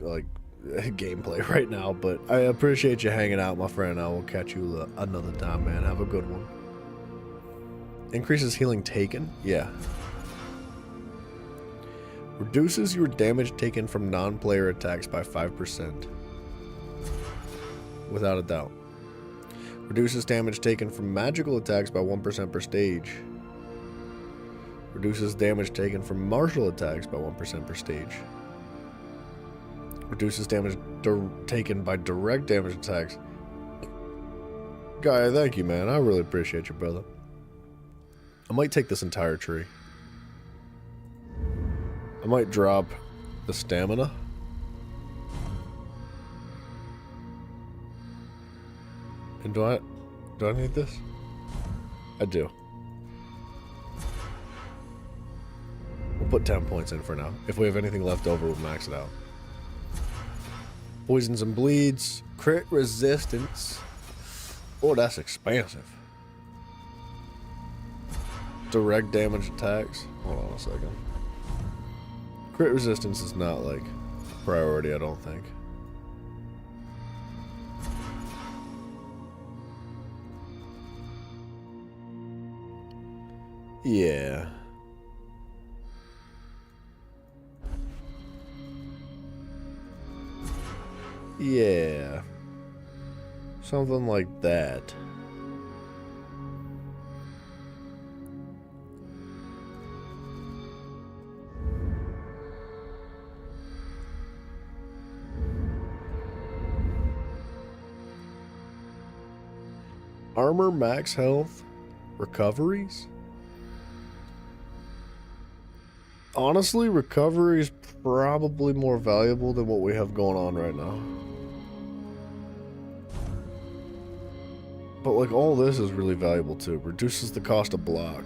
like, gameplay right now, but I appreciate you hanging out, my friend. I will catch you another time, man. Have a good one. Increases healing taken? Yeah. Reduces your damage taken from non-player attacks by 5%. Without a doubt. Reduces damage taken from magical attacks by 1% per stage. Reduces damage taken from martial attacks by 1% per stage. Reduces damage taken by direct damage attacks. Guy, thank you, man. I really appreciate you, brother. I might take this entire tree. I might drop the stamina. And do I need this? I do. We'll put 10 points in for now. If we have anything left over, we'll max it out. Poisons and bleeds. Crit resistance. Oh, that's expansive. Direct damage attacks. Hold on a second. Crit resistance is not like priority, I don't think. Yeah. Yeah. Something like that. Armor, max health, recoveries? Honestly, recovery is probably more valuable than what we have going on right now. But like all this is really valuable too. Reduces the cost of block.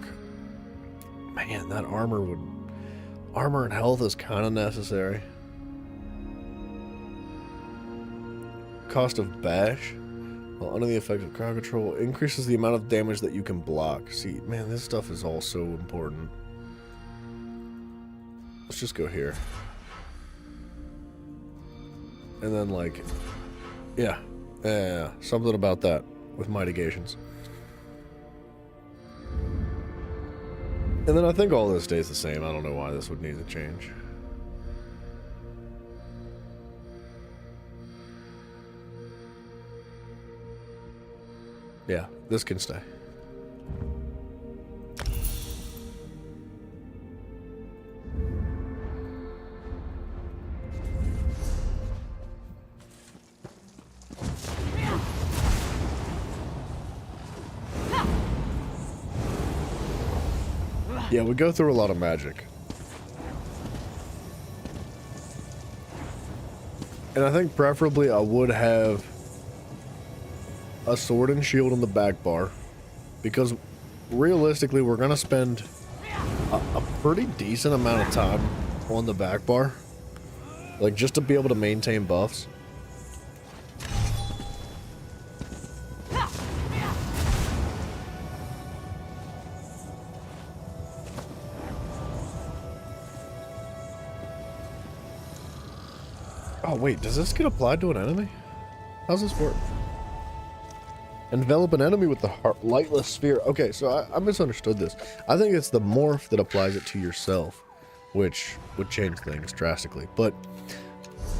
Man, that armor and health is kind of necessary. Cost of bash. While under the effect of crowd control, increases the amount of damage that you can block. See, man, this stuff is all so important. Let's just go here. And then like, yeah, something about that with mitigations. And then I think all this stays the same. I don't know why this would need to change. Yeah, this can stay. Yeah, we go through a lot of magic. And I think preferably I would have a sword and shield on the back bar, because realistically we're gonna spend a pretty decent amount of time on the back bar, like just to be able to maintain buffs. Oh wait, does this get applied to an enemy? How's this work? Envelop an enemy with the lightless sphere. Okay, so I misunderstood this. I think it's the morph that applies it to yourself, which would change things drastically. But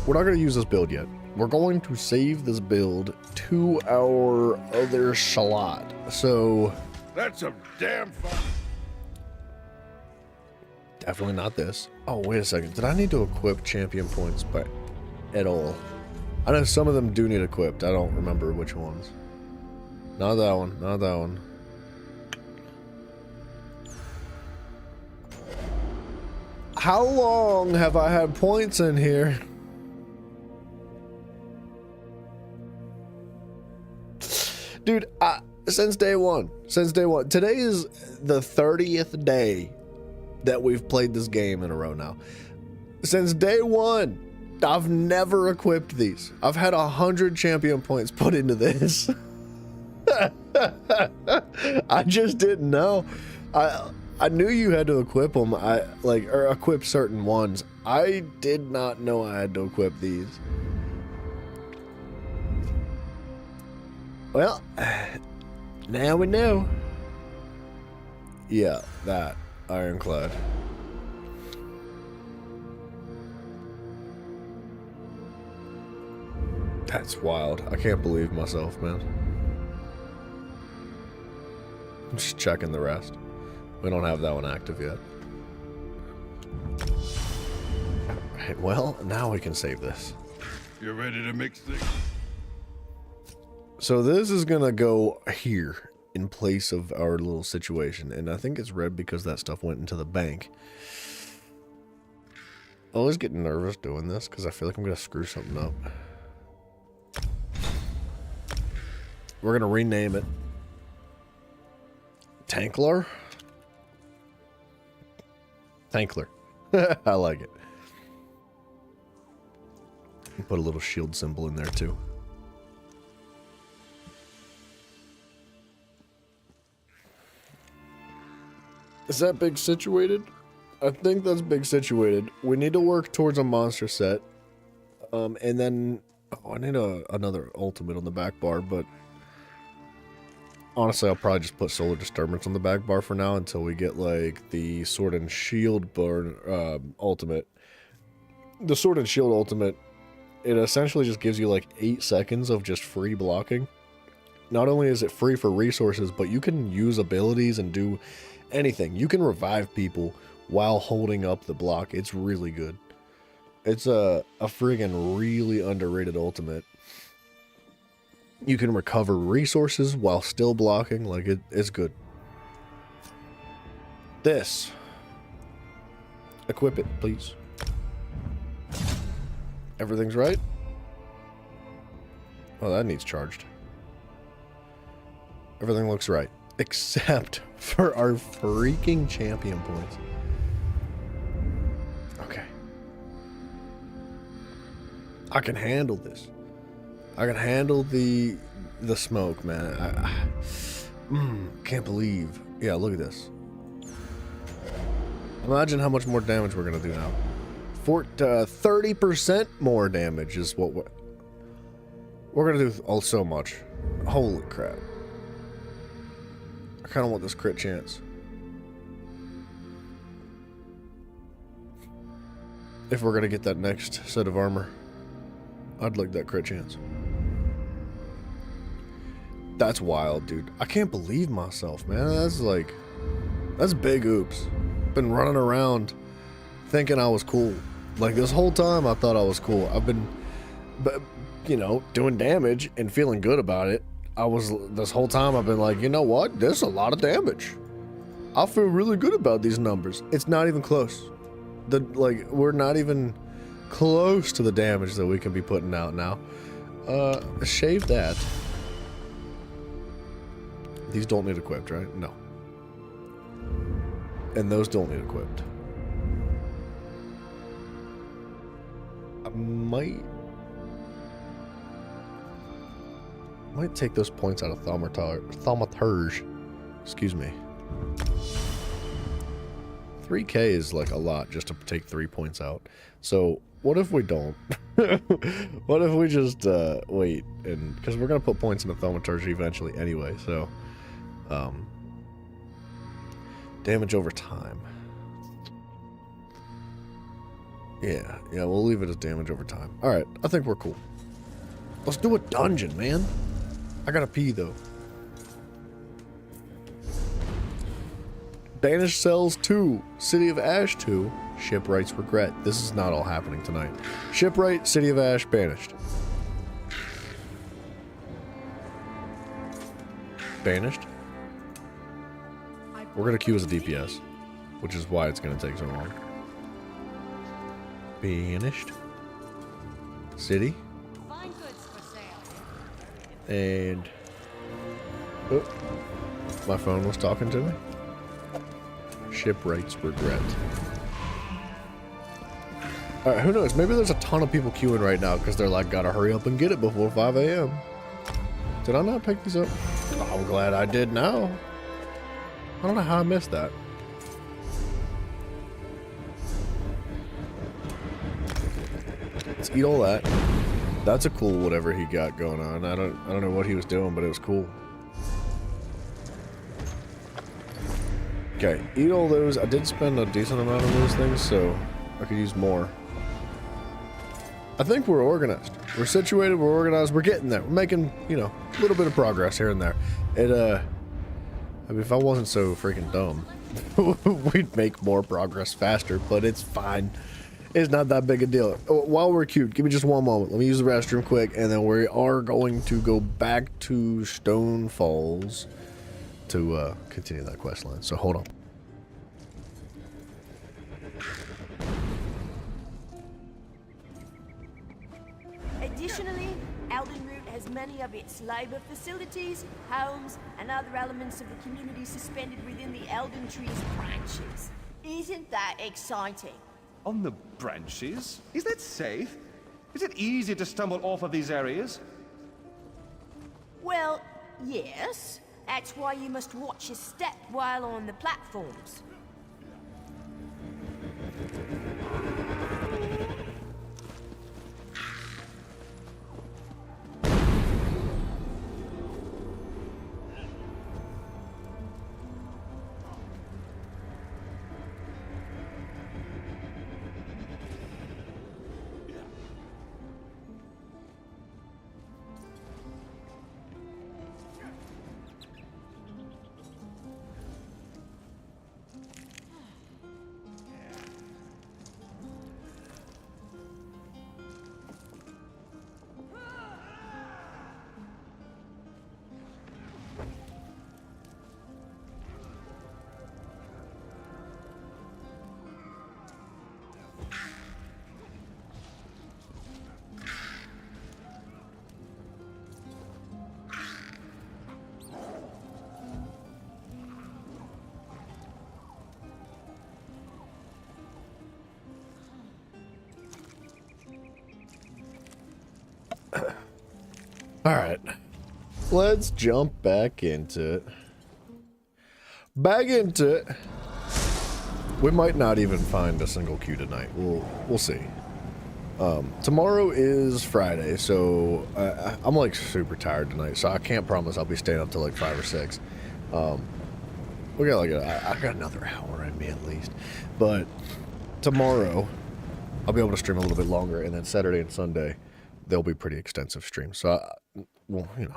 we're not going to use this build yet. We're going to save this build to our other slot. So That's some damn fun. Definitely not this. Oh, wait a second. Did I need to equip champion points at all? I know some of them do need equipped. I don't remember which ones. Not that one. Not that one. How long have I had points in here? Dude, since day one. Since day one. Today is the 30th day that we've played this game in a row now. Since day one, I've never equipped these. I've had 100 champion points put into this. I just didn't know. I knew you had to equip them. Or equip certain ones. I did not know I had to equip these. Well, now we know. Yeah, that ironclad. That's wild. I can't believe myself, man. I'm just checking the rest. We don't have that one active yet. Alright, well, now we can save this. You ready to mix things? So this is gonna go here. in place of our little situation. And I think it's red because that stuff went into the bank. I always get nervous doing this because I feel like I'm going to screw something up. We're going to rename it Tankler. Tankler. I like it. Put a little shield symbol in there too. Is that big situated? I think that's big situated. We need to work towards a monster set. And then... Oh, I need another ultimate on the back bar, but... Honestly, I'll probably just put Solar Disturbance on the back bar for now until we get, like, the Sword and Shield ultimate. The Sword and Shield ultimate, it essentially just gives you, like, 8 seconds of just free blocking. Not only is it free for resources, but you can use abilities and do anything. You can revive people while holding up the block. It's really good. It's a friggin' really underrated ultimate. You can recover resources while still blocking. Like, it's good. This. Equip it, please. Everything's right? Oh, that needs charged. Everything looks right. Except for our freaking champion points. Okay. I can handle this. I can handle the smoke, man. Can't believe. Yeah, look at this. Imagine how much more damage we're gonna do now. 30% more damage is what we're gonna do. Oh, so much. Holy crap. I kind of want this crit chance. If we're gonna get that next set of armor, I'd like that crit chance. That's wild, dude. I can't believe myself, man. That's big oops. Been running around thinking I was cool. Like, this whole time I thought I was cool. I've been, you know, doing damage and feeling good about it. This whole time I've been like, you know what? There's a lot of damage. I feel really good about these numbers. It's not even close. We're not even close to the damage that we can be putting out now. Shave that. These don't need equipped, right? No. And those don't need equipped. I might take those points out of Thaumaturge. Excuse me. 3k is like a lot just to take 3 points out. So what if we don't? What if we just wait? And because we're gonna put points into Thaumaturge eventually anyway. So damage over time. Yeah, we'll leave it as damage over time. All right, I think we're cool. Let's do a dungeon, man. I gotta pee though. Banished Cells 2, City of Ash 2, Shipwright's Regret. This is not all happening tonight. Shipwright, City of Ash, Banished. Banished. We're gonna queue as a DPS, which is why it's gonna take so long. Banished. City. And oh, my phone was talking to me. Shipwright's Regret. Alright, who knows? Maybe there's a ton of people queuing right now because they're like, gotta hurry up and get it before 5 a.m. Did I not pick these up? Oh, I'm glad I did now. I don't know how I missed that. Let's eat all that. That's a cool whatever he got going on. I don't know what he was doing, but it was cool. Okay, eat all those. I did spend a decent amount on those things, so I could use more. I think we're organized. We're situated, we're organized, we're getting there. We're making, you know, a little bit of progress here and there. I mean, if I wasn't so freaking dumb, we'd make more progress faster, but it's fine. It's not that big a deal. While we're queued, give me just one moment. Let me use the restroom quick, and then we are going to go back to Stone Falls to continue that quest line. So hold on. Additionally, Eldenroot has many of its labor facilities, homes, and other elements of the community suspended within the Elden Tree's branches. Isn't that exciting? On the branches? Is that safe? Is it easy to stumble off of these areas? Well, yes. That's why you must watch your step while on the platforms. Alright. Let's jump back into it. Back into it. We might not even find a single queue tonight. We'll see. Tomorrow is Friday, so I'm like super tired tonight, so I can't promise I'll be staying up till like 5 or 6. We got like I got another hour in me at least. But tomorrow I'll be able to stream a little bit longer, and then Saturday and Sunday they'll be pretty extensive streams. So well, you know,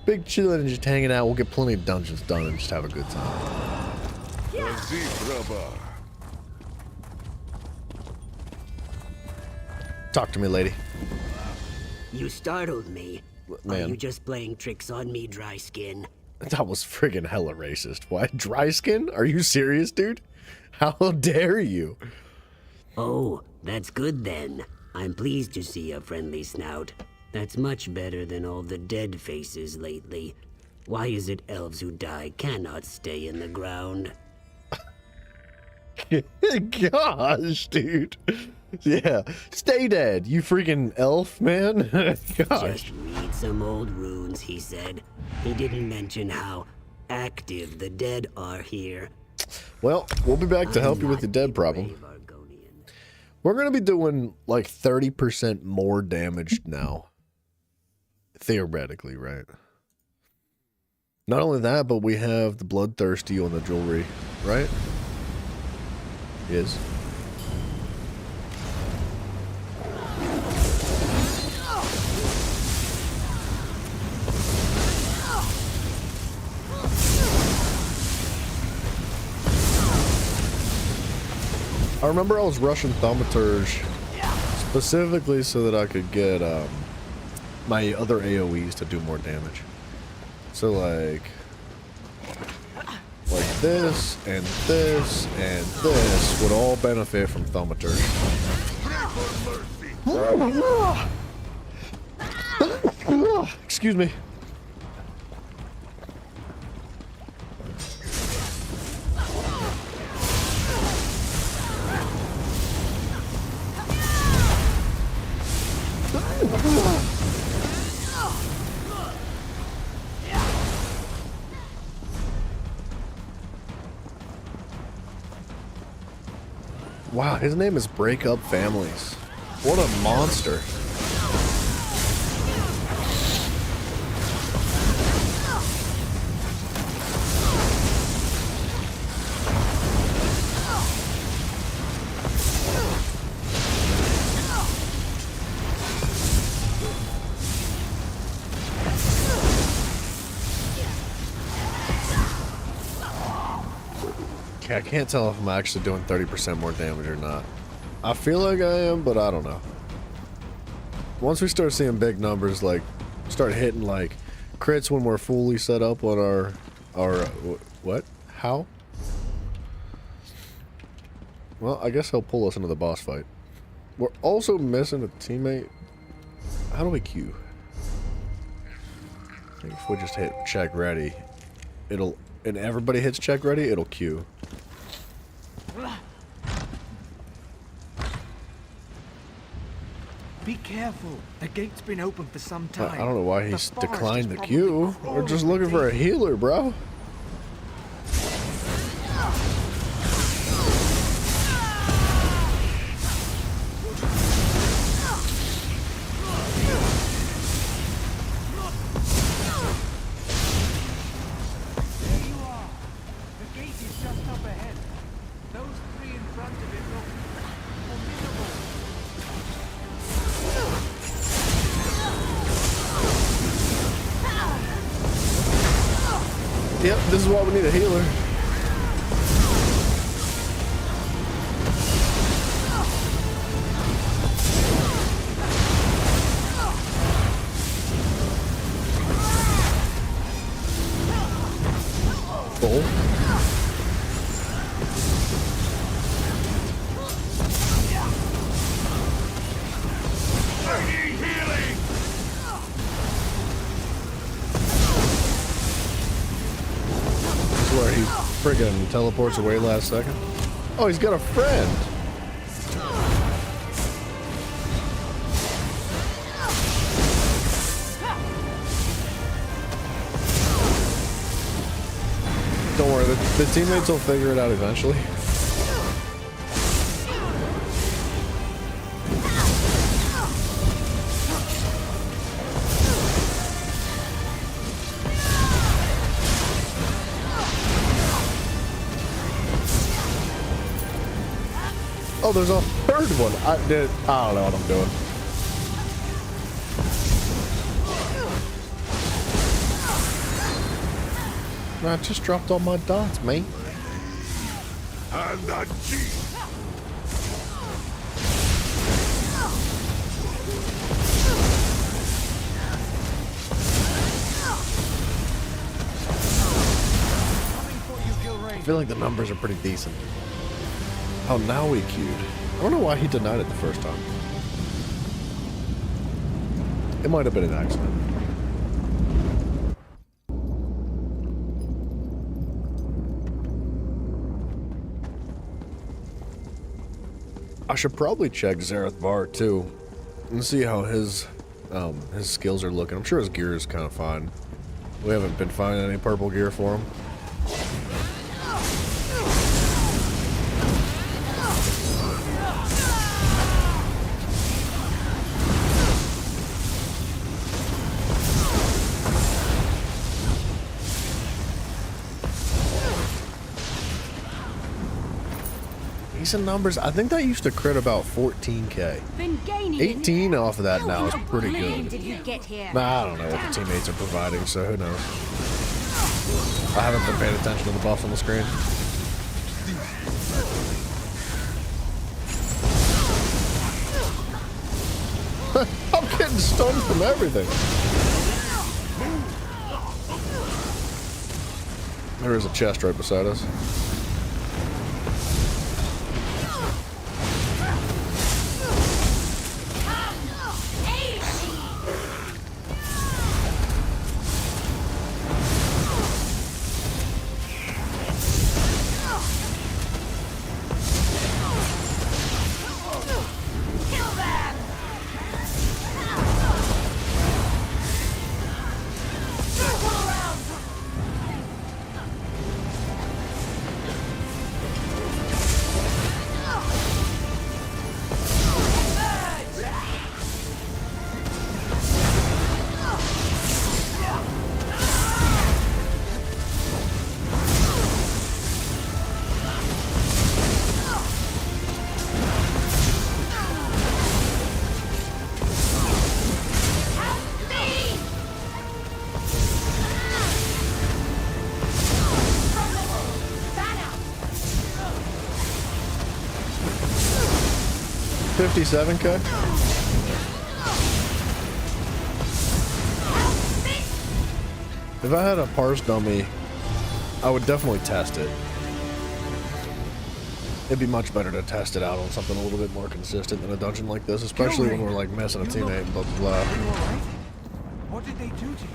big chilling and just hanging out. We'll get plenty of dungeons done and just have a good time. Talk to me, lady. You startled me. Man. Are you just playing tricks on me, dry skin? That was friggin' hella racist. Why? Dry skin? Are you serious, dude? How dare you? Oh, that's good then. I'm pleased to see a friendly snout. That's much better than all the dead faces lately. Why is it elves who die cannot stay in the ground? Gosh, dude. Yeah, stay dead, you freaking elf, man. Gosh. Just read some old runes, he said. He didn't mention how active the dead are here. Well, we'll be back to help you with the dead problem. We're going to be doing like 30% more damage now. Theoretically, right? Not only that, but we have the bloodthirsty on the jewelry, right? Yes. I remember I was rushing Thaumaturge specifically so that I could get my other AoEs to do more damage. So like this and this and this would all benefit from Thaumaturge. Excuse me. Wow, his name is Break Up Families. What a monster. I can't tell if I'm actually doing 30% more damage or not. I feel like I am, but I don't know. Once we start seeing big numbers, like start hitting like crits when we're fully set up on our Or, what? How? Well, I guess he'll pull us into the boss fight. We're also missing a teammate. How do we queue? I think if we just hit check ready, it'll, and everybody hits check ready, it'll queue. Be careful. The gate's been open for some time. I don't know why he's declined the queue. We're just looking for a healer, bro. Yep, this is why we need a healer. Cool. Where he friggin' teleports away last second. Oh, he's got a friend. Don't worry, the teammates will figure it out eventually. Oh, there's a third one. I don't know what I'm doing. I just dropped all my dots, mate. And the G. I feel like the numbers are pretty decent. Oh, now we queued. I don't know why he denied it the first time. It might have been an accident. I should probably check Zareth Bar too and see how his skills are looking. I'm sure his gear is kind of fine. We haven't been finding any purple gear for him. Decent numbers. I think that used to crit about 14k. 18 off of that now is pretty good. Nah, I don't know what the teammates are providing, so who knows. I haven't been paying attention to the buffs on the screen. I'm getting stunned from everything. There is a chest right beside us. $57K? If I had a parse dummy I would definitely test it. It'd be much better to test it out on something a little bit more consistent than a dungeon like this, especially when we're like messing a teammate and blah blah blah. What did they do to you?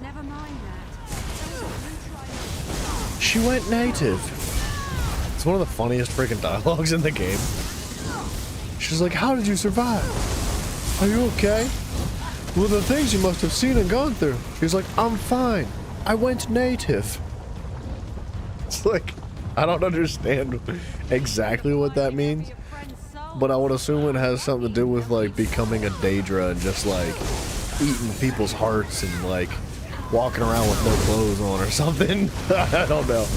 Never mind that. She went native. It's one of the funniest freaking dialogues in the game. She's like, how did you survive? Are you okay? Well, the things you must have seen and gone through. He's like, I'm fine. I went native. It's like, I don't understand exactly what that means, but I would assume it has something to do with like becoming a Daedra and just like eating people's hearts and like walking around with no clothes on or something. I don't know.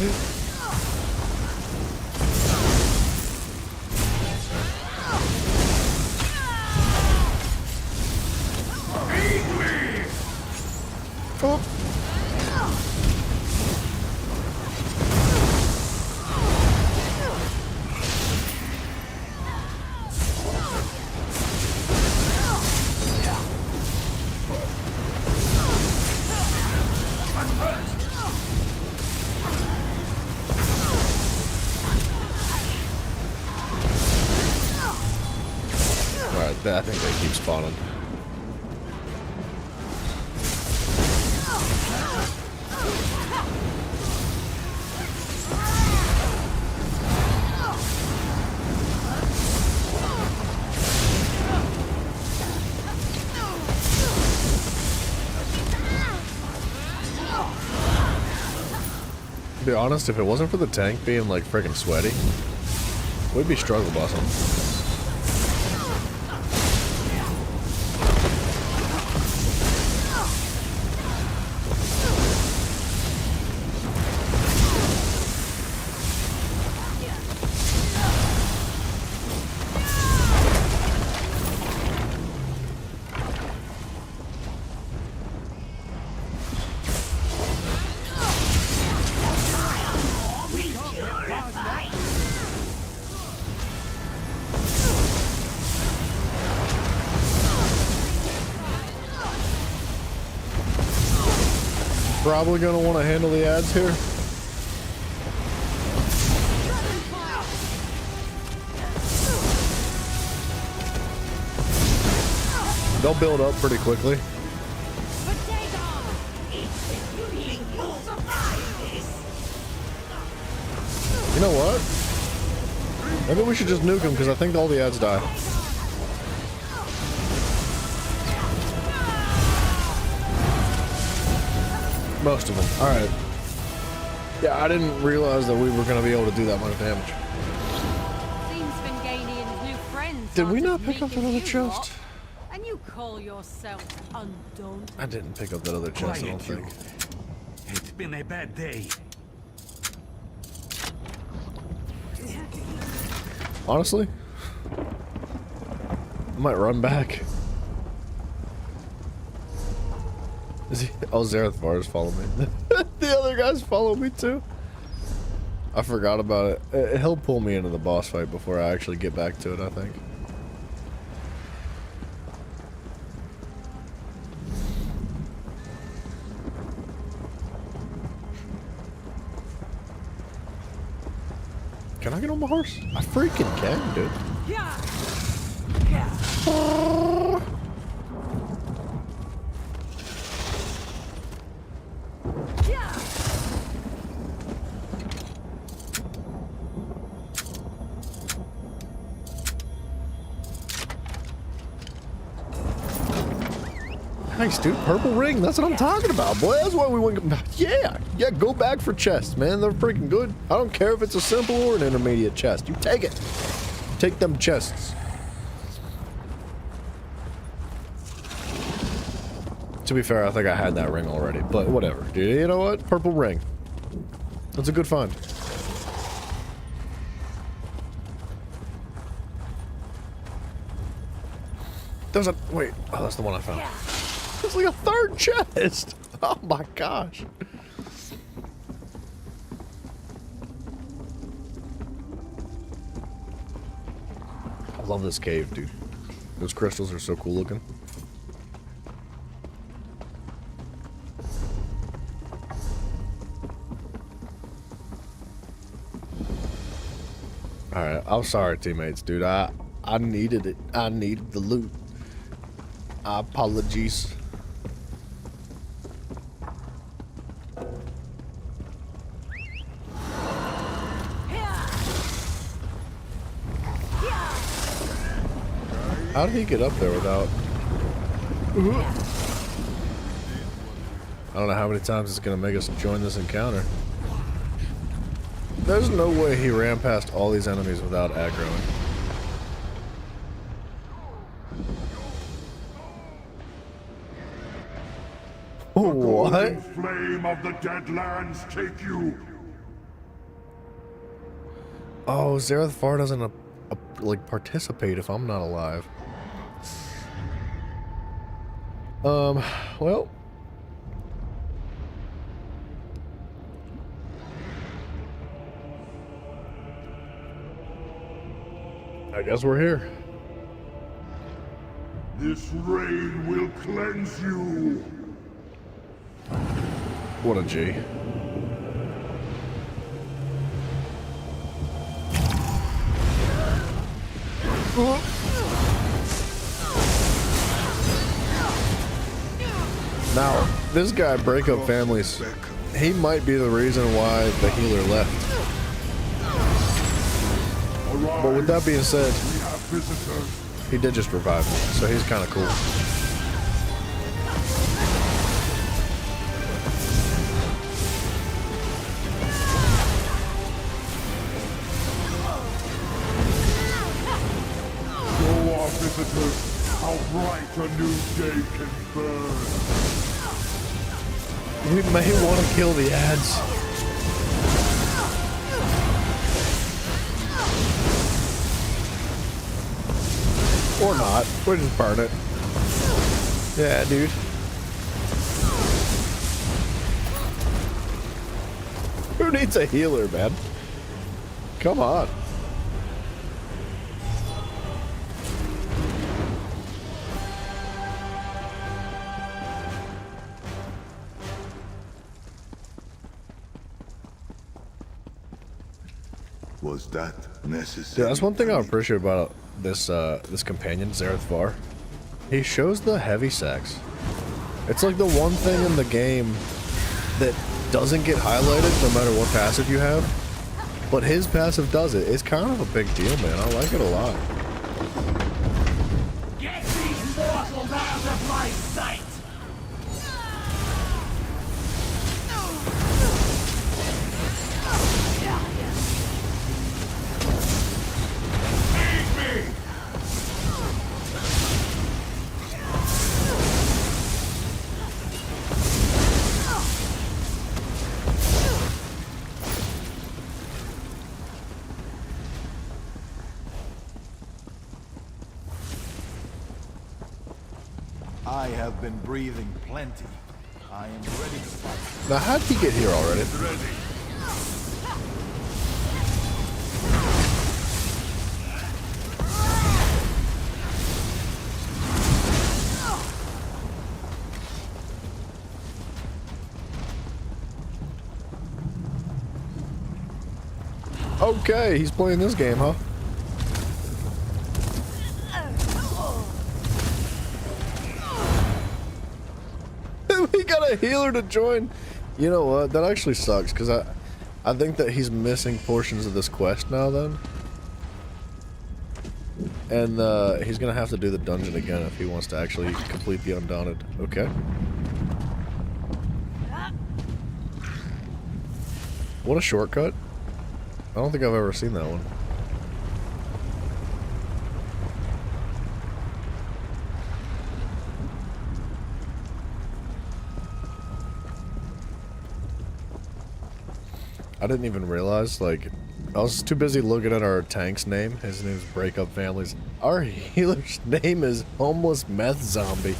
Oh. Alright, I think they keep spawning. To be honest, if it wasn't for the tank being like freaking sweaty, we'd be struggle bossing. Probably gonna want to handle the ads here. They'll build up pretty quickly. You know what? Maybe we should just nuke them because I think all the ads die. Most of them. Alright. Yeah, I didn't realize that we were going to be able to do that much damage. Seems Vengalian's new friends. Did we not pick up that other chest? And you call yourself undaunted? I didn't pick up that other chest, I don't think. It's been a bad day. Honestly, I might run back. Is he? Oh, Xerath Varus follow me. The other guys follow me too. I forgot about it. He'll pull me into the boss fight before I actually get back to it, I think. Can I get on my horse? I freaking can, dude. Nice, dude. Purple ring. That's what I'm talking about, boy. That's why we went. Yeah. Yeah, go back for chests, man. They're freaking good. I don't care if it's a simple or an intermediate chest. You take it. Take them chests. To be fair, I think I had that ring already, but whatever. Dude, you know what? Purple ring. That's a good find. There's a... Wait. Oh, that's the one I found. It's like a third chest. Oh my gosh. I love this cave, dude. Those crystals are so cool looking. Alright, I'm sorry, teammates, dude. I needed it. I needed the loot. Apologies. How did he get up there without... I don't know how many times it's gonna make us join this encounter. There's no way he ran past all these enemies without aggroing. What? The flame of the Deadlands take you. Oh, Zareth Far doesn't like participate if I'm not alive. Well. I guess we're here. This rain will cleanse you. What a G. Now, this guy, Breakup Families, he might be the reason why the healer left. But with that being said, he did just revive me, so he's kind of cool. Go on, visitors. How bright a new day can burn. We may want to kill the ads. Or not. We'll just burn it. Yeah, dude. Who needs a healer, man? Come on. Was that necessary? Yeah, that's one thing I appreciate about this this companion, Zareth Far. He shows the heavy sacks. It's like the one thing in the game that doesn't get highlighted no matter what passive you have. But his passive does it. It's kind of a big deal, man. I like it a lot. Get these mortals out of my sight! I have been breathing plenty. I am ready to fight. Now, how'd he get here already? Ready. Okay, he's playing this game, huh? We got a healer to join. You know what? That actually sucks because I think that he's missing portions of this quest now then. And he's gonna have to do the dungeon again if he wants to actually complete the Undaunted. Okay. What a shortcut. I don't think I've ever seen that one. I didn't even realize, like, I was too busy looking at our tank's name. His name's Breakup Families. Our healer's name is Homeless Meth Zombie.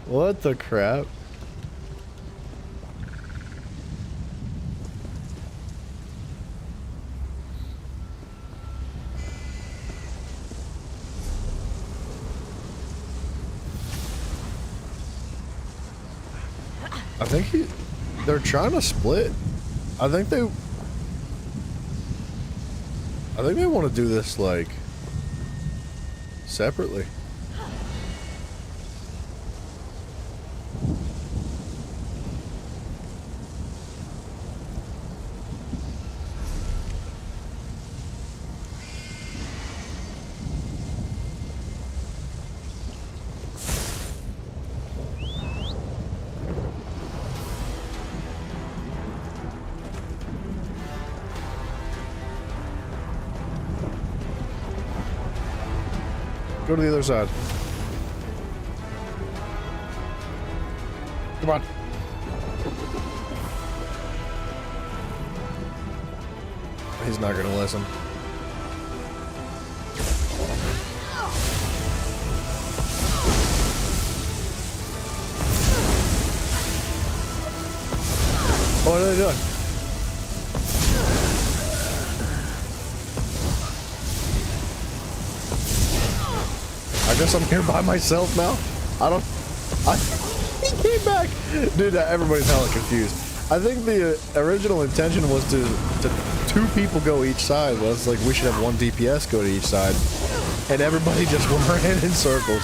What the crap? I think they're trying to split. I think I think they want to do this, like, separately. Go to the other side. Come on. He's not gonna listen. What are they doing? I guess I'm here by myself now. He came back. Dude, everybody's hella confused. I think the original intention was to two people go each side. Well, it's like we should have one DPS go to each side. And everybody just ran in circles.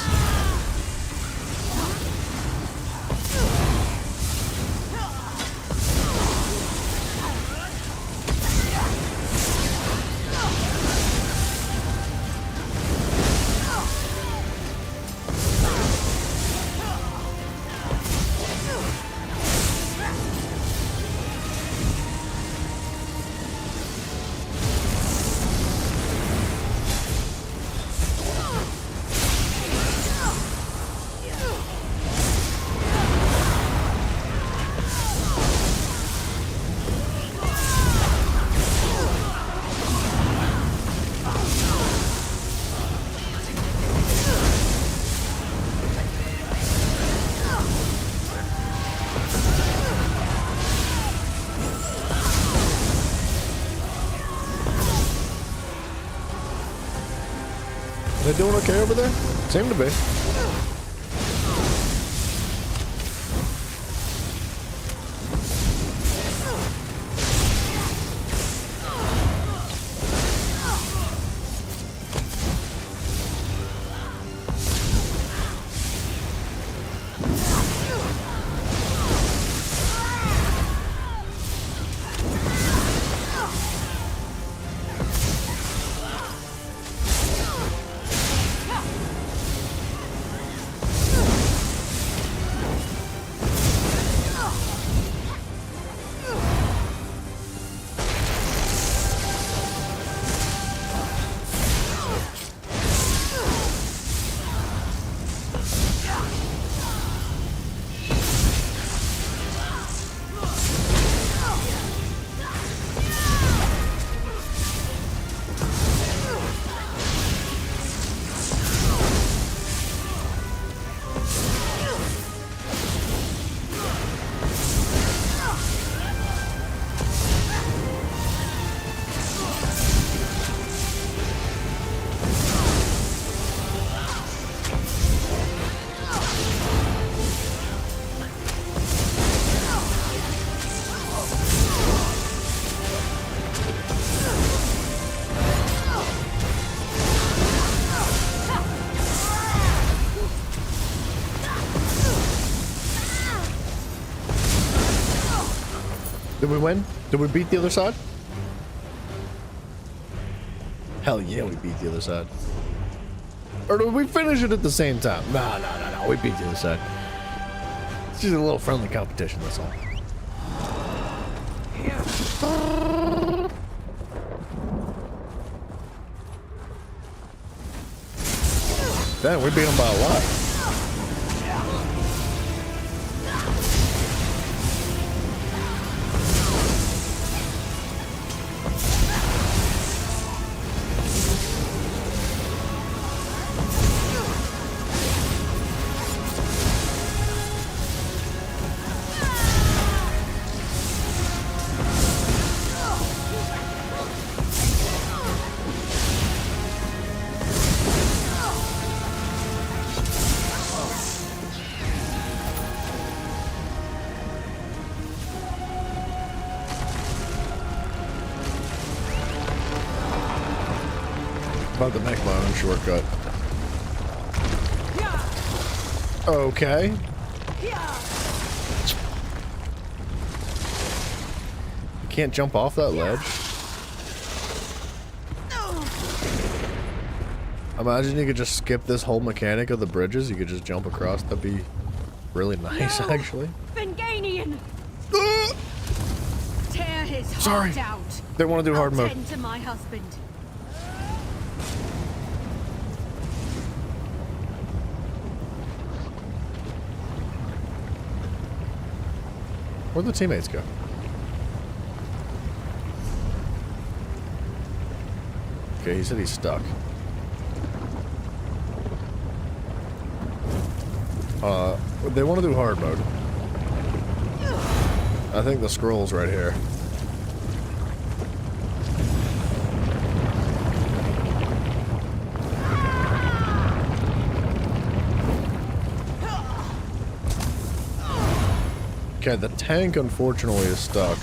They doing okay over there? Seem to be. Did we win? Did we beat the other side? Hell yeah, we beat the other side. Or did we finish it at the same time? No, we beat the other side. It's just a little friendly competition, that's all. Damn, we beat them by a lot. About to make my own shortcut. Okay. You can't jump off that ledge. Imagine you could just skip this whole mechanic of the bridges. You could just jump across. That'd be really nice, actually. Venganian! Tear his Sorry. heart out. They want to do hard I'll mode. tend to my husband. Where'd the teammates go? Okay, he said he's stuck. They want to do hard mode. I think the scroll's right here. Okay, the tank unfortunately is stuck.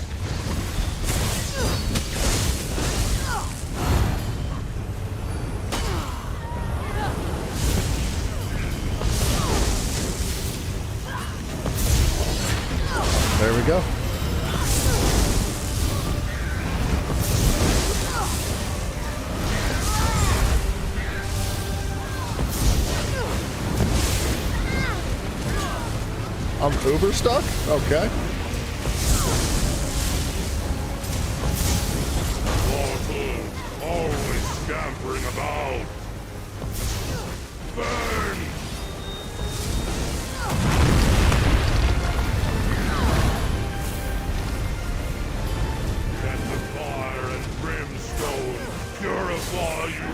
There we go. I'm uber stuck? Okay. Always scampering about. Burn! Let the fire and brimstone purify you.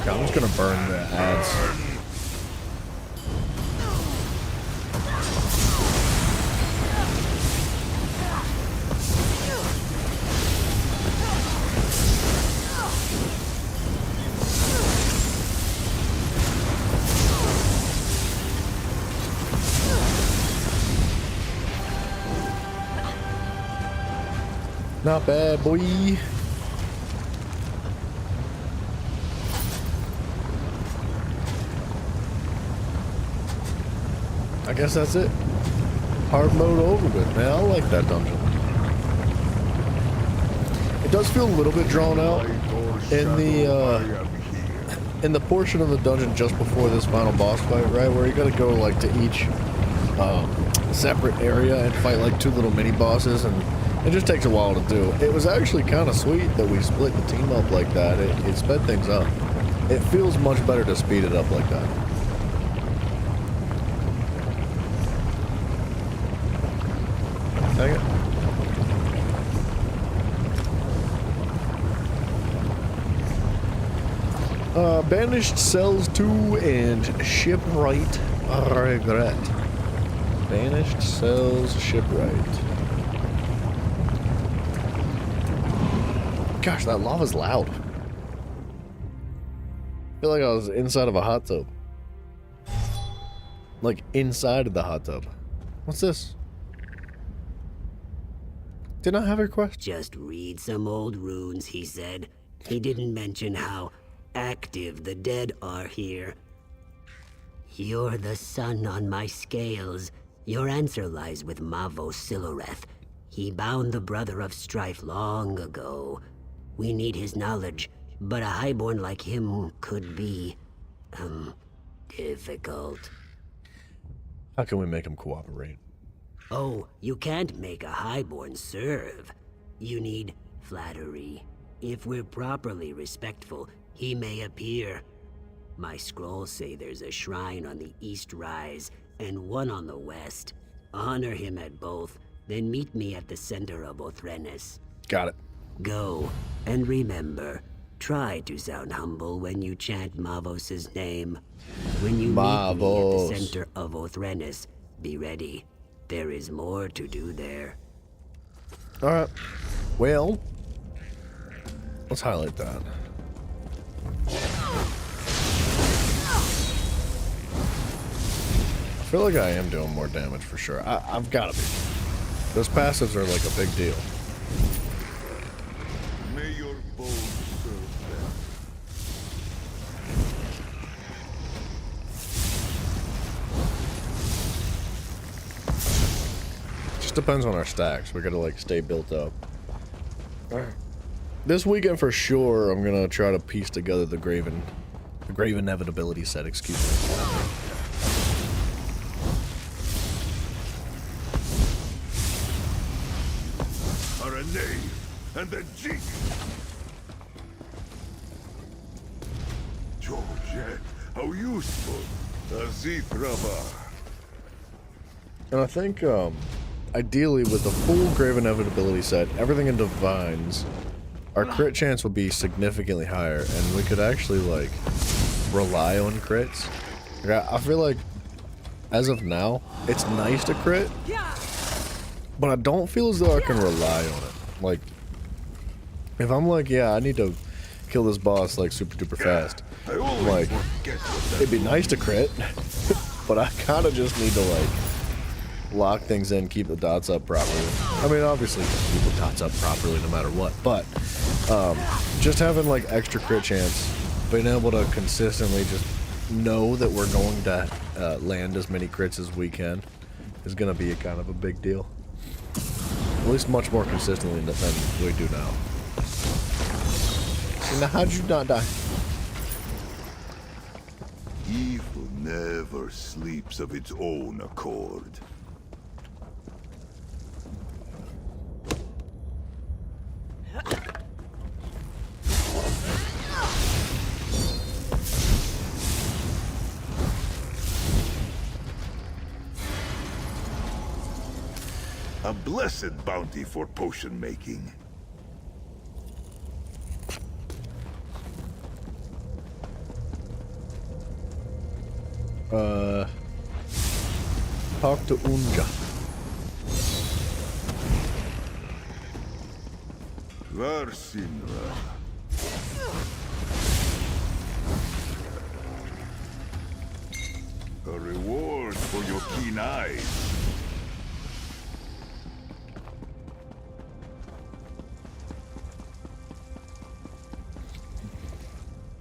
I'm just gonna burn the ads. Not bad, boy. I guess that's it. Hard mode over with, man. I like that dungeon. It does feel a little bit drawn out in the portion of the dungeon just before this final boss fight, right? Where you gotta go like to each separate area and fight like two little mini bosses, and it just takes a while to do. It was actually kind of sweet that we split the team up like that. It sped things up. It feels much better to speed it up like that. Dang it. Banished Cells 2 and Shipwright Regret. Banished Cells Shipwright. Gosh, that lava's loud. I feel like I was inside of a hot tub. Like inside of the hot tub. What's this? Did I have a request? Just read some old runes, he said. He didn't mention how active the dead are here. You're the sun on my scales. Your answer lies with Mavo Siloreth. He bound the Brother of Strife long ago. We need his knowledge, but a highborn like him could be, difficult. How can we make him cooperate? Oh, you can't make a highborn serve. You need flattery. If we're properly respectful, he may appear. My scrolls say there's a shrine on the East Rise and one on the West. Honor him at both, then meet me at the center of Othrenes. Got it. Go, and remember, try to sound humble when you chant Mavos' name. When you meet me at the center of Othrenes, be ready. There is more to do there. Alright. Well, Let's highlight that. I feel like I am doing more damage for sure. I've got to be. Those passives are like a big deal. May your bones serve them. Just depends on our stacks. We gotta like stay built up. This weekend for sure, I'm gonna try to piece together the grave inevitability set. Excuse me. Are a knave and a jig. Georgette, how useful. Azitrava. And I think, ideally, with the full grave inevitability set, everything in Divines, our crit chance would be significantly higher, and we could actually, like, rely on crits. Like, I feel like, as of now, it's nice to crit, but I don't feel as though I can rely on it. Like, if I'm like, yeah, I need to kill this boss, like, super duper fast, I'm like, it'd be nice to crit, but I kind of just need to, like, lock things in, keep the dots up properly. I mean, obviously, keep the dots up properly no matter what, but just having, like, extra crit chance, being able to consistently just know that we're going to land as many crits as we can is going to be a kind of a big deal. At least much more consistently than we do now. So now, how'd you not die? Evil never sleeps of its own accord. A blessed bounty for potion making. Talk to Unja. Varsinra. A reward for your keen eyes.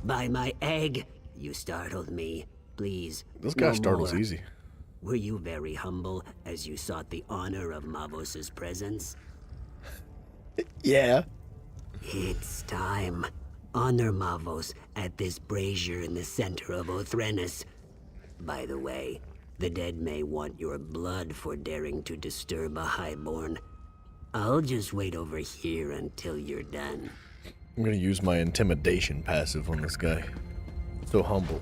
By my egg, you startled me. Please, This guy no startles more. easy. Were you very humble as you sought the honor of Mavos's presence? Yeah. It's time. Honor Mavos at this brazier in the center of Othrenes. By the way, the dead may want your blood for daring to disturb a highborn. I'll just wait over here until you're done. I'm gonna use my intimidation passive on this guy. So humble.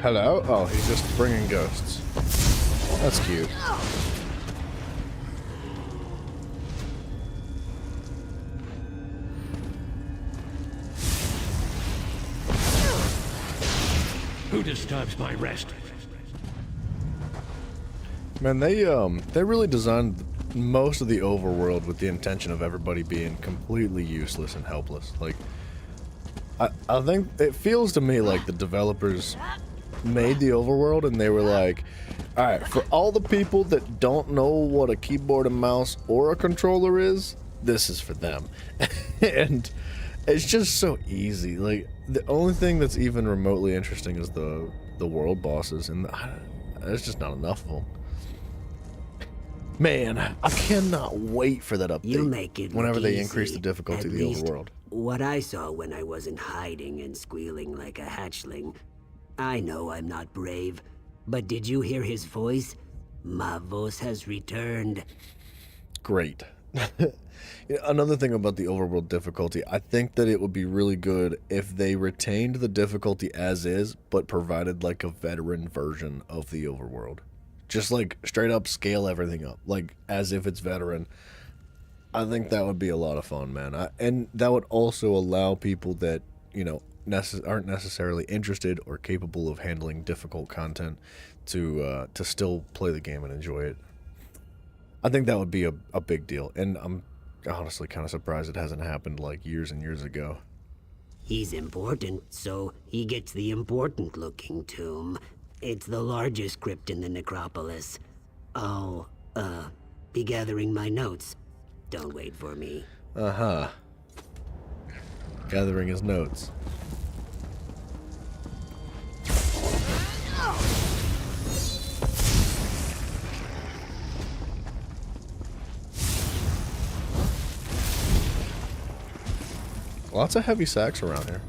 Hello? Oh, he's just bringing ghosts. That's cute. Who disturbs my rest? Man, they really designed most of the overworld with the intention of everybody being completely useless and helpless. Like, I think it feels to me like the developers made the overworld and they were like, all right, for all the people that don't know what a keyboard and mouse or a controller is, this is for them. And it's just so easy. Like, the only thing that's even remotely interesting is the world bosses, and there's just not enough of them. Man, I cannot wait for that update. You make it whenever look they easy. increase the difficulty At of the least overworld. What I saw when I wasn't hiding and squealing like a hatchling. I know I'm not brave, but did you hear his voice? Mavos has returned. Great. Another thing about the overworld difficulty, I think that it would be really good if they retained the difficulty as is, but provided like a veteran version of the overworld. Just like straight up scale everything up, like as if it's veteran. I think that would be a lot of fun, man. And that would also allow people that, you know, aren't necessarily interested or capable of handling difficult content to still play the game and enjoy it. I think that would be a big deal, and I'm honestly kind of surprised it hasn't happened like years and years ago. He's important, so he gets the important-looking tomb. It's the largest crypt in the necropolis. I'll, be gathering my notes. Don't wait for me. Uh-huh. Gathering his notes. Lots of heavy sacks around here.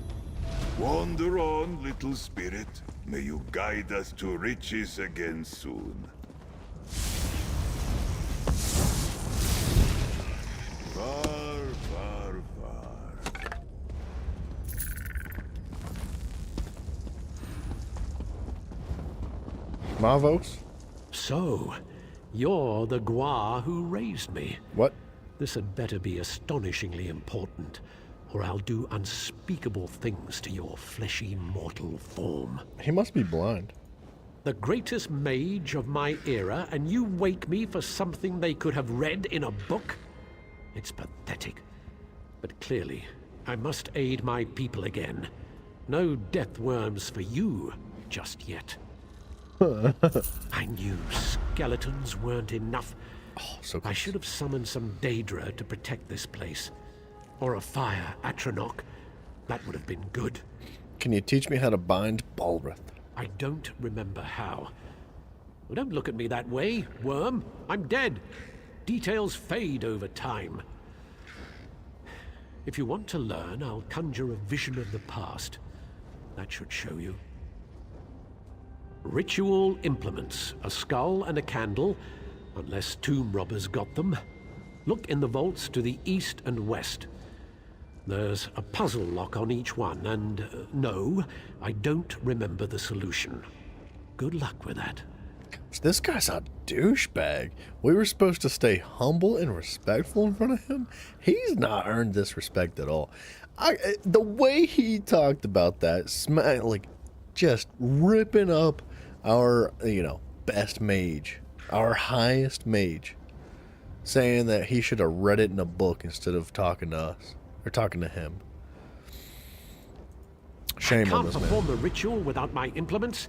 Wander on, little spirit. May you guide us to riches again soon. Far, far, far. Mavos? So, you're the Gua who raised me. What? This had better be astonishingly important, or I'll do unspeakable things to your fleshy mortal form. He must be blind. The greatest mage of my era, and you wake me for something they could have read in a book? It's pathetic. But clearly, I must aid my people again. No death worms for you just yet. I knew skeletons weren't enough. Oh, so I should have summoned some Daedra to protect this place. Or a fire Atronach. That would have been good. Can you teach me how to bind Balrith? I don't remember how. Well, don't look at me that way, worm. I'm dead. Details fade over time. If you want to learn, I'll conjure a vision of the past. That should show you. Ritual implements. A skull and a candle, unless tomb robbers got them. Look in the vaults to the east and west. There's a puzzle lock on each one, and no, I don't remember the solution. Good luck with that. This guy's a douchebag. We were supposed to stay humble and respectful in front of him. He's not earned this respect at all. The way he talked about that, like, just ripping up our, best mage, our highest mage, saying that he should have read it in a book instead of talking to us. Or talking to him. Shame on this man. I can't perform the ritual without my implements.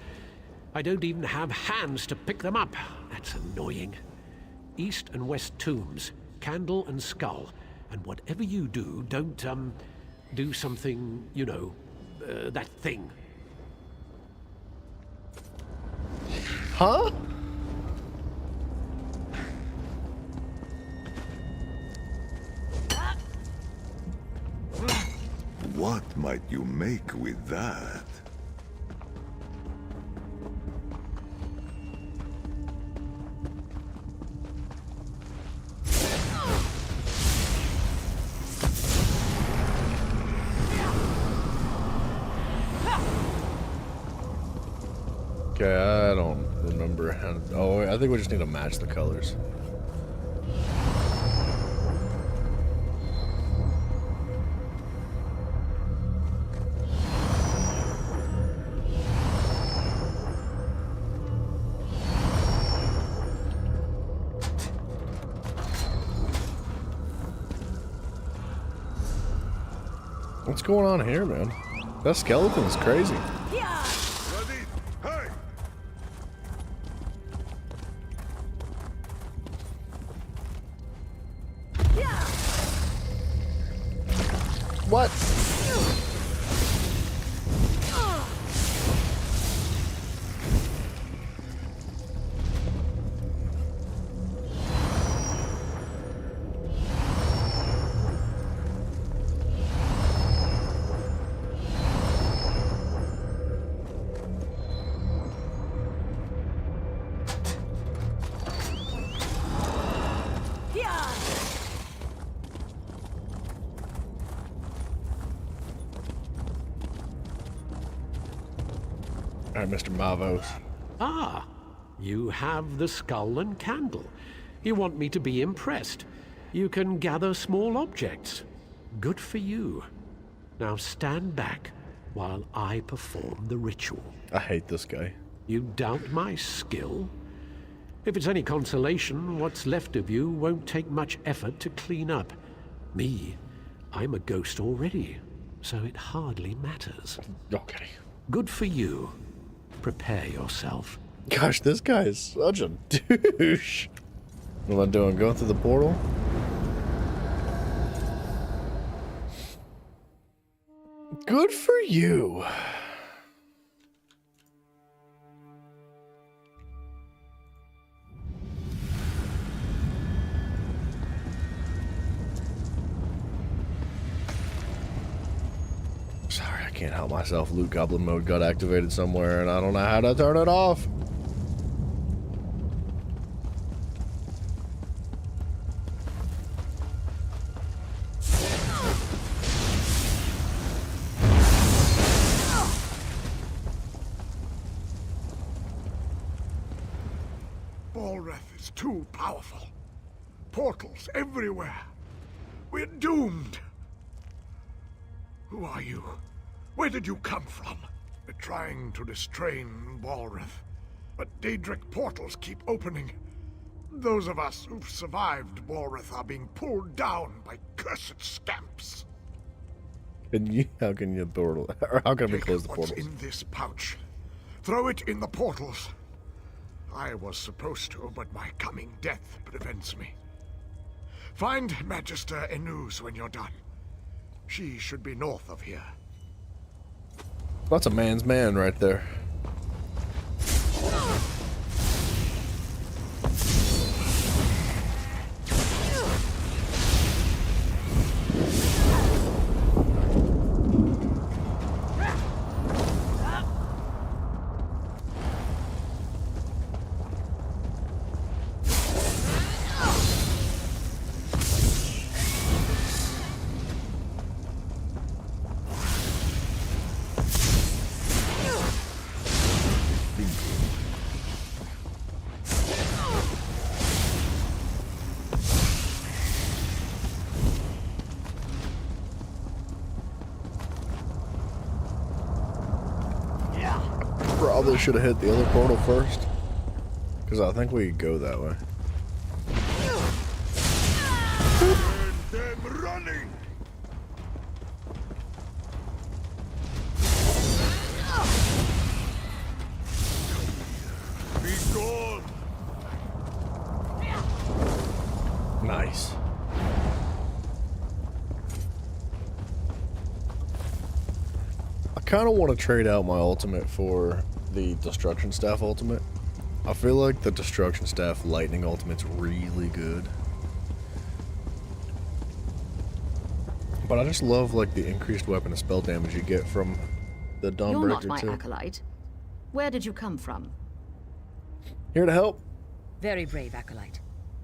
I don't even have hands to pick them up. That's annoying. East and west tombs, candle and skull. And whatever you do, don't, do something, that thing. Huh? What might you make with that? Okay, I don't remember how. Oh, I think we just need to match the colors. What's going on here, man? That skeleton's crazy. Ready? Hey! What? Alright, Mr. Mavos. Ah, you have the skull and candle. You want me to be impressed. You can gather small objects. Good for you. Now stand back while I perform the ritual. I hate this guy. You doubt my skill? If it's any consolation, what's left of you won't take much effort to clean up. Me, I'm a ghost already, so it hardly matters. Okay. Good for you. Prepare yourself. Gosh, this guy is such a douche. What am I doing? Going through the portal? Good for you. Sorry, I can't help myself. Loot Goblin mode got activated somewhere and I don't know how to turn it off. Balreth is too powerful. Portals everywhere. We're doomed. Who are you? Where did you come from? We're trying to restrain Balreth, but Daedric portals keep opening. Those of us who've survived Balreth are being pulled down by cursed scamps. How can you portal? Or how can we close the portals? What's in this pouch? Throw it in the portals. I was supposed to, but my coming death prevents me. Find Magister Enuz when you're done. She should be north of here. That's a man's man right there. Probably should have hit the other portal first, because I think we could go that way. Them running. Be gone. Nice. I kind of want to trade out my ultimate for the Destruction Staff ultimate. I feel like the Destruction Staff Lightning ultimate's really good. But I just love like the increased weapon and spell damage you get from the Dawnbreaker You're not my too. acolyte. Where did you come from? Here to help. Very brave acolyte.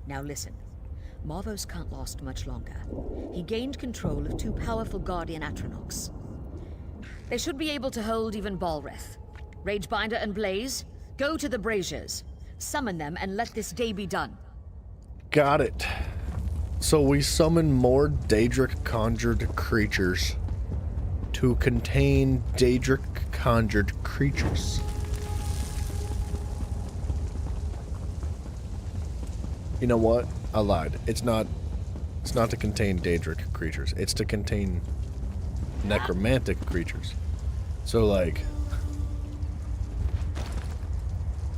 Now listen. Marvos can't last much longer. He gained control of two powerful Guardian Atronachs. They should be able to hold even Balreth. Ragebinder and Blaze, go to the Braziers. Summon them and let this day be done. Got it. So we summon more Daedric conjured creatures to contain Daedric conjured creatures. You know what? I lied. It's not to contain Daedric creatures. It's to contain necromantic creatures. So like,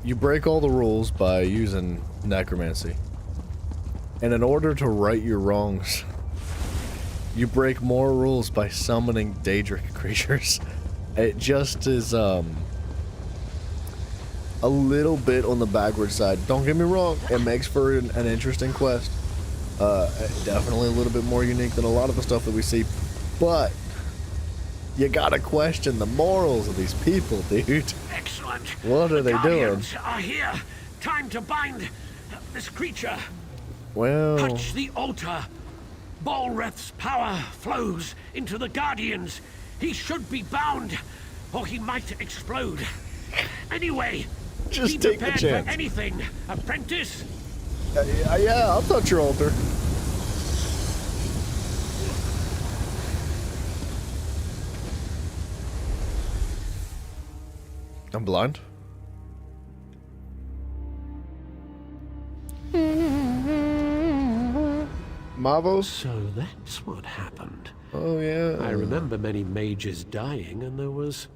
you break all the rules by using necromancy. And in order to right your wrongs, you break more rules by summoning Daedric creatures. It just is a little bit on the backward side. Don't get me wrong, it makes for an interesting quest. Definitely a little bit more unique than a lot of the stuff that we see, but you gotta question the morals of these people, dude. Excellent. What are they doing? Guardians are here. Time to bind this creature. Well, Touch the altar. Balreth's power flows into the Guardians. He should be bound, or he might explode. Anyway, Just be take the prepared chance. for anything, apprentice. Yeah, I'll touch your altar. I'm blind. Mavos? So that's what happened. Oh, yeah. I remember many mages dying, and there was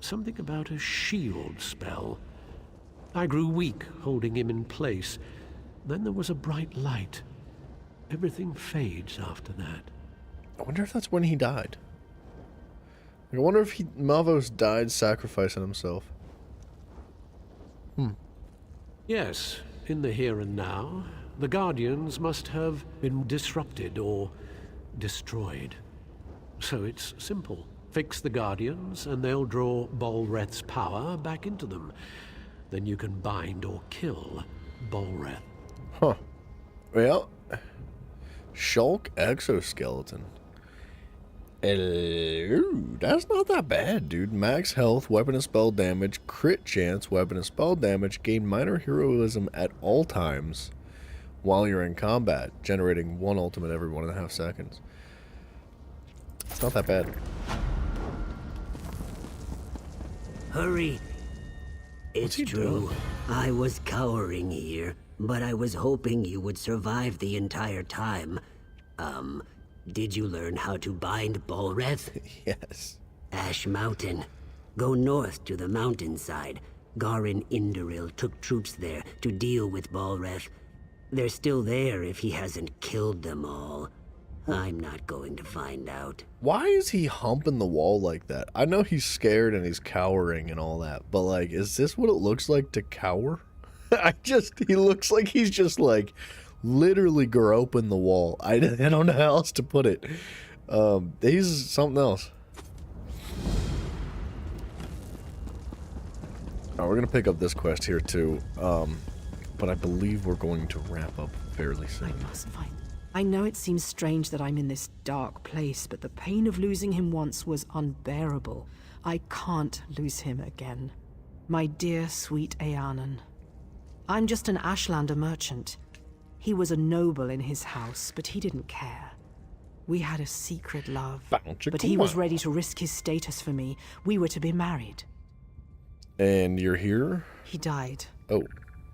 something about a shield spell. I grew weak, holding him in place. Then there was a bright light. Everything fades after that. I wonder if that's when he died. I wonder if Mavos died sacrificing himself. Yes, in the here and now, the Guardians must have been disrupted or destroyed. So it's simple. Fix the Guardians, and they'll draw Bolreth's power back into them. Then you can bind or kill Bolreth. Huh. Well, Shulk exoskeleton. Ooh, that's not that bad, dude. Max health, weapon and spell damage, crit chance, weapon and spell damage, gain minor heroism at all times while you're in combat, generating 1 ultimate every 1.5 seconds. It's not that bad. Hurry. It's true. doing? I was cowering here, but I was hoping you would survive the entire time. Did you learn how to bind Bolreth? Yes. Ash Mountain. Go north to the mountainside. Garin Indoril took troops there to deal with Bolreth. They're still there if he hasn't killed them all. I'm not going to find out. Why is he humping the wall like that? I know he's scared and he's cowering and all that, but like, is this what it looks like to cower? He looks like he's just like literally groping the wall. I don't know how else to put it. He's something else. Alright, we're gonna pick up this quest here too, but I believe we're going to wrap up fairly soon. I must find. I know it seems strange that I'm in this dark place, but the pain of losing him once was unbearable. I can't lose him again. My dear, sweet Eanan. I'm just an Ashlander merchant. He was a noble in his house, but he didn't care. We had a secret love, but he was ready to risk his status for me. We were to be married. And you're here? He died. Oh.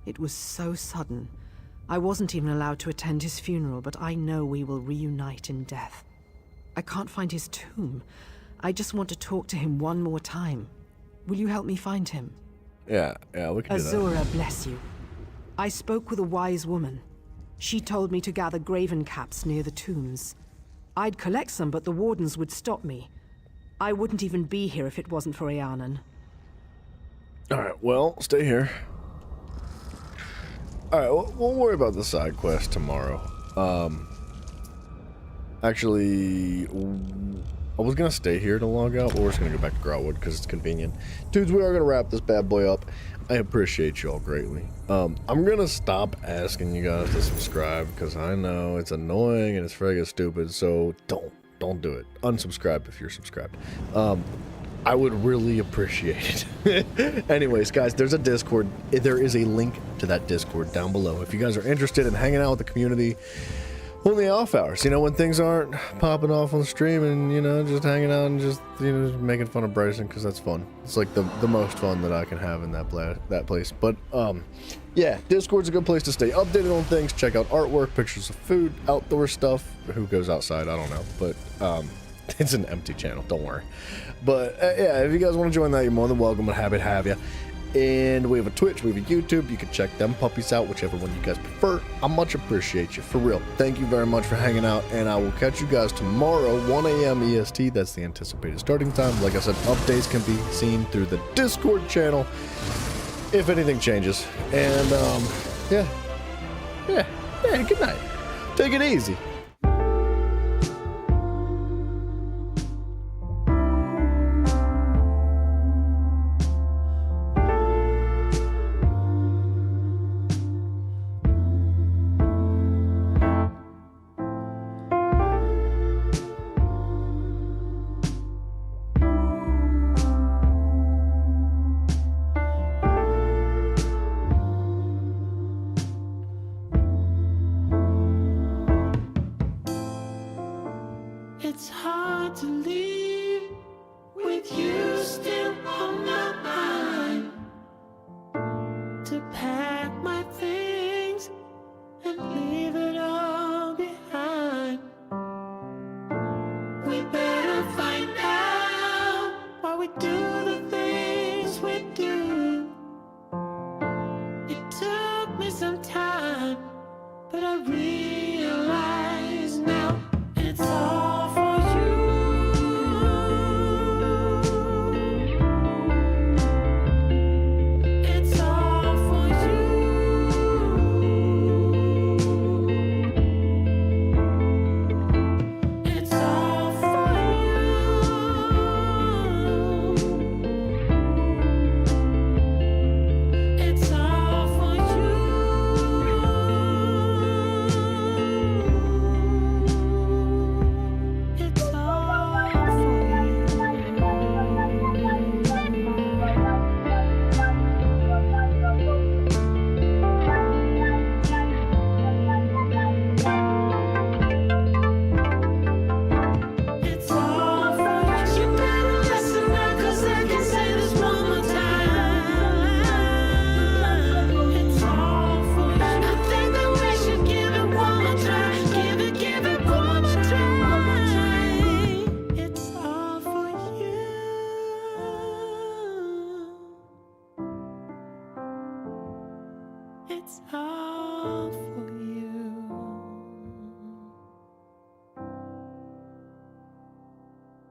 It was so sudden. I wasn't even allowed to attend his funeral, but I know we will reunite in death. I can't find his tomb. I just want to talk to him one more time. Will you help me find him? Yeah, we can do that. Azura bless you. I spoke with a wise woman. She told me to gather graven caps near the tombs. I'd collect some, but the wardens would stop me. I wouldn't even be here if it wasn't for Eanan. Alright, well, stay here. Alright, we'll worry about the side quest tomorrow. Actually, I was gonna stay here to log out, but we're just gonna go back to Grautwood because it's convenient. Dudes, we are gonna wrap this bad boy up. I appreciate y'all greatly. I'm gonna stop asking you guys to subscribe because I know it's annoying and it's friggin' stupid, so don't do it. Unsubscribe if you're subscribed. I would really appreciate it. Anyways, guys, there's a Discord. There is a link to that Discord down below. If you guys are interested in hanging out with the community on the off hours, you know, when things aren't popping off on the stream and, you know, just hanging out and just, you know, just making fun of Bryson because that's fun. It's like the most fun that I can have in that place. But, yeah, Discord's a good place to stay updated on things, check out artwork, pictures of food, outdoor stuff. Who goes outside? I don't know. But, it's an empty channel, don't worry. But yeah, if you guys want to join that, you're more than welcome. I'm happy to have you. And we have a Twitch, we have a YouTube. You can check them puppies out, whichever one you guys prefer. I much appreciate you, for real. Thank you very much for hanging out, and I will catch you guys tomorrow, 1 a.m. EST. That's the anticipated starting time. Like I said, updates can be seen through the Discord channel if anything changes. And yeah, good night. Take it easy. but I realize now it's all for you. It's all for you. It's all for you. It's all for you. It's all It's all for you. You better listen now, 'cause I can say this one more time. It's all for you. I think that we should give it one more try. Give it one more try. It's all for you. It's all for